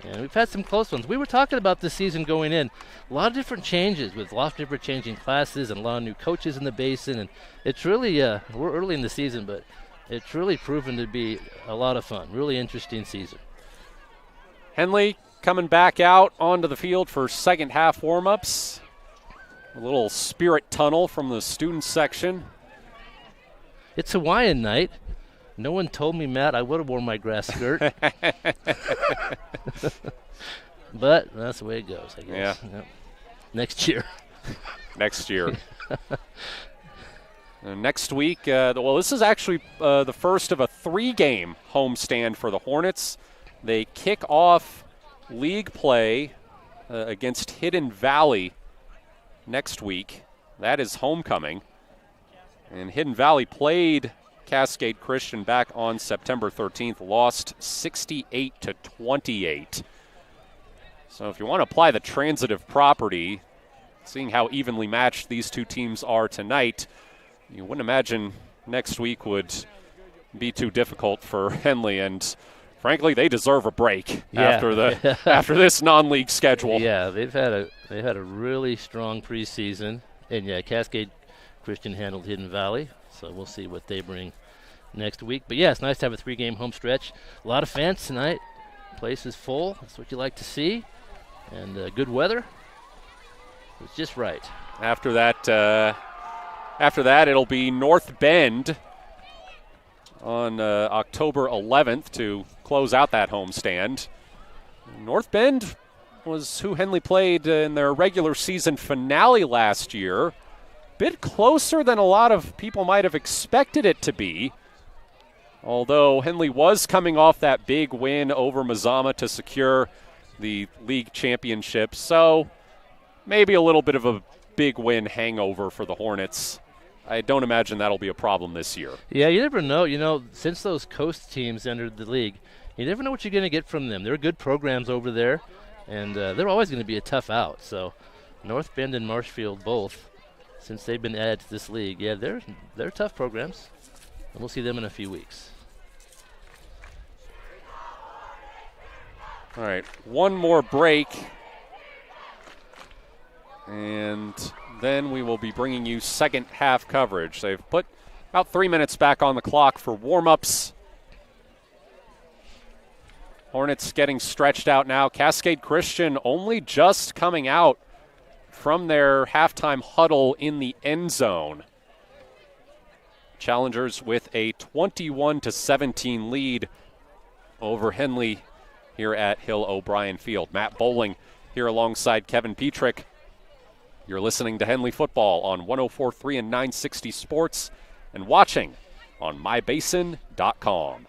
and we've had some close ones. We were talking about this season going in, a lot of different changes with Lost River changing classes and a lot of new coaches in the Basin, and it's really we're early in the season, but it's really proven to be a lot of fun. Really interesting season. Henley coming back out onto the field for second half warm-ups. A little spirit tunnel from the student section. It's Hawaiian night. No one told me, Matt, I would have worn my grass skirt. But that's the way it goes, I guess. Yeah. Yep. Next year. Next year. Next week, this is actually the first of a 3-game homestand for the Hornets. They kick off league play against Hidden Valley next week. That is homecoming. And Hidden Valley played Cascade Christian back on September 13th, lost 68-28. So if you want to apply the transitive property, seeing how evenly matched these two teams are tonight, you wouldn't imagine next week would be too difficult for Henley, and frankly, they deserve a break after this non-league schedule. Yeah, they've had a really strong preseason, and yeah, Cascade Christian handled Hidden Valley, so we'll see what they bring next week. But yeah, it's nice to have a 3-game home stretch. A lot of fans tonight. Place is full. That's what you like to see, and good weather. It's just right. After that, it'll be North Bend on October 11th to close out that homestand. North Bend was who Henley played in their regular season finale last year. Bit closer than a lot of people might have expected it to be. Although Henley was coming off that big win over Mazama to secure the league championship. So maybe a little bit of a big win hangover for the Hornets. I don't imagine that'll be a problem this year. Yeah, you never know. Since those coast teams entered the league, you never know what you're going to get from them. There are good programs over there, and they're always going to be a tough out. So North Bend and Marshfield both, since they've been added to this league, yeah, they're tough programs, and we'll see them in a few weeks. All right, one more break, and then we will be bringing you second half coverage. They've put about 3 minutes back on the clock for warm-ups. Hornets getting stretched out now. Cascade Christian only just coming out from their halftime huddle in the end zone. Challengers with a 21-17 lead over Henley here at Hill O'Brien Field. Matt Bowling here alongside Kevin Petrik. You're listening to Henley Football on 104.3 and 960 Sports and watching on mybasin.com.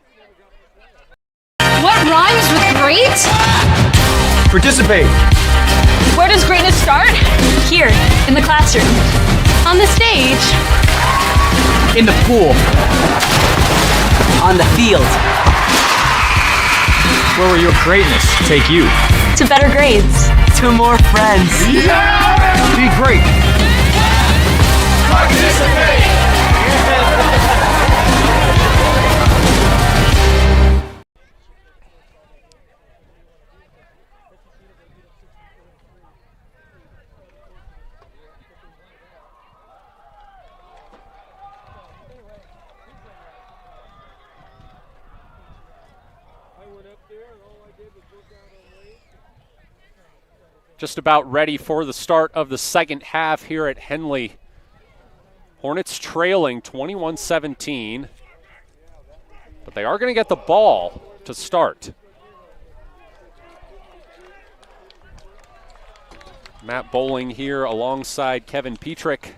What rhymes with great? Participate. Where does greatness start? Here, in the classroom. On the stage. In the pool. On the field. Where will your greatness take you? To better grades. To more friends. Yeah! Be great. Participate! Just about ready for the start of the second half here at Henley. Hornets trailing 21-17, but they are going to get the ball to start. Matt Bowling here alongside Kevin Petrik.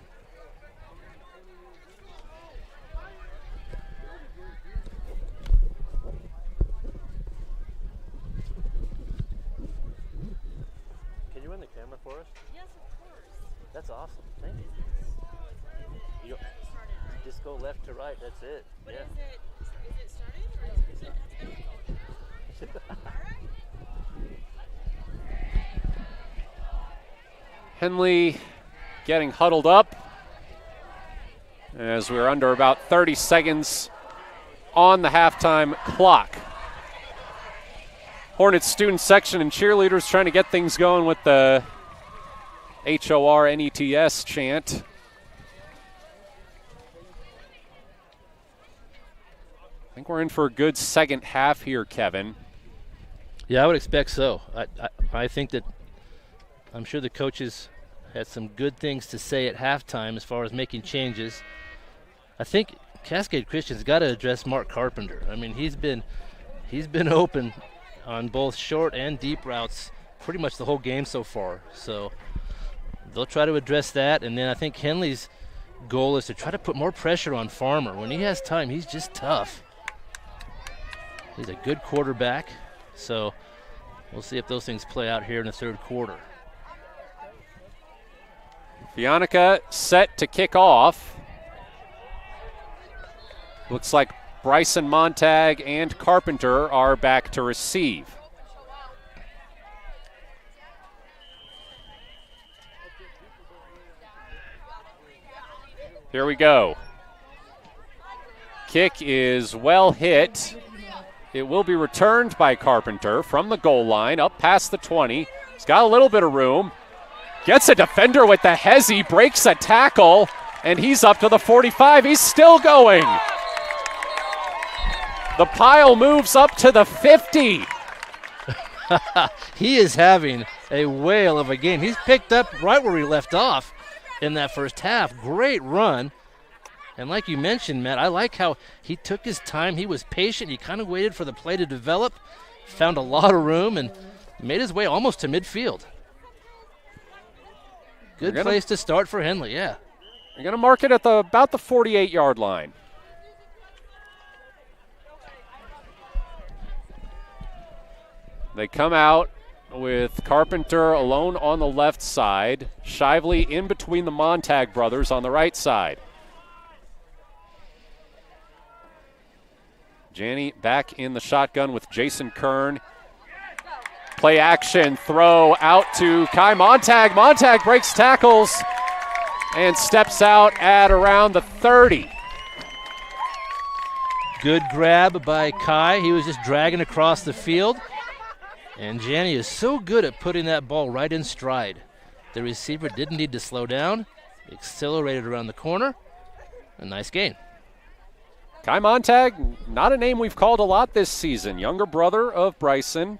That's awesome. Thank you. Just go left to right. That's it. But yeah. Is it started or is it Henley getting huddled up as we're under about 30 seconds on the halftime clock. Hornets student section and cheerleaders trying to get things going with the HORNETS chant. I think we're in for a good second half here, Kevin. Yeah, I would expect so. I think that I'm sure the coaches had some good things to say at halftime as far as making changes. I think Cascade Christian's got to address Mark Carpenter. I mean, he's been open on both short and deep routes pretty much the whole game so far. So they'll try to address that, and then I think Henley's goal is to try to put more pressure on Farmer. When he has time, he's just tough. He's a good quarterback, so we'll see if those things play out here in the third quarter. Bionica set to kick off. Looks like Bryson Montag and Carpenter are back to receive. Here we go. Kick is well hit. It will be returned by Carpenter from the goal line up past the 20. He's got a little bit of room. Gets a defender with the hezzy, breaks a tackle, and he's up to the 45. He's still going. The pile moves up to the 50. He is having a whale of a game. He's picked up right where he left off in that first half. Great run. And like you mentioned, Matt, I like how he took his time. He was patient. He kind of waited for the play to develop, found a lot of room, and made his way almost to midfield. Good place to start for Henley, yeah. You're going to mark it at about the 48-yard line. They come out with Carpenter alone on the left side, Shively in between the Montag brothers on the right side. Janney back in the shotgun with Jason Kern. Play action, throw out to Kai Montag. Montag breaks tackles and steps out at around the 30. Good grab by Kai. He was just dragging across the field. And Janney is so good at putting that ball right in stride. The receiver didn't need to slow down. Accelerated around the corner. A nice gain. Kai Montag, not a name we've called a lot this season. Younger brother of Bryson.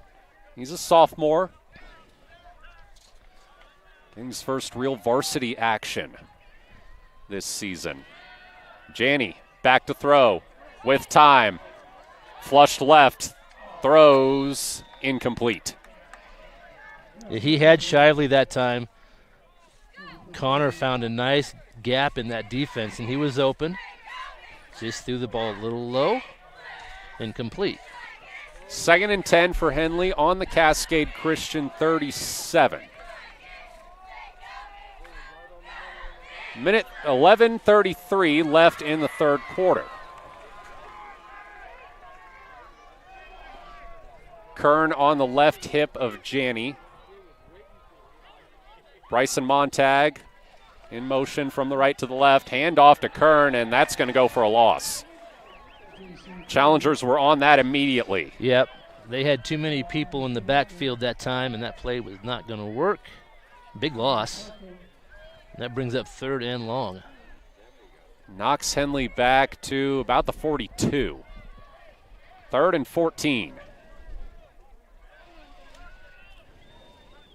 He's a sophomore. Getting his first real varsity action this season. Janney back to throw with time. Flushed left. Throws incomplete. He had Shively that time. Connor found a nice gap in that defense, and he was open. Just threw the ball a little low. Incomplete. 2nd and 10 for Henley on the Cascade Christian 37. Minute 11:33 left in the third quarter. Kern on the left hip of Janney. Bryson Montag in motion from the right to the left. Hand off to Kern, and that's going to go for a loss. Challengers were on that immediately. Yep. They had too many people in the backfield that time, and that play was not going to work. Big loss. And that brings up 3rd and long. Knocks Henley back to about the 42. 3rd and 14.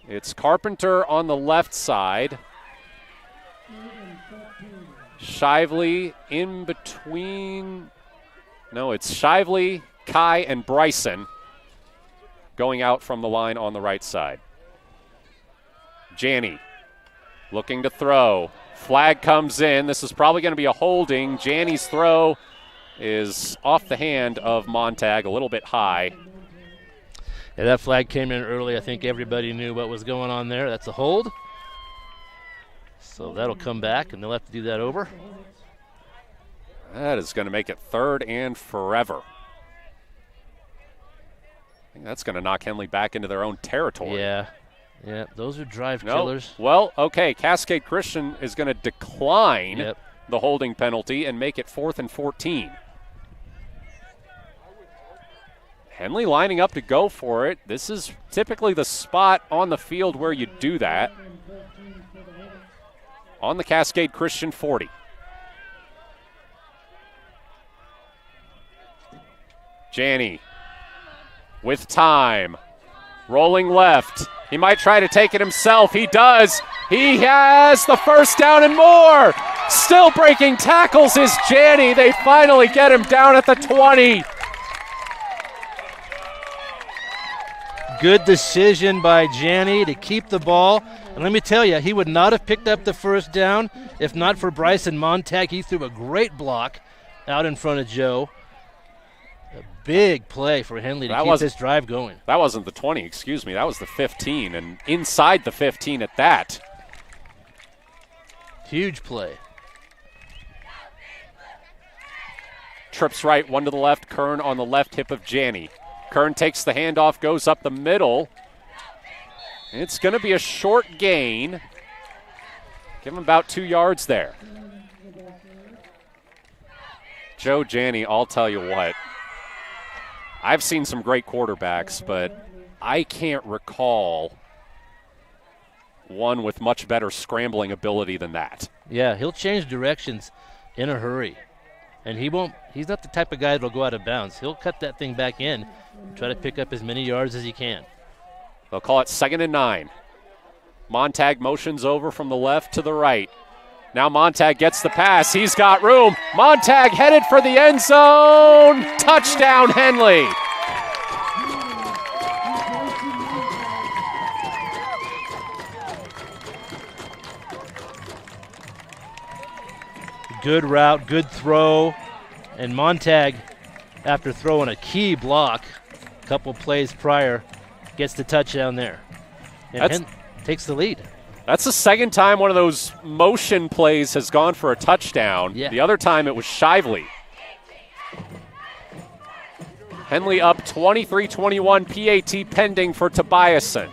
It's Carpenter on the left side. Shively in between. No, it's Shively, Kai, and Bryson going out from the line on the right side. Janney looking to throw. Flag comes in. This is probably going to be a holding. Janney's throw is off the hand of Montag, a little bit high. Yeah, that flag came in early. I think everybody knew what was going on there. That's a hold. So that'll come back, and they'll have to do that over. That is going to make it 3rd and forever. I think that's going to knock Henley back into their own territory. Yeah, those are drive killers. Well, okay, Cascade Christian is going to decline the holding penalty and make it 4th and 14. Henley lining up to go for it. This is typically the spot on the field where you do that. On the Cascade Christian 40. Janney with time. Rolling left. He might try to take it himself. He does. He has the first down and more. Still breaking tackles is Janney. They finally get him down at the 20. Good decision by Janney to keep the ball. And let me tell you, he would not have picked up the first down if not for Bryson Montag. He threw a great block out in front of Joe. A big play for Henley to keep this drive going. That wasn't the 20, excuse me. That was the 15, and inside the 15 at that. Huge play. Trips right, one to the left. Kern on the left hip of Janney. Kern takes the handoff, goes up the middle. It's going to be a short gain. Give him about 2 yards there. Joe Janney, I'll tell you what. I've seen some great quarterbacks, but I can't recall one with much better scrambling ability than that. Yeah, he'll change directions in a hurry. And he's not the type of guy that'll go out of bounds. He'll cut that thing back in and try to pick up as many yards as he can. They'll call it 2nd and 9. Montag motions over from the left to the right. Now Montag gets the pass. He's got room. Montag headed for the end zone. Touchdown, Henley. Good route, good throw. And Montag, after throwing a key block a couple plays prior, gets the touchdown there. And takes the lead. That's the second time one of those motion plays has gone for a touchdown. Yeah. The other time it was Shively. Henley up 23-21, PAT pending for Tobiasen.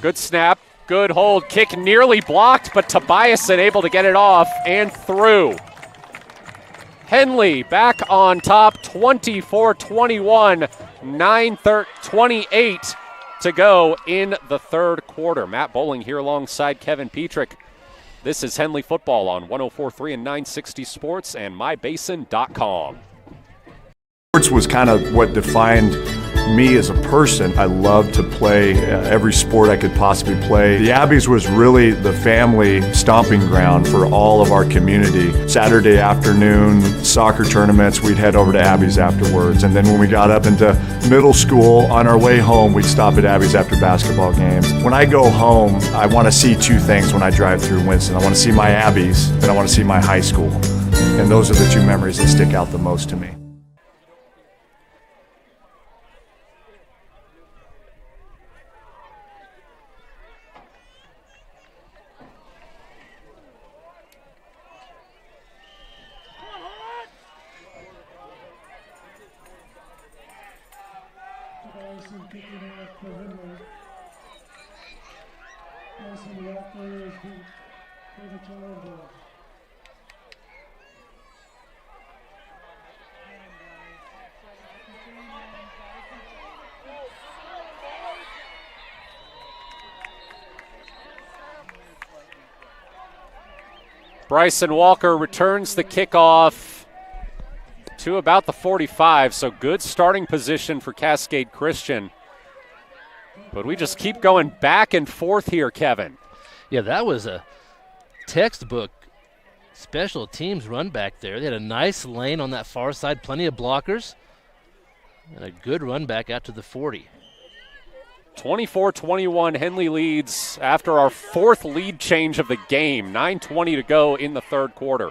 Good snap, good hold, kick nearly blocked, but Tobiasen able to get it off and through. Henley back on top, 24-21, 9:28 to go in the third quarter. Matt Bowling here alongside Kevin Petrik. This is Henley football on 104.3 and 960 Sports and mybasin.com. Sports was kind of what defined me as a person. I loved to play every sport I could possibly play. The Abbeys was really the family stomping ground for all of our community. Saturday afternoon soccer tournaments, we'd head over to Abbeys afterwards. And then when we got up into middle school, on our way home, we'd stop at Abbeys after basketball games. When I go home, I want to see two things when I drive through Winston. I want to see my Abbeys and I want to see my high school. And those are the two memories that stick out the most to me. Bryson Walker returns the kickoff to about the 45, so good starting position for Cascade Christian. But we just keep going back and forth here, Kevin. Yeah, that was a textbook special teams run back there. They had a nice lane on that far side, plenty of blockers, and a good run back out to the 40. 24-21, Henley leads after our fourth lead change of the game. 9:20 to go in the third quarter.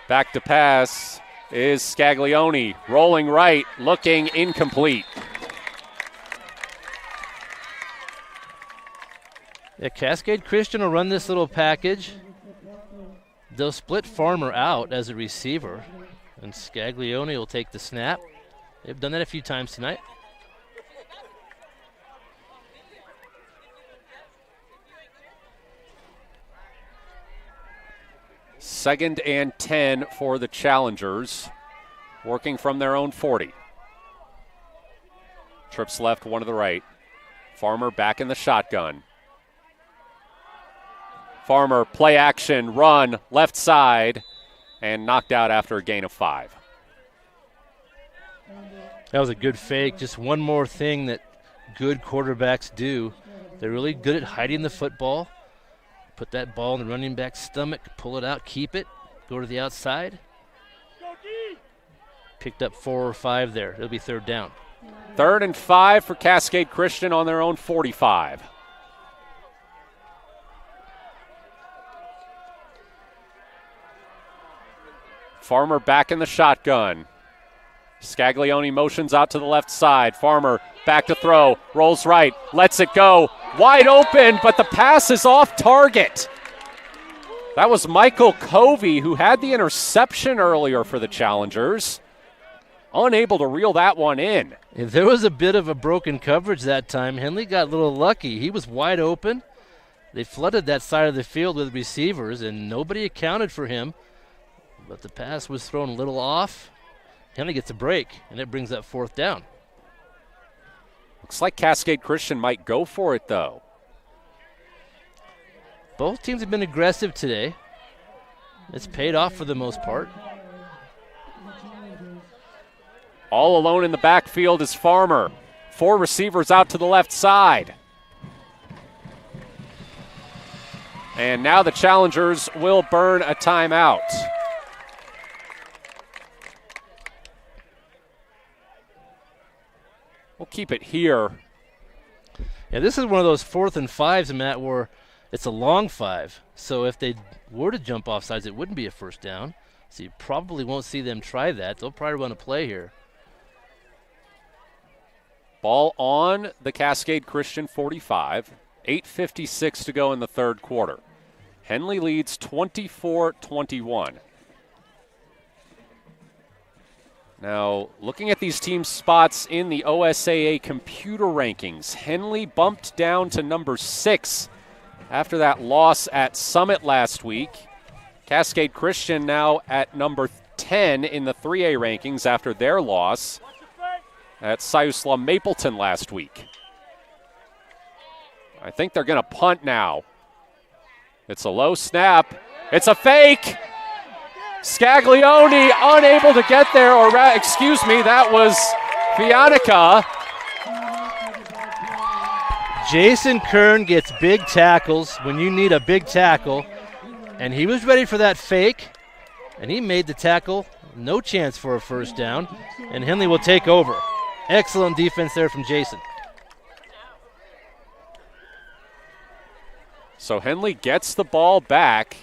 Back to pass is Scaglione, rolling right, looking incomplete. Yeah, Cascade Christian will run this little package. They'll split Farmer out as a receiver, and Scaglione will take the snap. They've done that a few times tonight. Second and 10 for the Challengers, working from their own 40. Trips left, one to the right. Farmer back in the shotgun. Farmer, play action, run, left side, and knocked out after a gain of 5. That was a good fake. Just one more thing that good quarterbacks do. They're really good at hiding the football. Put that ball in the running back's stomach, pull it out, keep it, go to the outside. Picked up 4 or 5 there. It'll be third down. 3rd and 5 for Cascade Christian on their own 45. Farmer back in the shotgun. Scaglione motions out to the left side. Farmer back to throw, rolls right, lets it go. Wide open, but the pass is off target. That was Michael Covey, who had the interception earlier for the Challengers. Unable to reel that one in. If there was a bit of a broken coverage that time, Henley got a little lucky. He was wide open. They flooded that side of the field with receivers, and nobody accounted for him. But the pass was thrown a little off. Henley gets a break, and it brings up 4th down. Looks like Cascade Christian might go for it, though. Both teams have been aggressive today. It's paid off for the most part. All alone in the backfield is Farmer. 4 receivers out to the left side. And now the Challengers will burn a timeout. We'll keep it here. Yeah, this is one of those 4th and 5s, Matt, where it's a long 5. So if they were to jump off sides, it wouldn't be a first down. So you probably won't see them try that. They'll probably run a play here. Ball on the Cascade Christian 45. 8:56 to go in the third quarter. Henley leads 24-21. Now, looking at these team spots in the OSAA computer rankings, Henley bumped down to number 6 after that loss at Summit last week. Cascade Christian now at number 10 in the 3A rankings after their loss at Siuslaw Mapleton last week. I think they're going to punt now. It's a low snap. It's a fake. Scaglione unable to get there, or excuse me, that was Fianica. Jason Kern gets big tackles when you need a big tackle, and he was ready for that fake, and he made the tackle. No chance for a first down, and Henley will take over. Excellent defense there from Jason. So Henley gets the ball back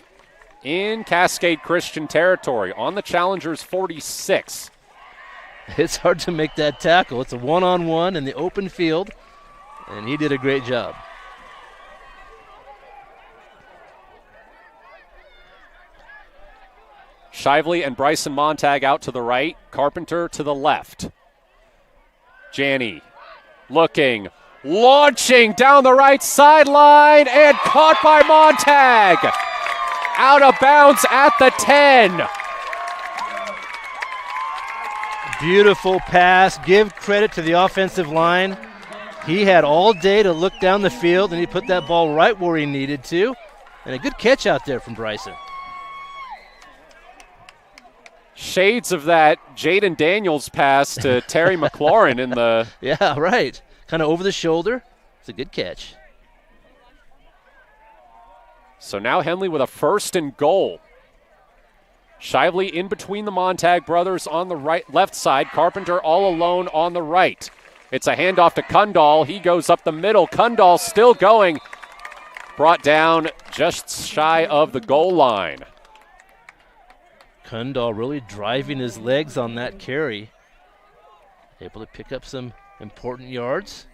in Cascade Christian territory on the Challengers 46. It's hard to make that tackle. It's a one-on-one in the open field, and he did a great job. Shively and Bryson Montag out to the right. Carpenter to the left. Janney looking, launching down the right sideline, and caught by Montag. Out of bounds at the 10. Beautiful pass. Give credit to the offensive line. He had all day to look down the field, and he put that ball right where he needed to. And a good catch out there from Bryson. Shades of that Jaden Daniels pass to Terry McLaurin in the... Yeah, right. Kind of over the shoulder. It's a good catch. So now Henley with a 1st and goal. Shively in between the Montag brothers on the left side. Carpenter all alone on the right. It's a handoff to Kundal. He goes up the middle. Kundal still going. Brought down just shy of the goal line. Kundal really driving his legs on that carry. Able to pick up some important yards.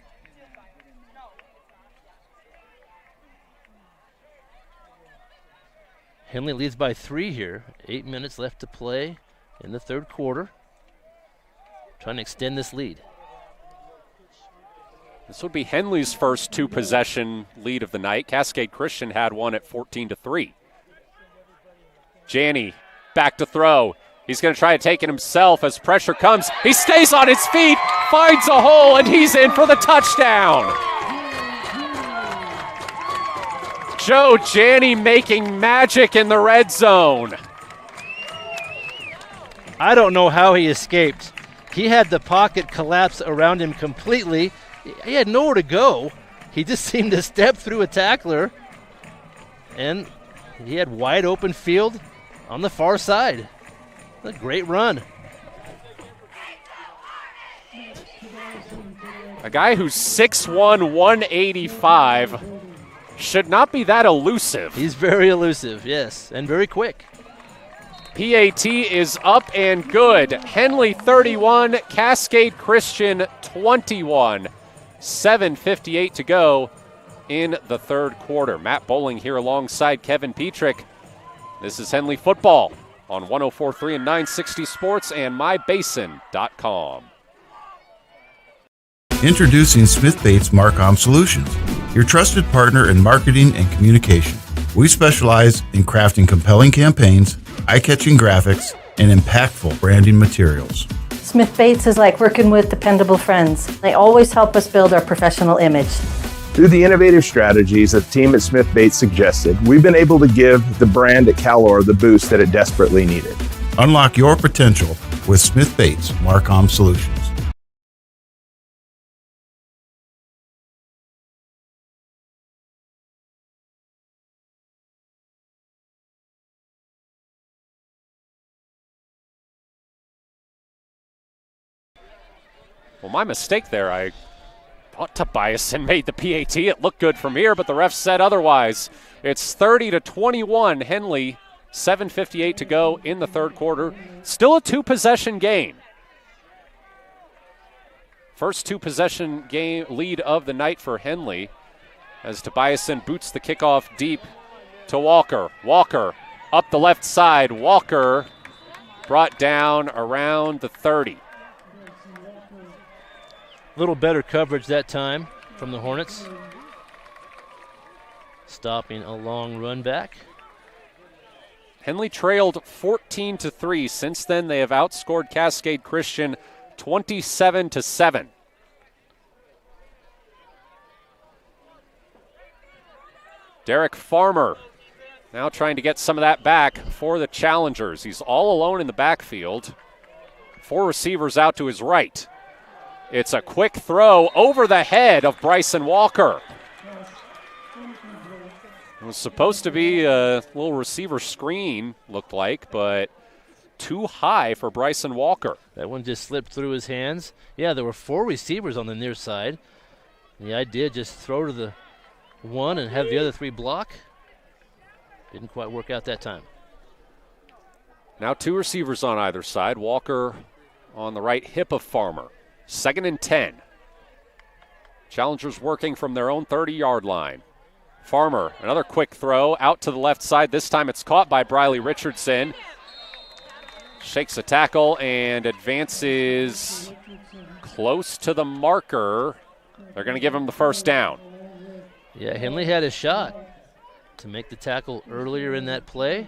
Henley leads by 3 here. 8 minutes left to play in the 3rd quarter. Trying to extend this lead. This would be Henley's first 2-possession lead of the night. Cascade Christian had one at 14-3. Janney back to throw. He's going to try to take it himself as pressure comes. He stays on his feet, finds a hole, and he's in for the touchdown. Joe Janney making magic in the red zone. I don't know how he escaped. He had the pocket collapse around him completely. He had nowhere to go. He just seemed to step through a tackler, and he had wide open field on the far side. A great run. A guy who's 6'1", 185 should not be that elusive. He's very elusive, yes, and very quick. PAT is up and good. Henley 31, Cascade Christian 21. 7:58 to go in the 3rd quarter. Matt Bowling here alongside Kevin Petrik. This is Henley football on 104.3 and 960 Sports and mybasin.com. Introducing Smith Bates Marcom Solutions, your trusted partner in marketing and communication. We specialize in crafting compelling campaigns, eye-catching graphics, and impactful branding materials. Smith Bates is like working with dependable friends. They always help us build our professional image. Through the innovative strategies that the team at Smith Bates suggested, we've been able to give the brand at Calor the boost that it desperately needed. Unlock your potential with Smith Bates Marcom Solutions. Well, my mistake there. I thought Tobiasen made the PAT. It looked good from here, but the ref said otherwise. It's 30-21, Henley. 7:58 to go in the 3rd quarter. Still a 2-possession game. First 2-possession game lead of the night for Henley as Tobiasen boots the kickoff deep to Walker. Walker up the left side. Walker brought down around the 30. A little better coverage that time from the Hornets. Stopping a long run back. Henley trailed 14-3. Since then, they have outscored Cascade Christian 27-7. Derek Farmer now trying to get some of that back for the challengers. He's all alone in the backfield. 4 receivers out to his right. It's a quick throw over the head of Bryson Walker. It was supposed to be a little receiver screen, looked like, but too high for Bryson Walker. That one just slipped through his hands. Yeah, there were 4 receivers on the near side. The idea just throw to the one and have the other 3 block. Didn't quite work out that time. Now 2 receivers on either side. Walker on the right hip of Farmer. 2nd and 10. Challengers working from their own 30-yard line. Farmer, another quick throw out to the left side. This time it's caught by Briley Richardson. Shakes a tackle and advances close to the marker. They're going to give him the first down. Yeah, Henley had a shot to make the tackle earlier in that play,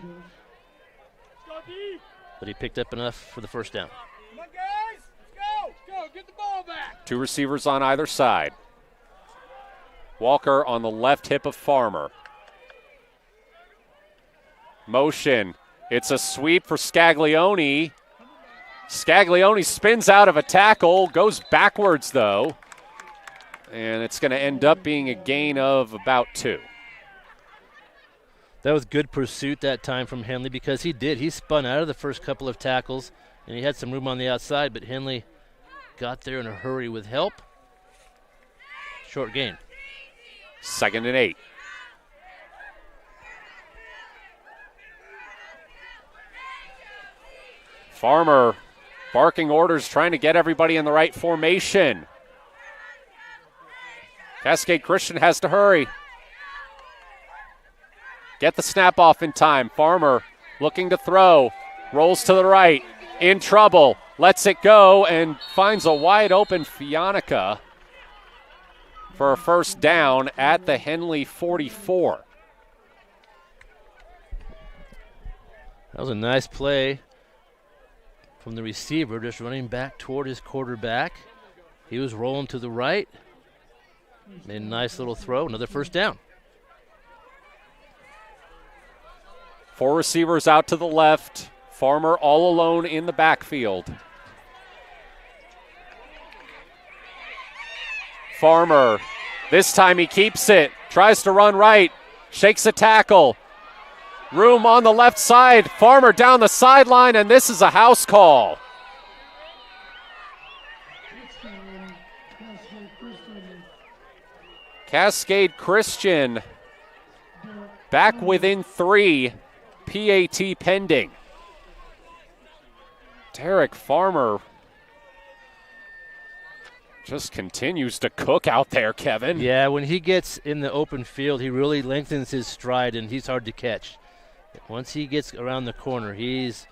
but he picked up enough for the first down. Come on, guys. Let's go. Get the ball back. 2 receivers on either side. Walker on the left hip of Farmer. Motion. It's a sweep for Scaglione. Scaglione spins out of a tackle, goes backwards though, and it's going to end up being a gain of about 2. That was good pursuit that time from Henley because he did. He spun out of the first couple of tackles, and he had some room on the outside, but Henley got there in a hurry with help. Short gain. 2nd and 8. Farmer barking orders, trying to get everybody in the right formation. Cascade Christian has to hurry. Get the snap off in time. Farmer looking to throw. Rolls to the right. In trouble. Lets it go and finds a wide open Fionica for a first down at the Henley 44. That was a nice play from the receiver, just running back toward his quarterback. He was rolling to the right. Made a nice little throw. Another first down. 4 receivers out to the left. Farmer all alone in the backfield. Farmer, this time he keeps it. Tries to run right. Shakes a tackle. Room on the left side. Farmer down the sideline, and this is a house call. Cascade Christian back within 3. PAT pending. Derek Farmer just continues to cook out there, Kevin. Yeah, when he gets in the open field, he really lengthens his stride, and he's hard to catch. Once he gets around the corner, he's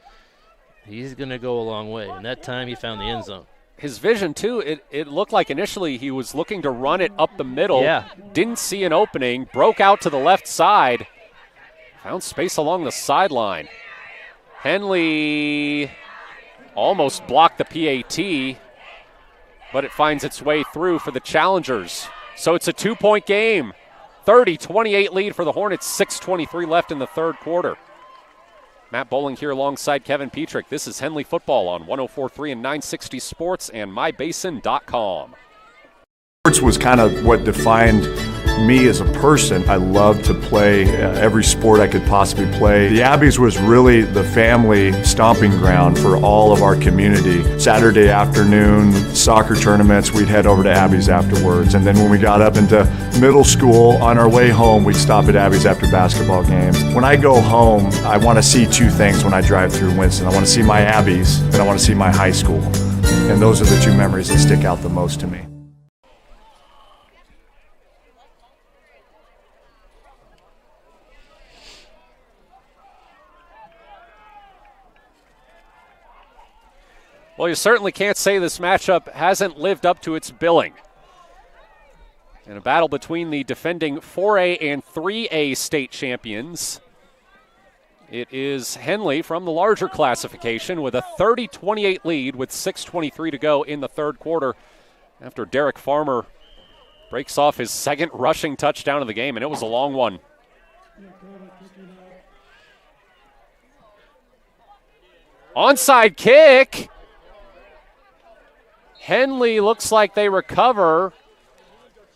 going to go a long way. And that time he found the end zone. His vision, too, it looked like initially he was looking to run it up the middle. Yeah. Didn't see an opening. Broke out to the left side. Found space along the sideline. Henley almost blocked the PAT, but it finds its way through for the challengers. So it's a 2-point game. 30-28 lead for the Hornets, 6:23 left in the third quarter. Matt Bowling here alongside Kevin Petrik. This is Henley Football on 104.3 and 960 Sports and mybasin.com. Sports was kind of what defined me as a person. I loved to play every sport I could possibly play. The Abbeys was really the family stomping ground for all of our community. Saturday afternoon, soccer tournaments, we'd head over to Abbeys afterwards. And then when we got up into middle school, on our way home, we'd stop at Abbeys after basketball games. When I go home, I want to see 2 things when I drive through Winston. I want to see my Abbeys, and I want to see my high school. And those are the 2 memories that stick out the most to me. Well, you certainly can't say this matchup hasn't lived up to its billing. In a battle between the defending 4A and 3A state champions, it is Henley from the larger classification with a 30-28 lead with 6:23 to go in the third quarter after Derek Farmer breaks off his 2nd rushing touchdown of the game, and it was a long one. Onside kick. Henley looks like they recover.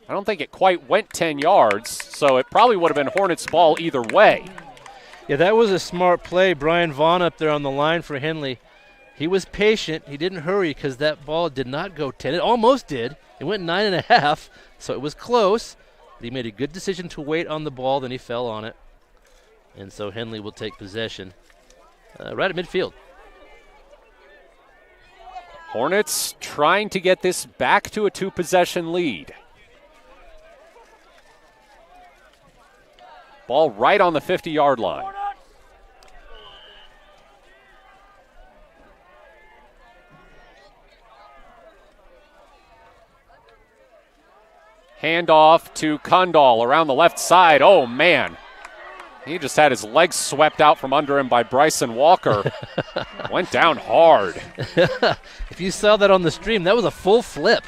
I don't think it quite went 10 yards, so it probably would have been Hornets' ball either way. Yeah, that was a smart play. Brian Vaughn up there on the line for Henley. He was patient. He didn't hurry because that ball did not go 10. It almost did. It went 9.5, so it was close. But he made a good decision to wait on the ball, then he fell on it. And so Henley will take possession right at midfield. Hornets trying to get this back to a 2-possession lead. Ball right on the 50-yard line. Handoff to Kundal around the left side. Oh, man. He just had his legs swept out from under him by Bryson Walker. Went down hard. If you saw that on the stream, that was a full flip.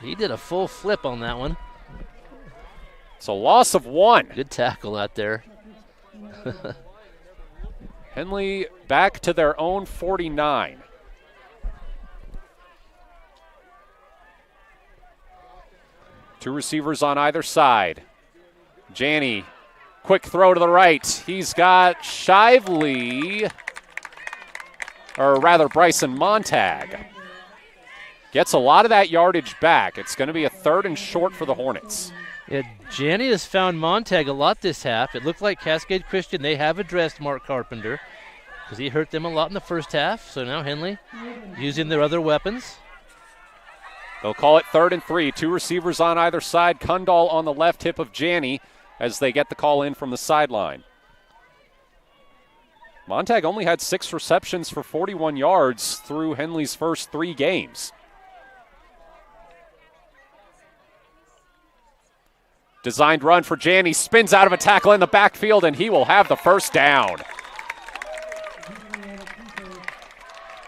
He did a full flip on that one. It's a loss of 1. Good tackle out there. Henley back to their own 49. Two receivers on either side. Janney, quick throw to the right. He's got Shively, or rather Bryson Montag. Gets a lot of that yardage back. It's going to be a 3rd and short for the Hornets. Yeah, Janney has found Montag a lot this half. It looked like Cascade Christian, they have addressed Mark Carpenter because he hurt them a lot in the first half. So now Henley using their other weapons. They'll call it 3rd and 3. Two receivers on either side. Kundal on the left hip of Janney as they get the call in from the sideline. Montag only had 6 receptions for 41 yards through Henley's first 3 games. Designed run for Janney, spins out of a tackle in the backfield, and he will have the first down.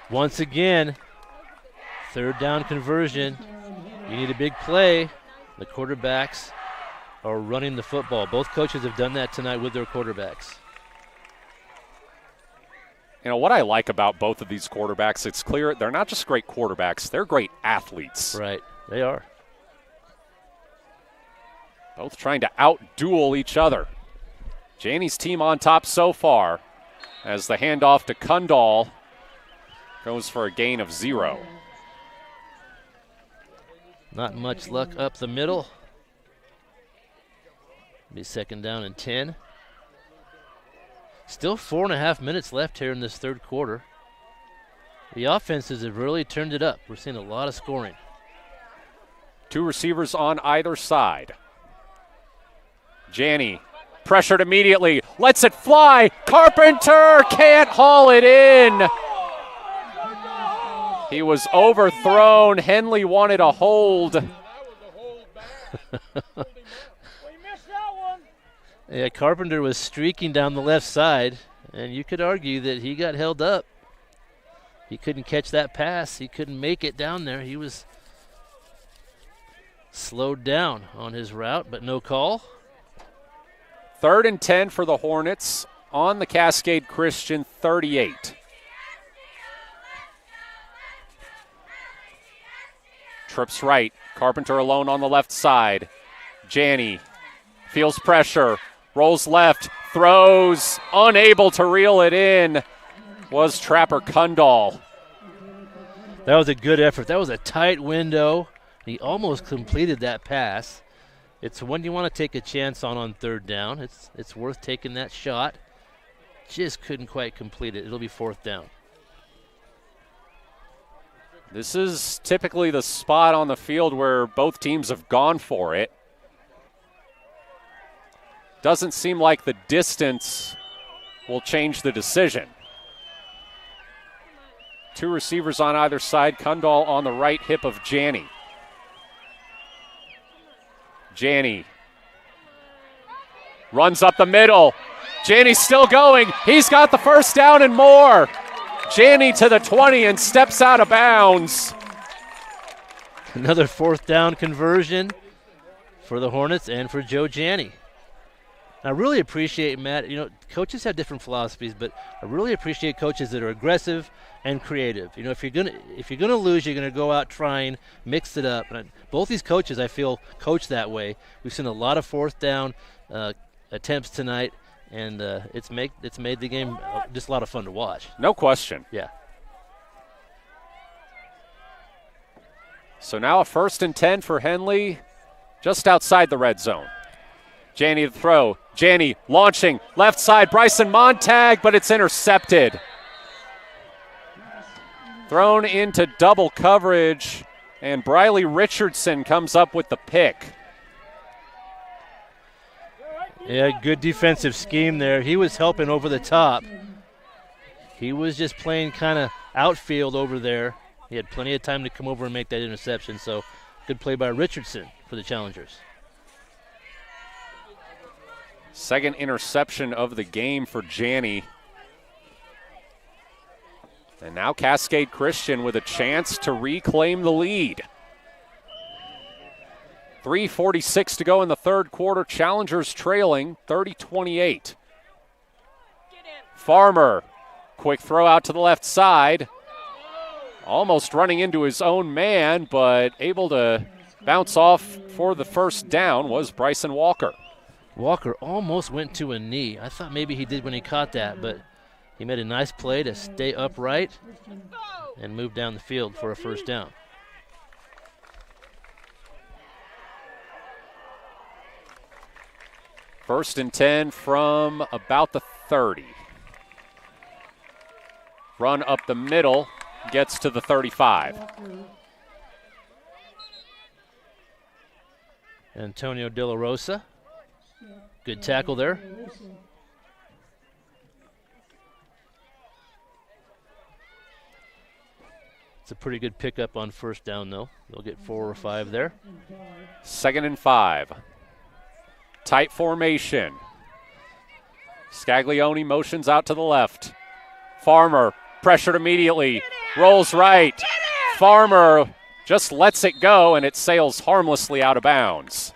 Once again, 3rd down conversion. You need a big play. The quarterbacks are running the football. Both coaches have done that tonight with their quarterbacks. You know, what I like about both of these quarterbacks, it's clear they're not just great quarterbacks, they're great athletes. Right, they are. Both trying to out-duel each other. Janney's team on top so far as the handoff to Kundal goes for a gain of 0. Not much luck up the middle. Be 2nd down and 10. Still 4.5 minutes left here in this 3rd quarter. The offenses have really turned it up. We're seeing a lot of scoring. Two receivers on either side. Janney pressured immediately, lets it fly. Carpenter can't haul it in. He was overthrown. Henley wanted a hold. Yeah, Carpenter was streaking down the left side, and you could argue that he got held up. He couldn't catch that pass. He couldn't make it down there. He was slowed down on his route, but no call. 3rd and 10 for the Hornets on the Cascade Christian 38. Trips right. Carpenter alone on the left side. Janney feels pressure. Rolls left. Throws. Unable to reel it in was Trapper Kundal. That was a good effort. That was a tight window. He almost completed that pass. It's one you want to take a chance on 3rd down. It's worth taking that shot. Just couldn't quite complete it. It'll be 4th down. This is typically the spot on the field where both teams have gone for it. Doesn't seem like the distance will change the decision. Two receivers on either side. Kundal on the right hip of Janney. Janney runs up the middle. Janney's still going. He's got the first down and more. Janney to the 20 and steps out of bounds. Another 4th down conversion for the Hornets and for Joe Janney. I really appreciate, Matt, you know, coaches have different philosophies, but I really appreciate coaches that are aggressive and creative. You know, if you're gonna lose, you're gonna go out trying, mix it up. And both these coaches, I feel, coach that way. We've seen a lot of 4th down attempts tonight, and it's made the game just a lot of fun to watch. No question. Yeah. So now a 1st and 10 for Henley, just outside the red zone. Janney to throw. Janney launching left side. Bryson Montag, but it's intercepted. Thrown into double coverage, and Briley Richardson comes up with the pick. Yeah, good defensive scheme there. He was helping over the top. He was just playing kind of outfield over there. He had plenty of time to come over and make that interception, so Good play by Richardson for the Challengers. Second interception of the game for Janney. And now Cascade Christian with a chance to reclaim the lead. 3:46 to go in the third quarter. Challengers trailing 30-28. Farmer, quick throw out to the left side. Almost running into his own man, but able to bounce off for the first down was Bryson Walker. Walker almost went to a knee. I thought maybe he did when he caught that, but he made a nice play to stay upright and move down the field for a first down. First and 10 from about the 30. Run up the middle, gets to the 35. Antonio De La Rosa. Good tackle there. It's a pretty good pickup on first down, though. They'll get 4 or 5 there. 2nd and 5. Tight formation. Scaglione motions out to the left. Farmer pressured immediately. Rolls right. Farmer just lets it go, and it sails harmlessly out of bounds.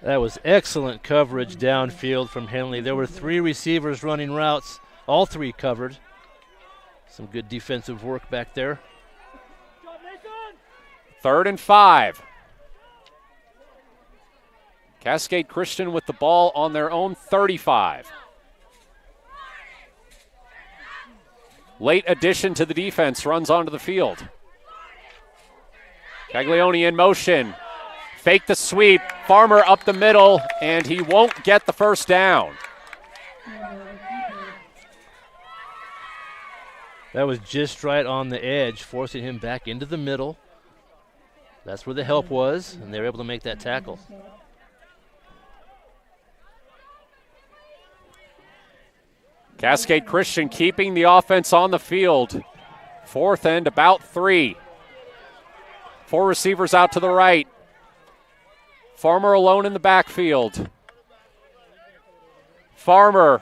That was excellent coverage downfield from Henley. There were 3 receivers running routes. All 3 covered. Some good defensive work back there. 3rd and 5. Cascade Christian with the ball on their own 35. Late addition to the defense runs onto the field. Caglione in motion. Fake the sweep. Farmer up the middle, and he won't get the first down. That was just right on the edge, forcing him back into the middle. That's where the help was, and they were able to make that tackle. Cascade Christian keeping the offense on the field. 4th and about 3. 4 receivers out to the right. Farmer alone in the backfield. Farmer,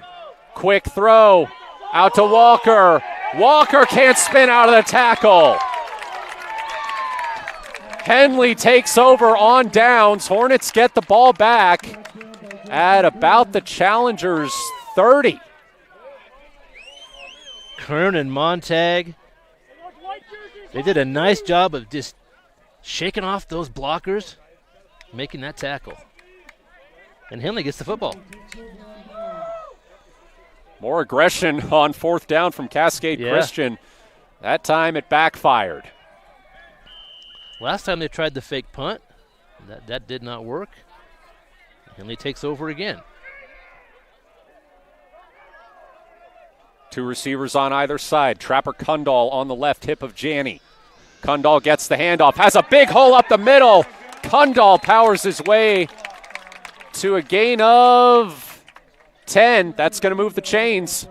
quick throw out to Walker. Walker can't spin out of the tackle. Henley takes over on downs. Hornets get the ball back at about the Challengers' 30. Kern and Montag, they did a nice job of just shaking off those blockers, making that tackle. And Henley gets the football. More aggression on 4th down from Cascade Christian. That time it backfired. Last time they tried the fake punt, that did not work. Henley takes over again. 2 receivers on either side. Trapper Kundal on the left hip of Janney. Kundal gets the handoff, has a big hole up the middle. Kundal powers his way to a gain of 10. That's going to move the chains.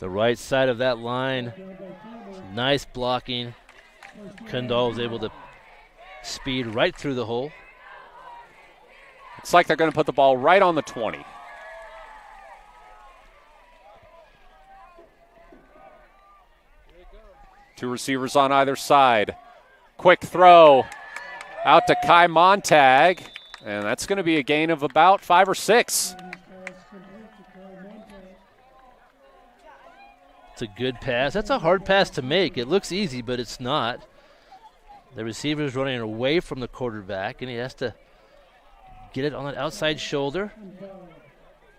The right side of that line, nice blocking. Kundal was able to speed right through the hole. It's like they're going to put the ball right on the 20. Two receivers on either side. Quick throw out to Kai Montag, and that's going to be a gain of about 5 or 6. It's a good pass. That's a hard pass to make. It looks easy, but it's not. The receiver's running away from the quarterback, and he has to get it on that outside shoulder.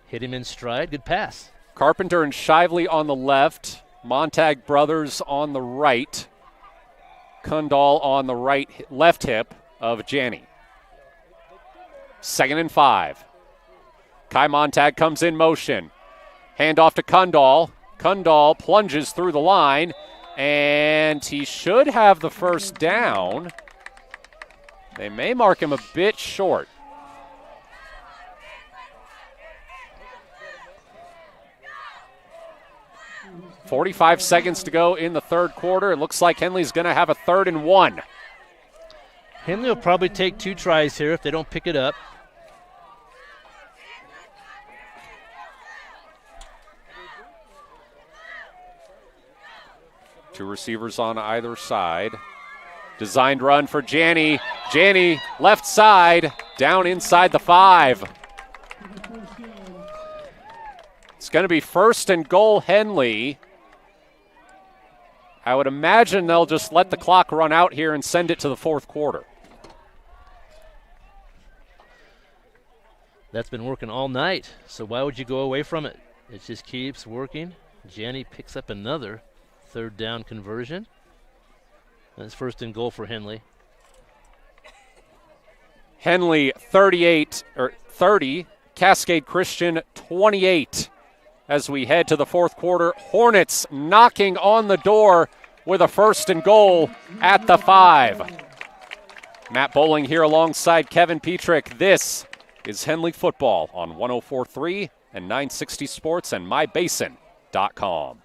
Hit him in stride. Good pass. Carpenter and Shively on the left. Montag brothers on the right. Kundal on the left hip of Janney. 2nd and 5. Kai Montag comes in motion. Handoff to Kundal. Kundal plunges through the line, and he should have the first down. They may mark him a bit short. 45 seconds to go in the third quarter. It looks like Henley's going to have a 3rd and 1. Henley will probably take 2 tries here if they don't pick it up. Two receivers on either side. Designed run for Janney. Janney, left side, down inside the 5. It's going to be 1st and goal, Henley. I would imagine they'll just let the clock run out here and send it to the 4th quarter. That's been working all night, so why would you go away from it? It just keeps working. Janney picks up another 3rd down conversion. That's 1st and goal for Henley. Henley 30, Cascade Christian 28. As we head to the 4th quarter, Hornets knocking on the door with a 1st and goal at the 5. Matt Bowling here alongside Kevin Petrik. This is Henley football on 104.3 and 960 Sports and mybasin.com.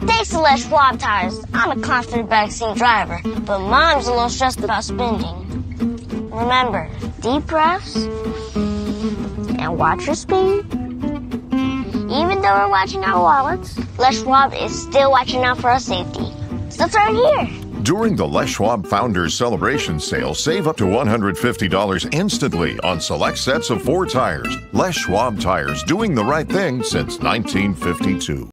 Thanks to Les Schwab tires, I'm a confident backseat driver, but Mom's a little stressed about spending. Remember, deep breaths and watch your speed. Even though we're watching our wallets, Les Schwab is still watching out for our safety. So turn here. During the Les Schwab Founders Celebration Sale, save up to $150 instantly on select sets of 4 tires. Les Schwab tires, doing the right thing since 1952.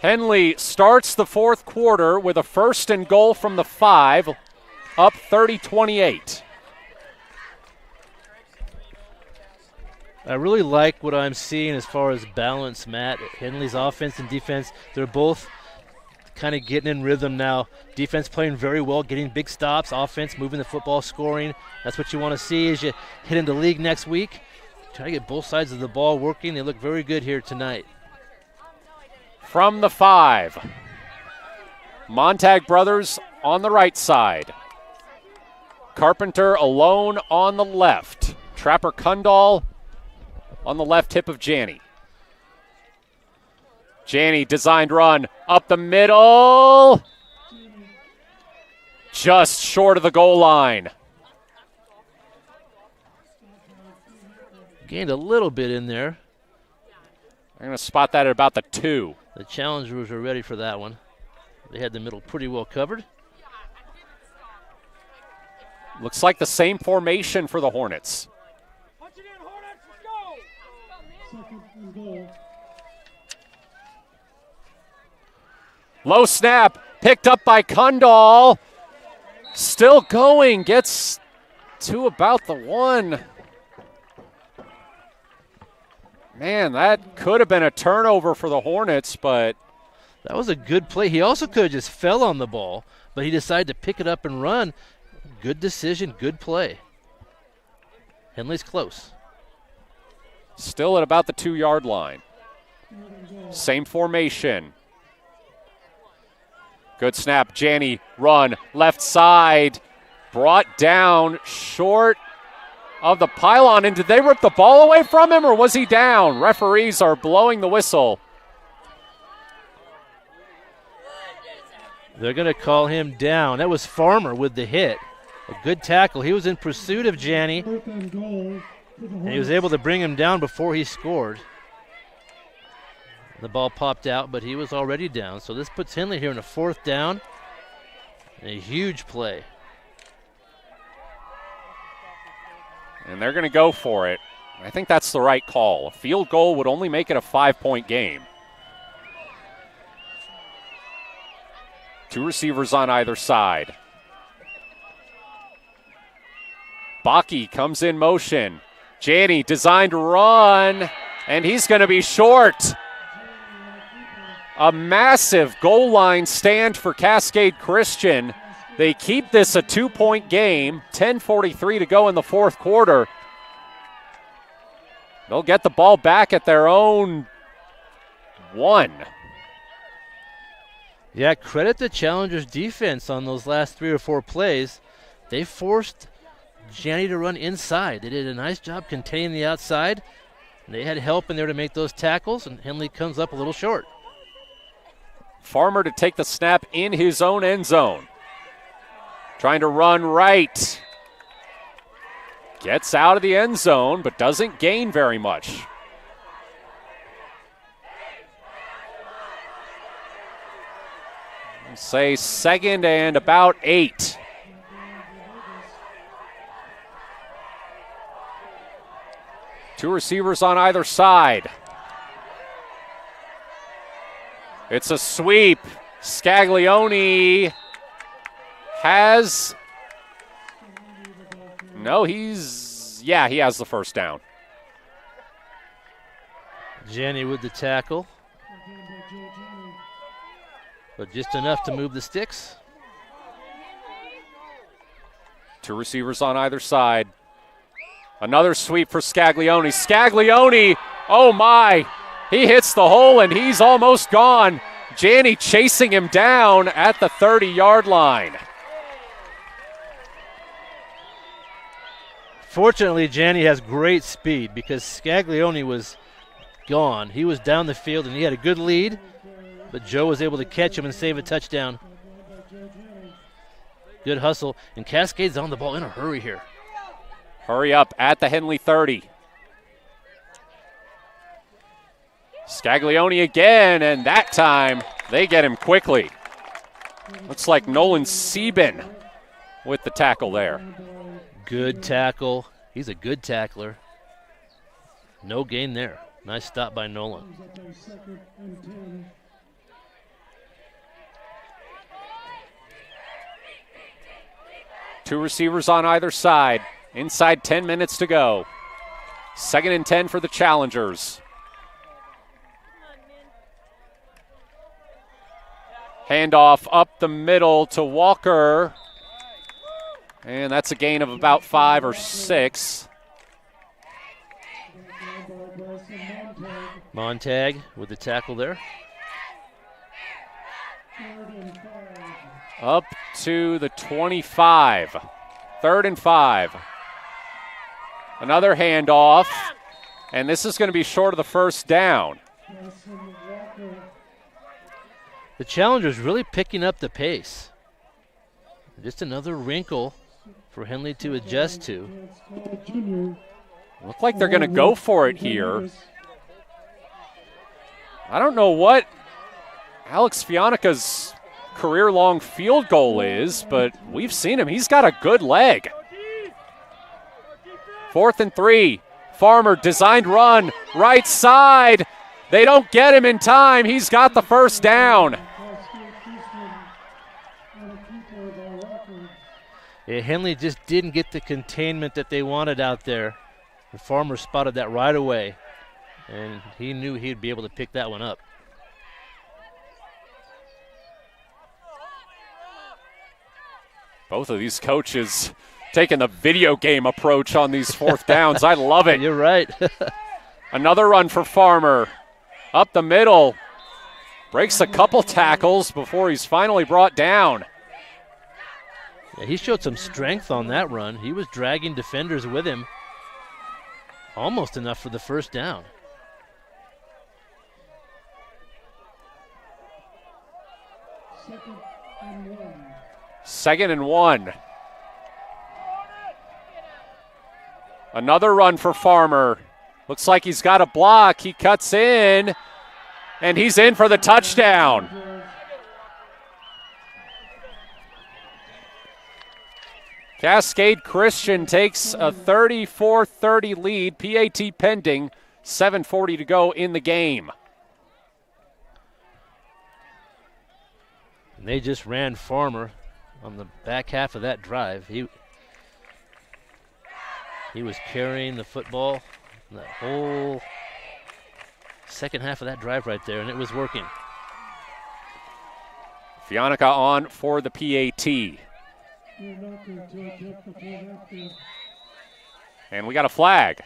Henley starts the 4th quarter with a 1st and goal from the 5, up 30-28. I really like what I'm seeing as far as balance, Matt. Henley's offense and defense, they're both kind of getting in rhythm now. Defense playing very well, getting big stops. Offense moving the football, scoring. That's what you want to see as you hit into league next week. Try to get both sides of the ball working. They look very good here tonight. From the 5, Montag brothers on the right side. Carpenter alone on the left. Trapper Kundal on the left hip of Janney. Janney designed run up the middle. Just short of the goal line. Gained a little bit in there. I'm going to spot that at about the 2. The challengers are ready for that one. They had the middle pretty well covered. Looks like the same formation for the Hornets. Low snap, picked up by Kundal. Still going, gets to about the 1. Man, that could have been a turnover for the Hornets, but that was a good play. He also could have just fell on the ball, but he decided to pick it up and run. Good decision, good play. Henley's close. Still at about the 2-yard line. Same formation. Good snap, Janney, run, left side. Brought down short of the pylon. And did they rip the ball away from him, or was he down? Referees are blowing the whistle. They're going to call him down. That was Farmer with the hit. A good tackle. He was in pursuit of Janney, and he was able to bring him down before he scored. The ball popped out, but he was already down. So this puts Henley here in a 4th down. A huge play. And they're going to go for it. I think that's the right call. A field goal would only make it a 5-point game. 2 receivers on either side. Bakke comes in motion. Janney designed to run, and he's going to be short. A massive goal line stand for Cascade Christian. They keep this a 2-point game. 10:43 to go in the 4th quarter. They'll get the ball back at their own 1. Yeah, credit the Challengers' defense on those last 3 or 4 plays. They forced Janney to run inside. They did a nice job containing the outside. And they had help in there to make those tackles, and Henley comes up a little short. Farmer to take the snap in his own end zone. Trying to run right. Gets out of the end zone, but doesn't gain very much. Say 2nd and about 8. Two receivers on either side. It's a sweep. Scaglione has... No, he has the first down. Janney with the tackle. But just enough to move the sticks. Two receivers on either side. Another sweep for Scaglione. Scaglione, oh my, he hits the hole and he's almost gone. Janney chasing him down at the 30-yard line. Fortunately, Janney has great speed because Scaglione was gone. He was down the field and he had a good lead, but Joe was able to catch him and save a touchdown. Good hustle, and Cascade's on the ball in a hurry here. Hurry up at the Henley 30. Scaglione again, and that time they get him quickly. Looks like Nolan Sieben with the tackle there. Good tackle. He's a good tackler. No gain there. Nice stop by Nolan. Two receivers on either side. Inside 10 minutes to go. 2nd and 10 for the Challengers. Handoff up the middle to Walker. And that's a gain of about 5 or 6. Montag with the tackle there. Up to the 25. 3rd and 5. Another handoff. And this is going to be short of the first down. The Challengers really picking up the pace. Just another wrinkle for Henley to adjust to. Look like they're going to go for it here. I don't know what Alex Fionica's career-long field goal is, but we've seen him. He's got a good leg. 4th and 3. Farmer, designed run, right side. They don't get him in time. He's got the first down. Yeah, Henley just didn't get the containment that they wanted out there. The Farmer spotted that right away, and he knew he'd be able to pick that one up. Both of these coaches taking the video game approach on these 4th downs. I love it. You're right. Another run for Farmer. Up the middle. Breaks a couple tackles before he's finally brought down. Yeah, he showed some strength on that run. He was dragging defenders with him. Almost enough for the first down. Second and 1. Another run for Farmer. Looks like he's got a block. He cuts in, and he's in for the touchdown. Cascade Christian takes a 34-30 lead. PAT pending. 7:40 to go in the game. And they just ran Farmer on the back half of that drive. He was carrying the football that whole second half of that drive right there, and it was working. Fionica on for the PAT. And we got a flag.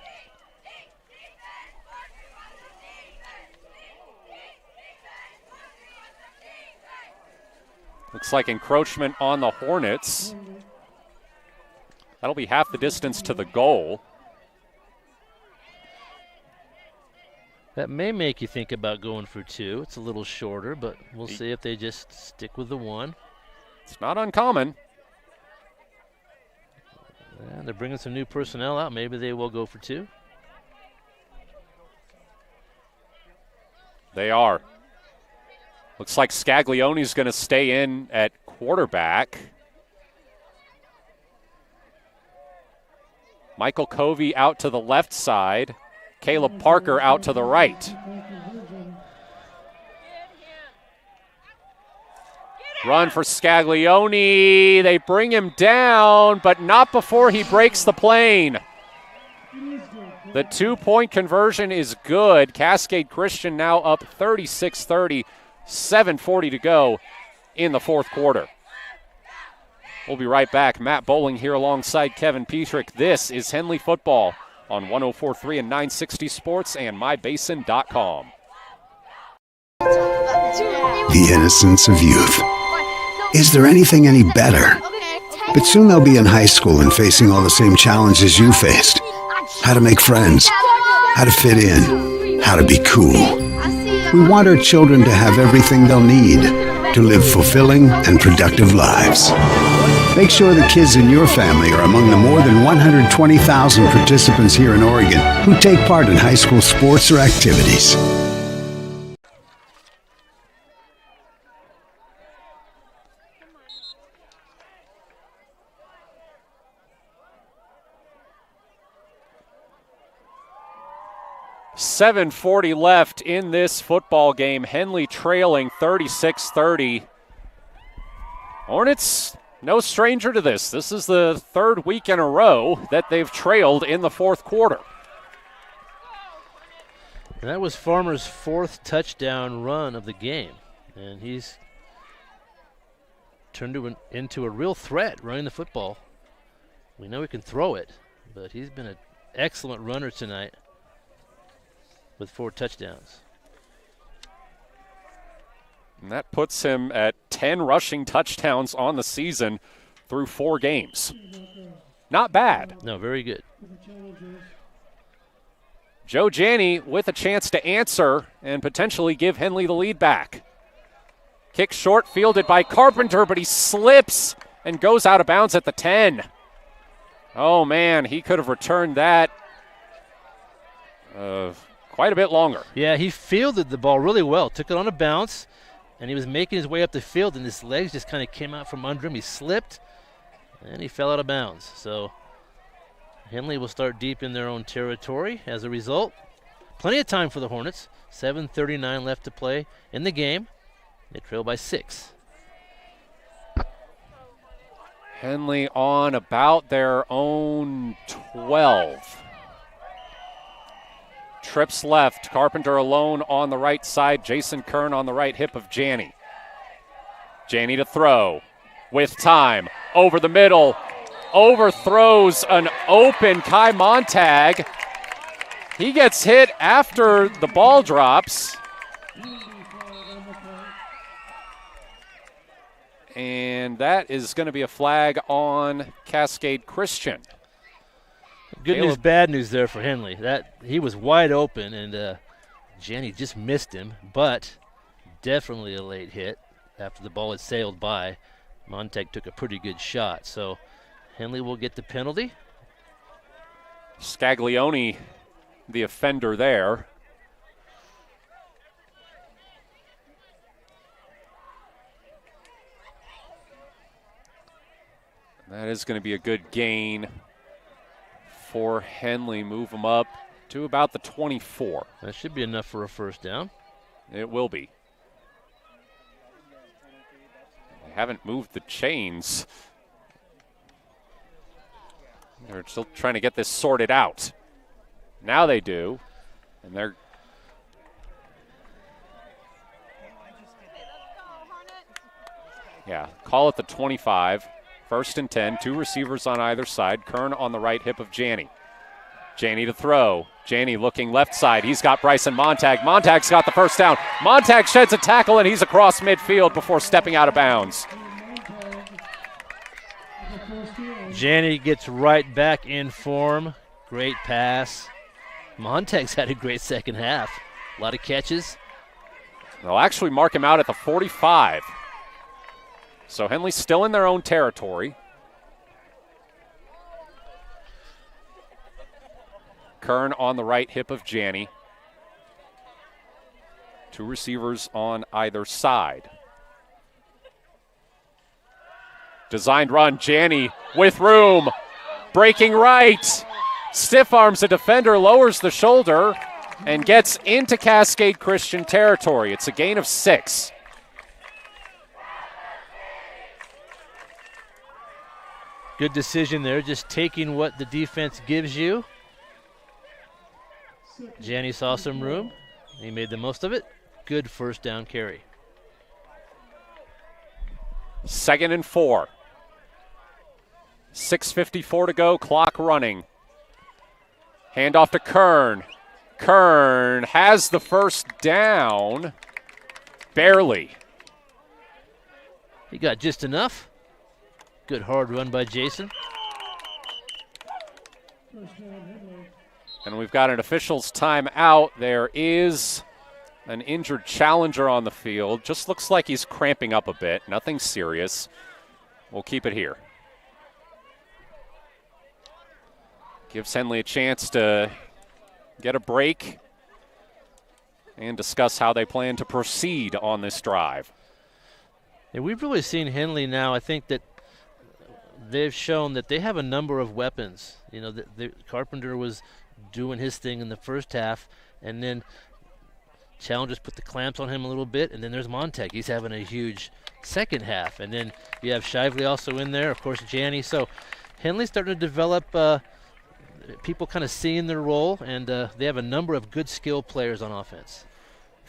Looks like encroachment on the Hornets. That'll be half the distance to the goal. That may make you think about going for 2. It's a little shorter, but we'll see if they just stick with the 1. It's not uncommon. Yeah, they're bringing some new personnel out. Maybe they will go for 2. They are. Looks like Scaglione's going to stay in at quarterback. Michael Covey out to the left side. Caleb Parker out to the right. Run for Scaglione. They bring him down, but not before he breaks the plane. The 2-point conversion is good. Cascade Christian now up 36-30, 7:40 to go in the fourth quarter. We'll be right back. Matt Bowling here alongside Kevin Petrik. This is Henley Football on 104.3 and 960 Sports and MyBasin.com. The innocence of youth. Is there anything any better? But soon they'll be in high school and facing all the same challenges you faced. How to make friends, how to fit in, how to be cool. We want our children to have everything they'll need to live fulfilling and productive lives. Make sure the kids in your family are among the more than 120,000 participants here in Oregon who take part in high school sports or activities. .740 left in this football game. Henley trailing 36-30. Hornets, no stranger to this. This is the third week in a row that they've trailed in the fourth quarter. And that was Farmer's 4th touchdown run of the game. And he's turned into a real threat running the football. We know he can throw it, but he's been an excellent runner tonight with 4 touchdowns. And that puts him at 10 rushing touchdowns on the season through 4 games. Not bad. No, very good. Joe Janney with a chance to answer and potentially give Henley the lead back. Kick short, fielded by Carpenter, but he slips and goes out of bounds at the 10. Oh, man, he could have returned that quite a bit longer. Yeah, he fielded the ball really well. Took it on a bounce, and he was making his way up the field, and his legs just kind of came out from under him. He slipped, and he fell out of bounds. So Henley will start deep in their own territory as a result. Plenty of time for the Hornets. 7:39 left to play in the game. They trail by 6. Henley on about their own 12. Trips left. Carpenter alone on the right side. Jason Kern on the right hip of Janney. Janney to throw with time. Over the middle. Overthrows an open Kai Montag. He gets hit after the ball drops. And that is going to be a flag on Cascade Christian. Good news, bad news there for Henley. That he was wide open, and Janney just missed him, but definitely a late hit after the ball had sailed by. Montag took a pretty good shot, so Henley will get the penalty. Scaglione, the offender there. That is going to be a good gain for Henley. Move them up to about the 24. That should be enough for a first down. It will be. They haven't moved the chains. They're still trying to get this sorted out. Now they do. And they're call it the 25. 1st and 10, 2 receivers on either side. Kern on the right hip of Janney. Janney to throw. Janney looking left side. He's got Bryson Montag. Montag's got the first down. Montag sheds a tackle, and he's across midfield before stepping out of bounds. Janney gets right back in form. Great pass. Montag's had a great second half. A lot of catches. They'll actually mark him out at the 45. So Henley's still in their own territory. Kern on the right hip of Janney. Two receivers on either side. Designed run, Janney with room. Breaking right. Stiff arms a defender, lowers the shoulder, and gets into Cascade Christian territory. It's a gain of 6. Good decision there, just taking what the defense gives you. Janney saw some room. He made the most of it. Good first down carry. 2nd and 4. 6:54 to go, clock running. Handoff to Kern. Kern has the first down. Barely. He got just enough. Good hard run by Jason. And we've got an official's timeout. There is an injured challenger on the field. Just looks like he's cramping up a bit. Nothing serious. We'll keep it here. Gives Henley a chance to get a break and discuss how they plan to proceed on this drive. Yeah, we've really seen Henley now. I think that they've shown that they have a number of weapons. You know, the Carpenter was doing his thing in the first half, and then Challengers put the clamps on him a little bit, and then there's Montag. He's having a huge second half. And then you have Shively also in there, of course, Janney. So Henley's starting to develop people kind of seeing their role, and they have a number of good skill players on offense.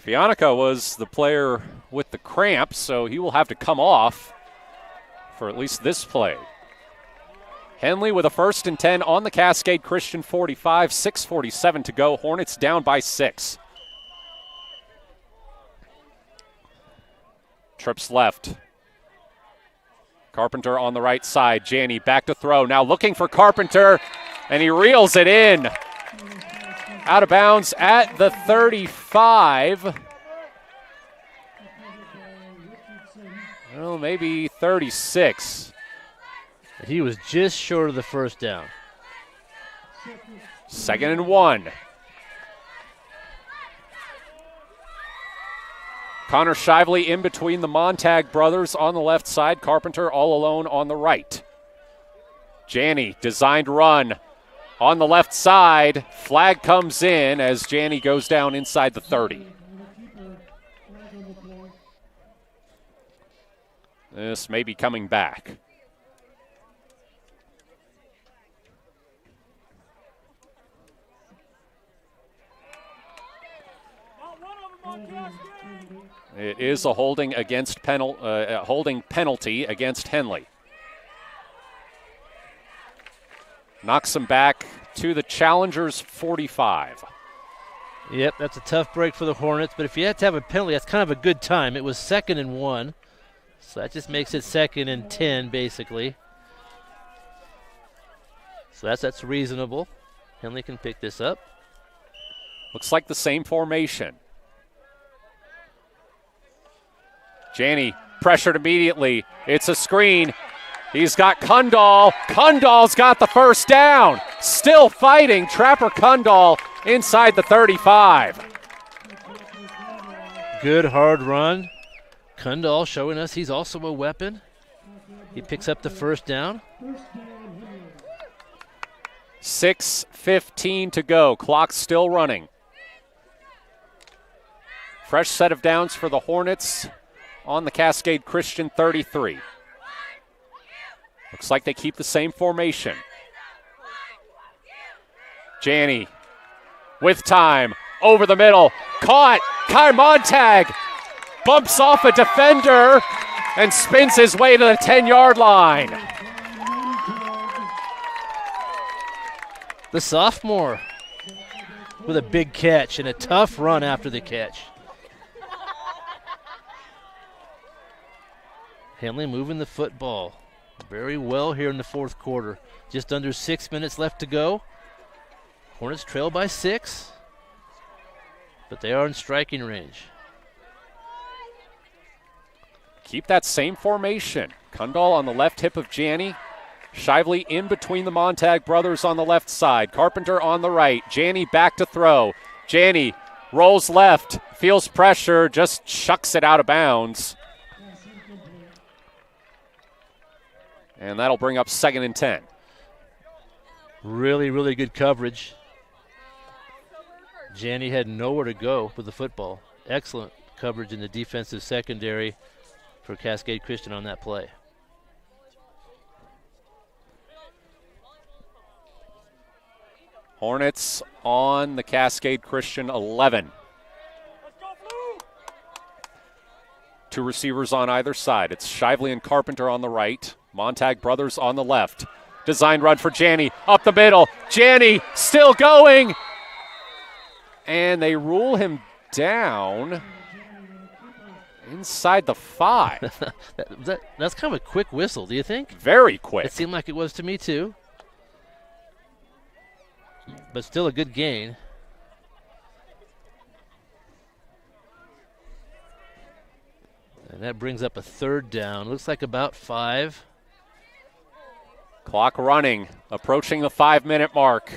Fionica was the player with the cramps, so he will have to come off for at least this play. Henley with a 1st and 10 on the Cascade Christian 45, 6:47 to go. Hornets down by 6. Trips left. Carpenter on the right side. Janney back to throw. Now looking for Carpenter, and he reels it in. Out of bounds at the 35. Well, maybe 36. He was just short of the first down. 2nd and 1. Connor Shively in between the Montag brothers on the left side. Carpenter all alone on the right. Janney, designed run on the left side. Flag comes in as Janney goes down inside the 30. This may be coming back. It is a holding against holding penalty against Henley. Knocks him back to the Challengers' 45. Yep, that's a tough break for the Hornets, but if you had to have a penalty, that's kind of a good time. It was 2nd and 1, so that just makes it 2nd and 10, basically. So that's reasonable. Henley can pick this up. Looks like the same formation. Janney pressured immediately. It's a screen. He's got Kundal. Kundal's got the first down. Still fighting. Trapper Kundal inside the 35. Good hard run. Kundal showing us he's also a weapon. He picks up the first down. 6:15 to go. Clock still running. Fresh set of downs for the Hornets on the Cascade Christian 33. Looks like they keep the same formation. Janney with time, over the middle, caught. Kai Montag bumps off a defender and spins his way to the 10-yard line. The sophomore with a big catch and a tough run after the catch. Henley moving the football. very well here in the fourth quarter. Just under 6 minutes left to go. Hornets trail by 6, but they are in striking range. Keep that same formation. Kundal on the left hip of Janney. Shively in between the Montag brothers on the left side. Carpenter on the right. Janney back to throw. Janney rolls left, feels pressure, just chucks it out of bounds. And that'll bring up 2nd and 10. Really, really good coverage. Janney had nowhere to go with the football. Excellent coverage in the defensive secondary for Cascade Christian on that play. Hornets on the Cascade Christian 11. 2 receivers on either side. It's Shively and Carpenter on the right. Montag brothers on the left. Design run for Janney. Up the middle. Janney still going. And they rule him down inside the 5. That's kind of a quick whistle, do you think? Very quick. It seemed like it was to me too. But still a good gain. And that brings up a 3rd down. Looks like about 5. Clock running, approaching the 5-minute mark.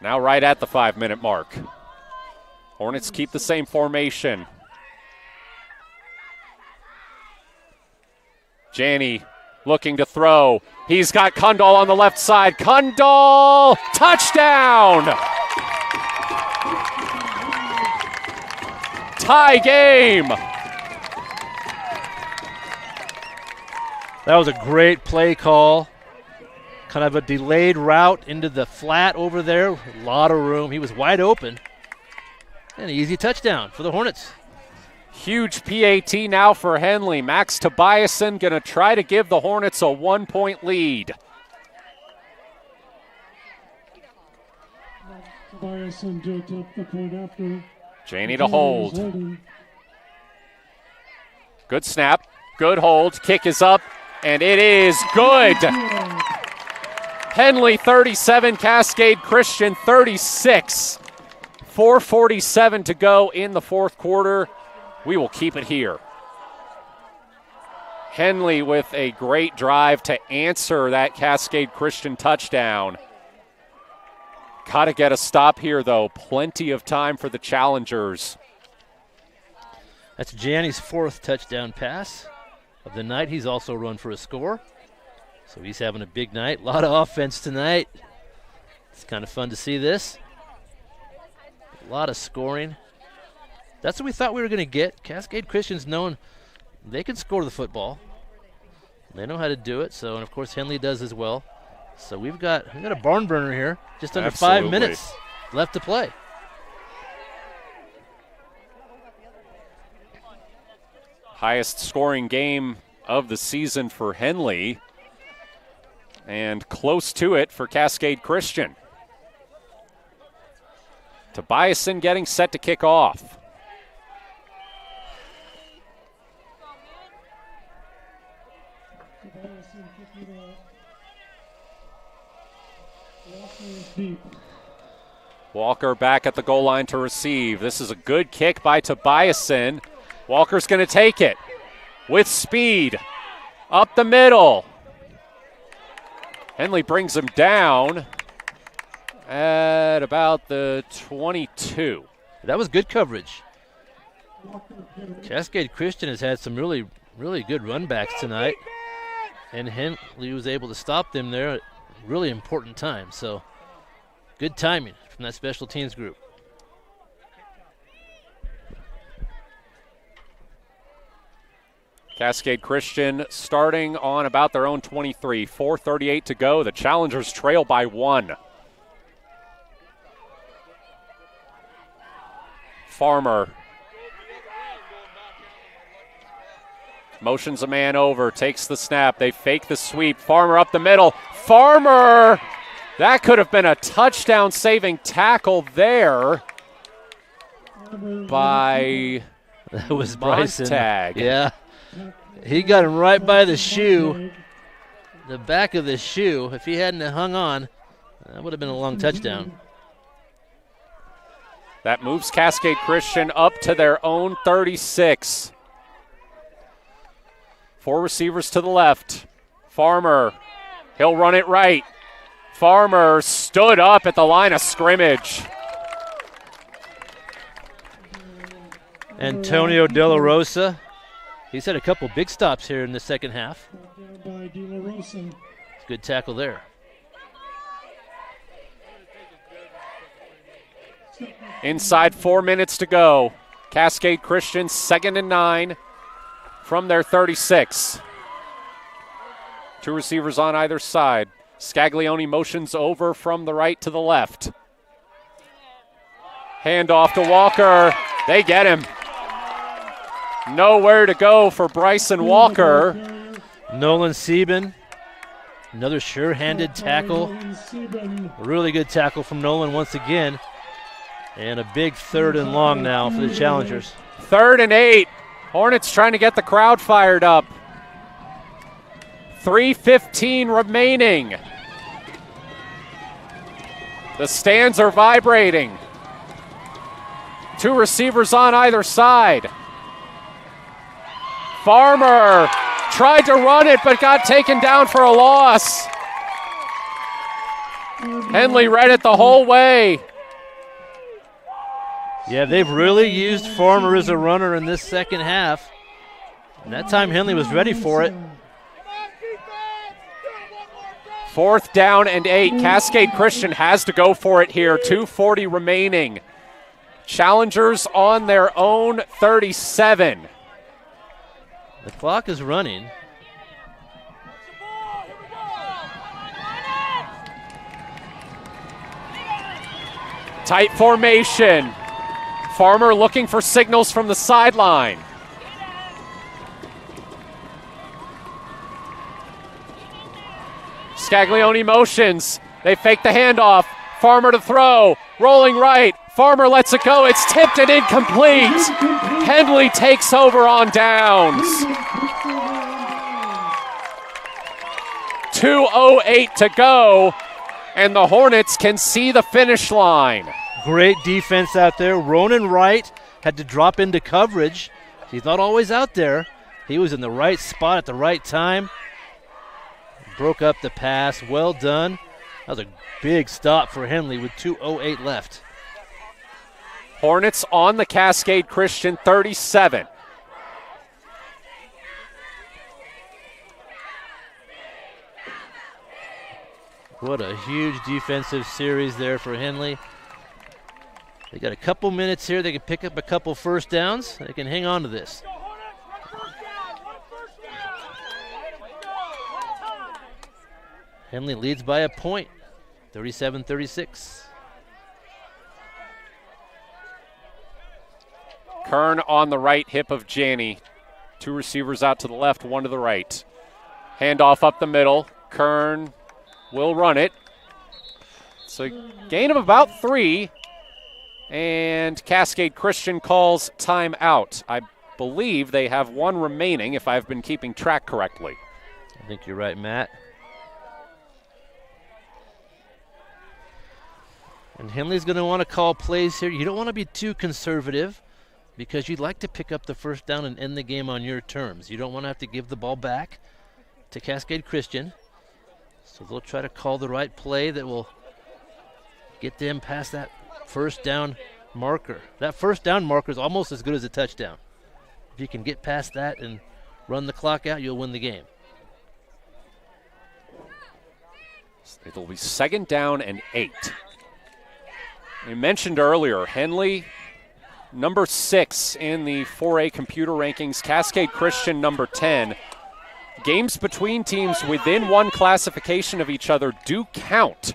Now right at the 5-minute mark. Hornets keep the same formation. Janney looking to throw. He's got Kundal on the left side. Kundal, touchdown! Tie game. That was a great play call. Kind of a delayed route into the flat over there. A lot of room. He was wide open. And an easy touchdown for the Hornets. Huge PAT now for Henley. Max Tobiasen going to try to give the Hornets a 1-point lead. Janney to hold. Good snap. Good hold. Kick is up. And it is good. Henley 37, Cascade Christian 36. 4:47 to go in the fourth quarter. We will keep it here. Henley with a great drive to answer that Cascade Christian touchdown. Got to get a stop here, though. Plenty of time for the challengers. That's Janney's 4th touchdown pass of the night. He's also run for a score. So he's having a big night. A lot of offense tonight. It's kind of fun to see this. A lot of scoring. That's what we thought we were going to get. Cascade Christian's known they can score the football. They know how to do it. So, and of course, Henley does as well. So we've got a barn burner here. Just under 5 minutes left to play. Highest scoring game of the season for Henley. And close to it for Cascade Christian. Tobiasen getting set to kick off. Walker back at the goal line to receive. This is a good kick by Tobiasen. Walker's going to take it with speed. Up the middle. Henley brings him down at about the 22. That was good coverage. Cascade Christian has had some really, really good run backs tonight. And Henley was able to stop them there at a really important time. So good timing from that special teams group. Cascade Christian starting on about their own 23. 4:38 to go. The challengers trail by 1. Farmer motions a man over, takes the snap. They fake the sweep. Farmer up the middle. Farmer! That could have been a touchdown-saving tackle there by that was Bryson. Montag. Yeah. He got him right by the shoe, the back of the shoe. If he hadn't hung on, that would have been a long touchdown. That moves Cascade Christian up to their own 36. 4 receivers to the left. Farmer, he'll run it right. Farmer stood up at the line of scrimmage. Antonio De La Rosa, he's had a couple big stops here in the second half. Good tackle there. Inside 4 minutes to go. Cascade Christian 2nd and 9 from their 36. 2 receivers on either side. Scaglione motions over from the right to the left. Handoff to Walker. They get him. Nowhere to go for Bryson Walker. Nolan Sieben, another sure-handed tackle. Really good tackle from Nolan once again. And a big 3rd and long now for the Challengers. 3rd and 8. Hornets trying to get the crowd fired up. 3:15 remaining. The stands are vibrating. 2 receivers on either side. Farmer tried to run it but got taken down for a loss. Henley read it the whole way. Yeah, they've really used Farmer as a runner in this second half. And that time Henley was ready for it. 4th down and 8. Cascade Christian has to go for it here. 2:40 remaining. Challengers on their own 37. The clock is running. Tight formation. Farmer looking for signals from the sideline. Scaglione motions. They fake the handoff. Farmer to throw. Rolling right. Farmer lets it go. It's tipped and incomplete. Henley takes over on downs. 2:08 to go, and the Hornets can see the finish line. Great defense out there. Ronan Wright had to drop into coverage. He's not always out there. He was in the right spot at the right time. Broke up the pass. Well done. That was a big stop for Henley with 2:08 left. Hornets on the Cascade Christian 37. What a huge defensive series there for Henley. They got a couple minutes here. They can pick up a couple first downs. They can hang on to this. Henley leads by a point, 37-36. Kern on the right hip of Janney. 2 receivers out to the left, 1 to the right. Handoff up the middle. Kern will run it. It's a gain of about 3. And Cascade Christian calls timeout. I believe they have 1 remaining, if I've been keeping track correctly. I think you're right, Matt. And Henley's going to want to call plays here. You don't want to be too conservative because you'd like to pick up the first down and end the game on your terms. You don't want to have to give the ball back to Cascade Christian. So they'll try to call the right play that will get them past that first down marker. That first down marker is almost as good as a touchdown. If you can get past that and run the clock out, you'll win the game. It'll be 2nd down and 8. We mentioned earlier, Henley, number 6 in the 4A computer rankings. Cascade Christian, number 10. Games between teams within 1 classification of each other do count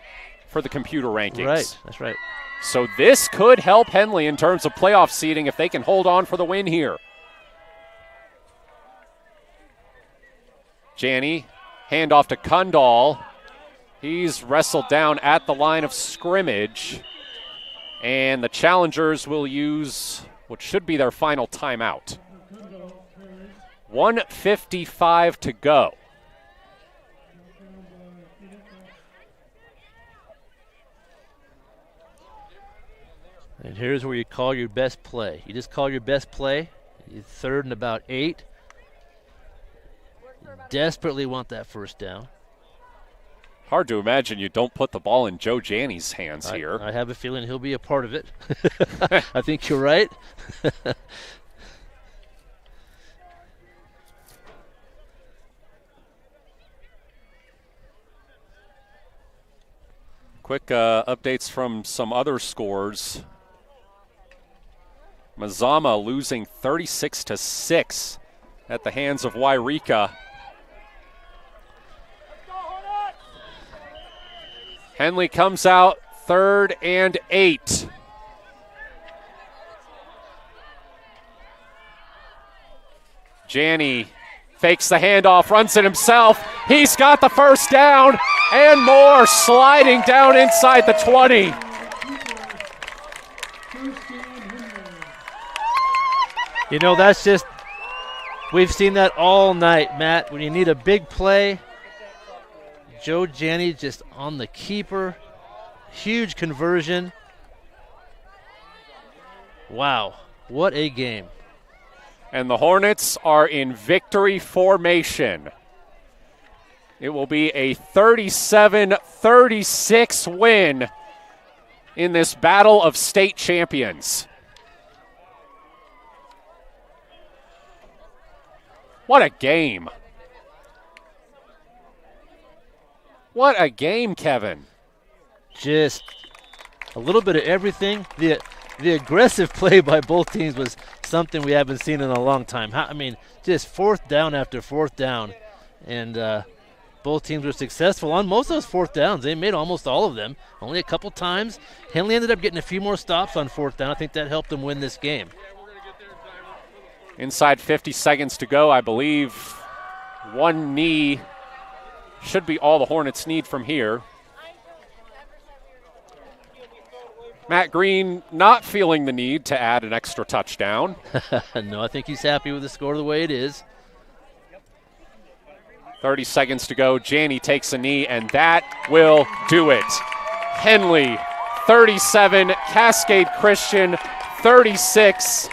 for the computer rankings. Right, that's right. So this could help Henley in terms of playoff seeding if they can hold on for the win here. Janney, handoff to Kundal. He's wrestled down at the line of scrimmage. And the Challengers will use what should be their final timeout. 1:55 to go. And here's where you call your best play. You just call your best play. You're 3rd and about 8. You desperately want that first down. Hard to imagine you don't put the ball in Joe Janney's hands here. I have a feeling he'll be a part of it. I think you're right. Quick updates from some other scores. Mazama losing 36-6 at the hands of Wairika. Henley comes out 3rd and 8. Janney fakes the handoff, runs it himself. He's got the first down and more, sliding down inside the 20. You know, that's just, we've seen that all night, Matt. When you need a big play, Joe Janney just on the keeper. Huge conversion. Wow, what a game. And the Hornets are in victory formation. It will be a 37-36 win in this battle of state champions. What a game. What a game, Kevin. Just a little bit of everything. The aggressive play by both teams was something we haven't seen in a long time. I mean, just 4th down after 4th down. And both teams were successful on most of those 4th downs. They made almost all of them, only a couple times. Henley ended up getting a few more stops on 4th down. I think that helped them win this game. Inside 50 seconds to go, I believe. One knee should be all the Hornets need from here. Matt Green not feeling the need to add an extra touchdown. No, I think he's happy with the score the way it is. 30 seconds to go. Janney takes a knee, and that will do it. Henley, 37. Cascade Christian, 36.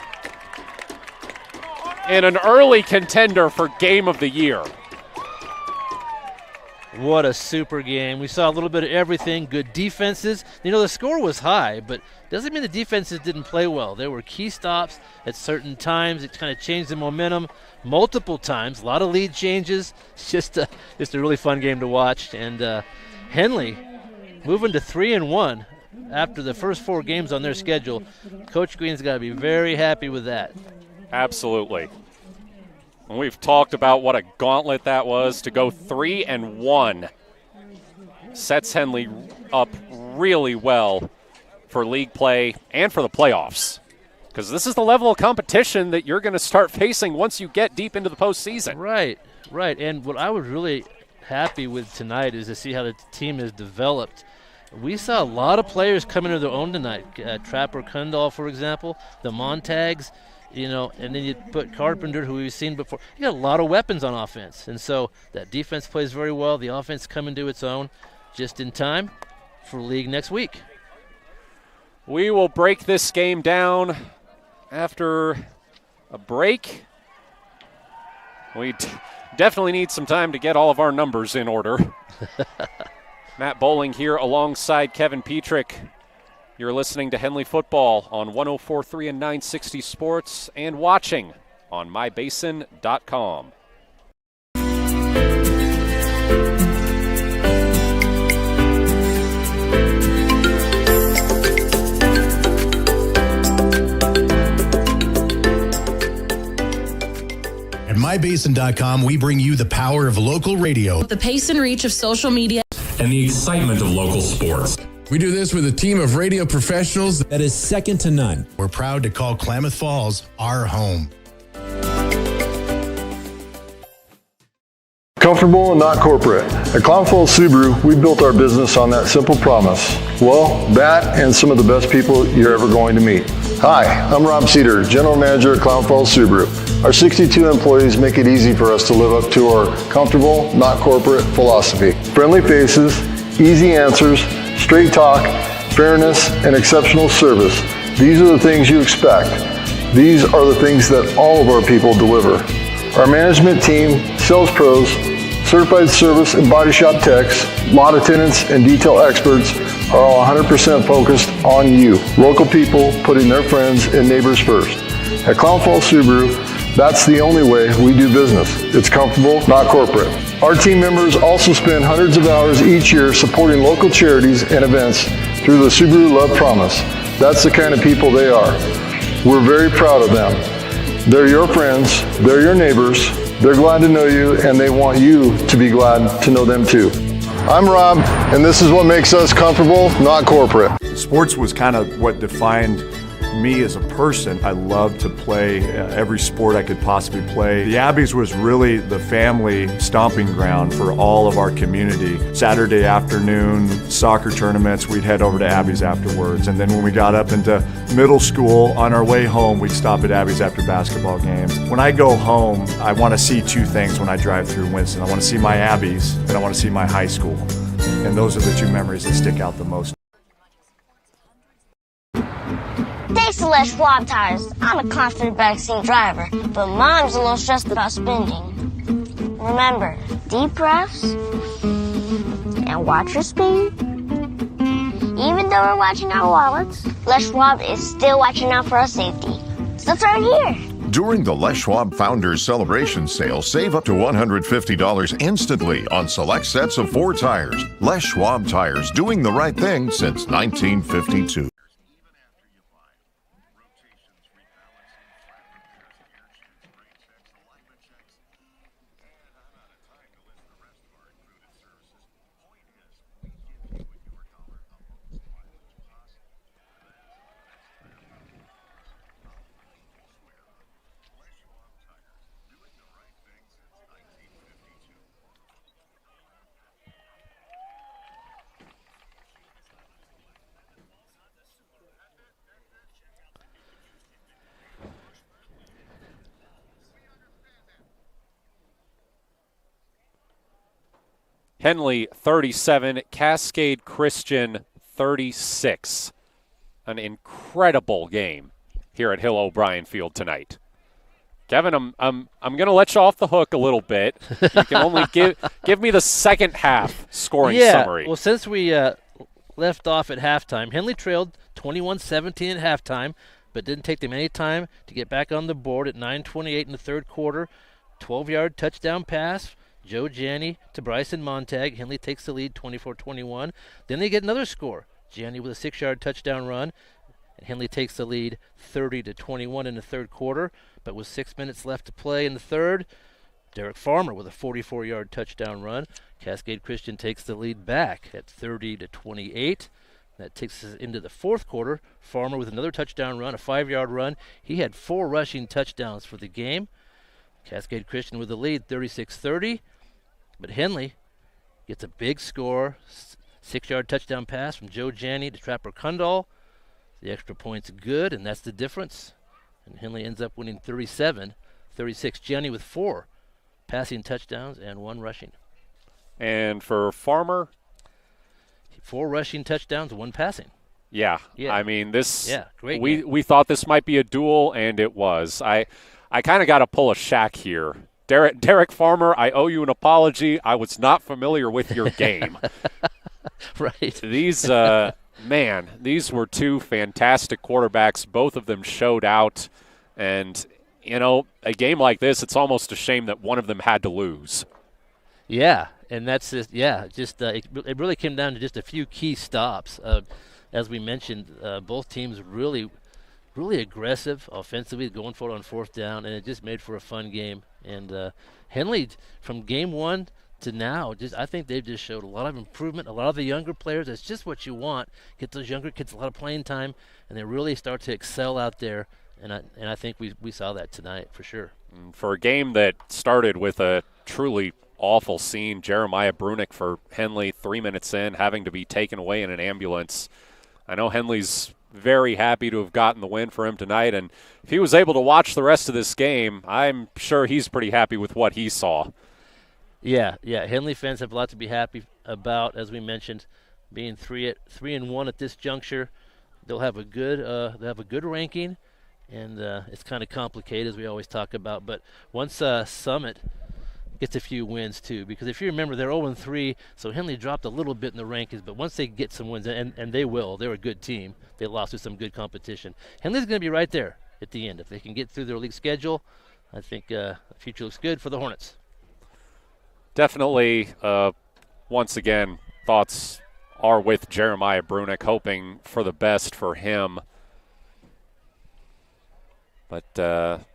And an early contender for Game of the Year. What a super game. We saw a little bit of everything. Good defenses. You know, the score was high, but doesn't mean the defenses didn't play well. There were key stops at certain times. It kind of changed the momentum multiple times. A lot of lead changes. It's just a really fun game to watch. And Henley moving to 3-1 after the first 4 games on their schedule. Coach Green's got to be very happy with that. Absolutely. And we've talked about what a gauntlet that was to go 3-1. Sets Henley up really well for league play and for the playoffs. Because this is the level of competition that you're going to start facing once you get deep into the postseason. Right. And what I was really happy with tonight is to see how the team has developed. We saw a lot of players come into their own tonight. Trapper Kundal, for example, the Montags. You know, and then you put Carpenter, who we've seen before. You got a lot of weapons on offense. And so that defense plays very well. The offense coming to its own just in time for league next week. We will break this game down after a break. We definitely need some time to get all of our numbers in order. Matt Bowling here alongside Kevin Petrik. You're listening to Henley Football on 104.3 and 960 Sports and watching on mybasin.com. At mybasin.com, we bring you the power of local radio, The pace and reach of social media, and the excitement of local sports. We do this with a team of radio professionals that is second to none. We're proud to call Klamath Falls our home. Comfortable and not corporate. At Clown Falls Subaru, we built our business on that simple promise. Well, that and some of the best people you're ever going to meet. Hi, I'm Rob Cedar, General Manager at Clown Falls Subaru. Our 62 employees make it easy for us to live up to our comfortable, not corporate philosophy. Friendly faces, easy answers, straight talk, fairness, and exceptional service. These are the things you expect. These are the things that all of our people deliver. Our management team, sales pros, certified service and body shop techs, lot attendants, and detail experts are all 100% focused on you, local people putting their friends and neighbors first. At Clown Falls Subaru, that's the only way we do business. It's comfortable, not corporate. Our team members also spend hundreds of hours each year supporting local charities and events through the Subaru Love Promise. That's the kind of people they are. We're very proud of them. They're your friends, they're your neighbors, they're glad to know you, and they want you to be glad to know them too. I'm Rob, and this is what makes us comfortable, not corporate. Sports was kind of what defined me as a person. I loved to play every sport I could possibly play. The Abbeys was really the family stomping ground for all of our community. Saturday afternoon soccer tournaments, we'd head over to Abbeys afterwards. And then when we got up into middle school, on our way home, we'd stop at Abbeys after basketball games. When I go home, I want to see two things when I drive through Winston. I want to see my Abbeys, and I want to see my high school. And those are the two memories that stick out the most. Thanks to Les Schwab tires, I'm a confident backseat driver, but Mom's a little stressed about spending. Remember, deep breaths and watch your speed. Even though we're watching our wallets, Les Schwab is still watching out for our safety. So turn here. During the Les Schwab Founders Celebration Sale, save up to $150 instantly on select sets of 4 tires. Les Schwab tires, doing the right thing since 1952. Henley 37, Cascade Christian 36. An incredible game here at Hill O'Brien Field tonight. Kevin, I'm going to let you off the hook a little bit. You can only give me the second half scoring summary. Well, since we left off at halftime, Henley trailed 21-17 at halftime, but didn't take them any time to get back on the board at 9:28 in the third quarter. 12-yard touchdown pass. Joe Janney to Bryson Montag. Henley takes the lead 24-21. Then they get another score. Janney with a 6-yard touchdown run. And Henley takes the lead 30-21 in the third quarter. But with 6 minutes left to play in the third, Derek Farmer with a 44-yard touchdown run. Cascade Christian takes the lead back at 30-28. That takes us into the fourth quarter. Farmer with another touchdown run, a 5-yard run. He had 4 rushing touchdowns for the game. Cascade Christian with the lead, 36-30. But Henley gets a big score, 6-yard touchdown pass from Joe Janney to Trapper Kundal. The extra point's good, and that's the difference. And Henley ends up winning 37-36. Janney with 4 passing touchdowns and 1 rushing. And for Farmer? 4 rushing touchdowns, 1 passing. Yeah. I mean, this. Yeah, great we thought this might be a duel, and it was. I kind of got to pull a Shaq here. Derek Farmer, I owe you an apology. I was not familiar with your game. Right. These, these were 2 fantastic quarterbacks. Both of them showed out. And, a game like this, it's almost a shame that one of them had to lose. Yeah, and that's just, it really came down to just a few key stops. As we mentioned, both teams really aggressive offensively, going for it on 4th down, and it just made for a fun game. And Henley, from game 1 to now, I think they've just showed a lot of improvement. A lot of the younger players, that's just what you want. Get those younger kids a lot of playing time, and they really start to excel out there. And I think we saw that tonight for sure. For a game that started with a truly awful scene. Jeremiah Brunick for Henley 3 minutes in, having to be taken away in an ambulance. I know Henley's very happy to have gotten the win for him tonight, and if he was able to watch the rest of this game, I'm sure he's pretty happy with what he saw. Yeah. Henley fans have a lot to be happy about, as we mentioned, being 3-1 at this juncture. They'll have a good ranking, and it's kind of complicated, as we always talk about. But once Summit gets a few wins too, because if you remember, they're 0-3, so Henley dropped a little bit in the rankings. But once they get some wins, and they will, they're a good team. They lost to some good competition. Henley's going to be right there at the end if they can get through their league schedule. I think the future looks good for the Hornets. Definitely, once again, thoughts are with Jeremiah Brunick, hoping for the best for him. But,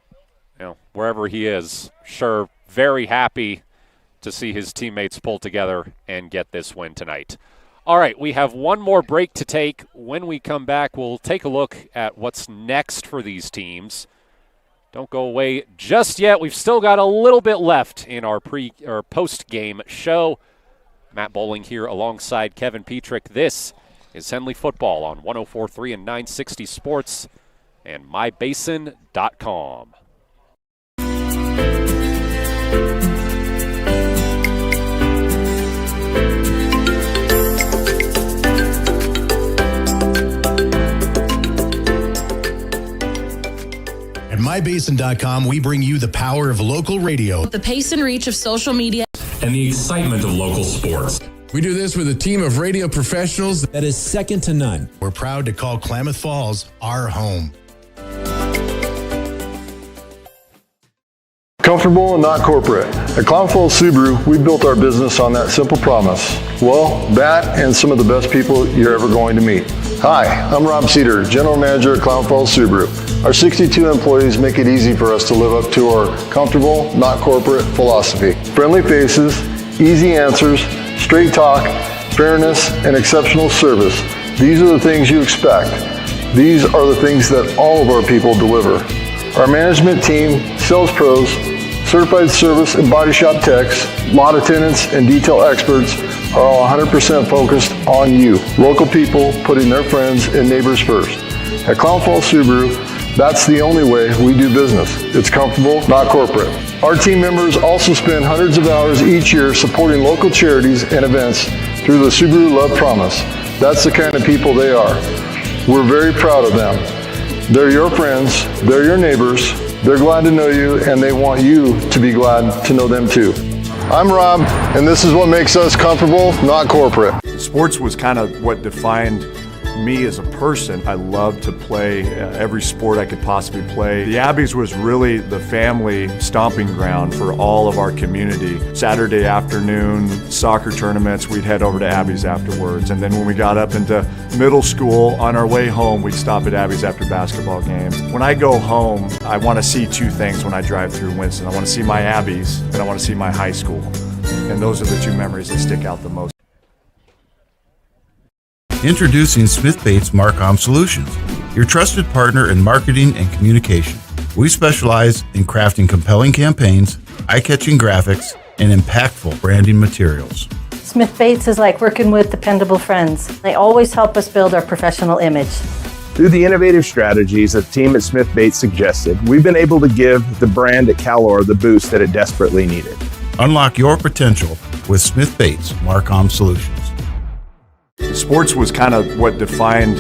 wherever he is, sure, very happy to see his teammates pull together and get this win tonight. All right, we have one more break to take. When we come back, we'll take a look at what's next for these teams. Don't go away just yet. We've still got a little bit left in our post-game show. Matt Bowling here alongside Kevin Petrik. This is Henley Football on 104.3 and 960 Sports and mybasin.com. At mybasin.com, we bring you the power of local radio, The pace and reach of social media, and the excitement of local sports. We do this with a team of radio professionals that is second to none. We're proud to call Klamath Falls our home. Comfortable and not corporate. At Klamath Falls Subaru, we built our business on that simple promise. Well, that and some of the best people you're ever going to meet. Hi, I'm Rob Cedar, General Manager at Klamath Falls Subaru. Our 62 employees make it easy for us to live up to our comfortable, not corporate philosophy. Friendly faces, easy answers, straight talk, fairness, and exceptional service. These are the things you expect. These are the things that all of our people deliver. Our management team, sales pros, certified service and body shop techs, lot attendants, and detail experts are all 100% focused on you. Local people putting their friends and neighbors first. At Klamath Falls Subaru, that's the only way we do business. It's comfortable, not corporate. Our team members also spend hundreds of hours each year supporting local charities and events through the Subaru Love Promise. That's the kind of people they are. We're very proud of them. They're your friends, they're your neighbors, they're glad to know you, and they want you to be glad to know them too. I'm Rob, and this is what makes us comfortable, not corporate. Sports was kind of what defined me as a person. I loved to play every sport I could possibly play. The Abbeys was really the family stomping ground for all of our community. Saturday afternoon soccer tournaments, we'd head over to Abbeys afterwards. And then when we got up into middle school, on our way home, we'd stop at Abbeys after basketball games. When I go home, I want to see two things when I drive through Winston. I want to see my Abbeys, and I want to see my high school. And those are the two memories that stick out the most. Introducing Smith Bates Marcom Solutions, your trusted partner in marketing and communication. We specialize in crafting compelling campaigns, eye-catching graphics, and impactful branding materials. Smith Bates is like working with dependable friends. They always help us build our professional image. Through the innovative strategies the team at Smith Bates suggested, we've been able to give the brand at Calor the boost that it desperately needed. Unlock your potential with Smith Bates Marcom Solutions. Sports was kind of what defined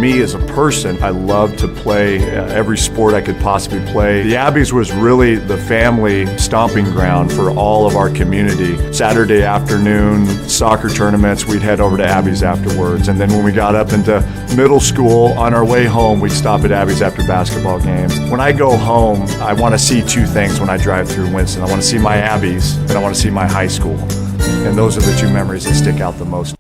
me as a person. I loved to play every sport I could possibly play. The Abbeys was really the family stomping ground for all of our community. Saturday afternoon soccer tournaments, we'd head over to Abbeys afterwards. And then when we got up into middle school, on our way home, we'd stop at Abbeys after basketball games. When I go home, I want to see two things when I drive through Winston. I want to see my Abbeys, and I want to see my high school. And those are the two memories that stick out the most.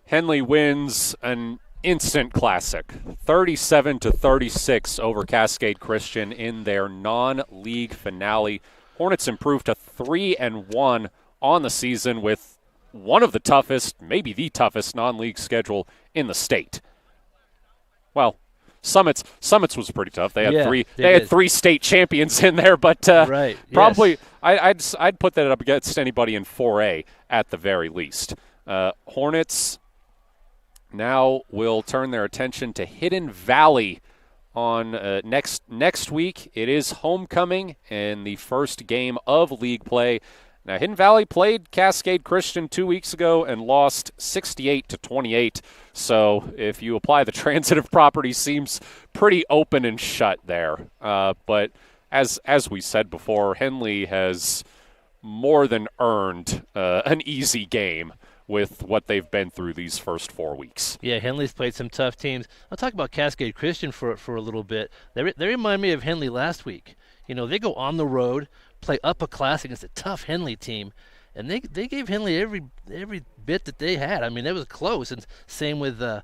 Henley wins an instant classic, 37-36 over Cascade Christian in their non-league finale. Hornets improved to 3-1 on the season with one of the toughest, maybe the toughest non-league schedule in the state. Well, Summits was pretty tough. They had three state champions in there, but probably yes. I'd put that up against anybody in 4A at the very least. Hornets now will turn their attention to Hidden Valley on next week. It is homecoming and the first game of league play. Now, Hidden Valley played Cascade Christian 2 weeks ago and lost 68-28. So if you apply the transitive property, seems pretty open and shut there. But as we said before, Henley has more than earned an easy game with what they've been through these first 4 weeks. Yeah, Henley's played some tough teams. I'll talk about Cascade Christian for a little bit. They remind me of Henley last week. You know, they go on the road, play up a class against a tough Henley team, and they gave Henley every bit that they had. I mean, it was close, and same with the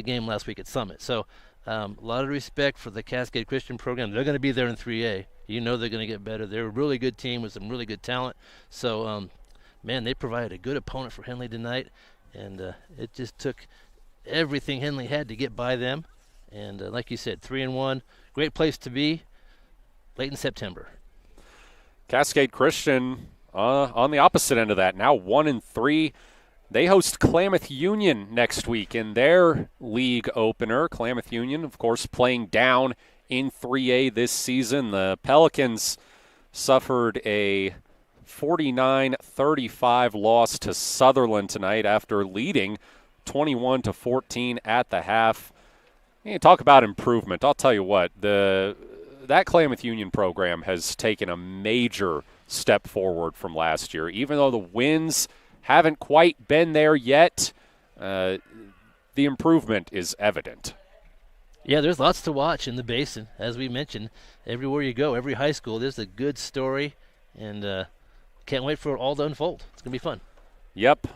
game last week at Summit. So a lot of respect for the Cascade Christian program. They're going to be there in 3A. You know they're going to get better. They're a really good team with some really good talent. So, man, they provided a good opponent for Henley tonight, and it just took everything Henley had to get by them. And like you said, 3-1, great place to be late in September. Cascade Christian on the opposite end of that, now 1-3. They host Klamath Union next week in their league opener. Klamath Union, of course, playing down in 3A this season. The Pelicans suffered a 49-35 loss to Sutherland tonight after leading 21-14 at the half. You talk about improvement. I'll tell you what, that Klamath Union program has taken a major step forward from last year. Even though the wins haven't quite been there yet, the improvement is evident. Yeah, there's lots to watch in the Basin. As we mentioned, everywhere you go, every high school, there's a good story, and can't wait for it all to unfold. It's going to be fun. Yep.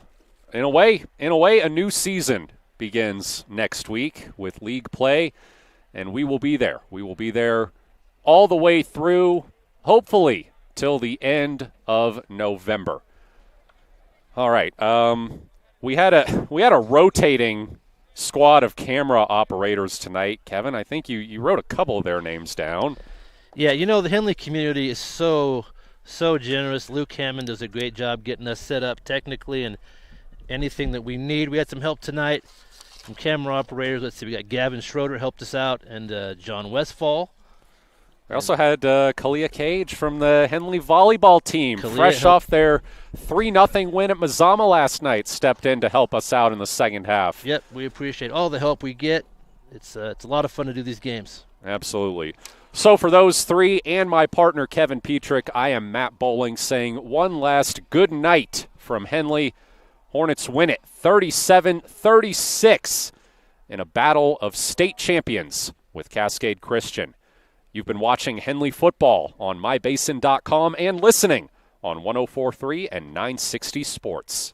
In a way, a new season begins next week with league play, and we will be there. We will be there all the way through, hopefully, till the end of November. All right. We had a rotating squad of camera operators tonight. Kevin, I think you wrote a couple of their names down. Yeah, you know, the Henley community is so generous. Luke Hammond does a great job getting us set up technically and anything that we need. We had some help tonight from camera operators. Let's see, we got Gavin Schroeder helped us out, and John Westfall. We also had Kalia Cage from the Henley volleyball team, fresh off their 3-0 win at Mazama last night, stepped in to help us out in the second half. Yep, we appreciate all the help we get. It's a lot of fun to do these games. Absolutely. So for those three and my partner Kevin Petrik, I am Matt Bowling saying one last good night from Henley. Hornets win it 37-36 in a battle of state champions with Cascade Christian. You've been watching Henley football on mybasin.com and listening on 104.3 and 960 Sports.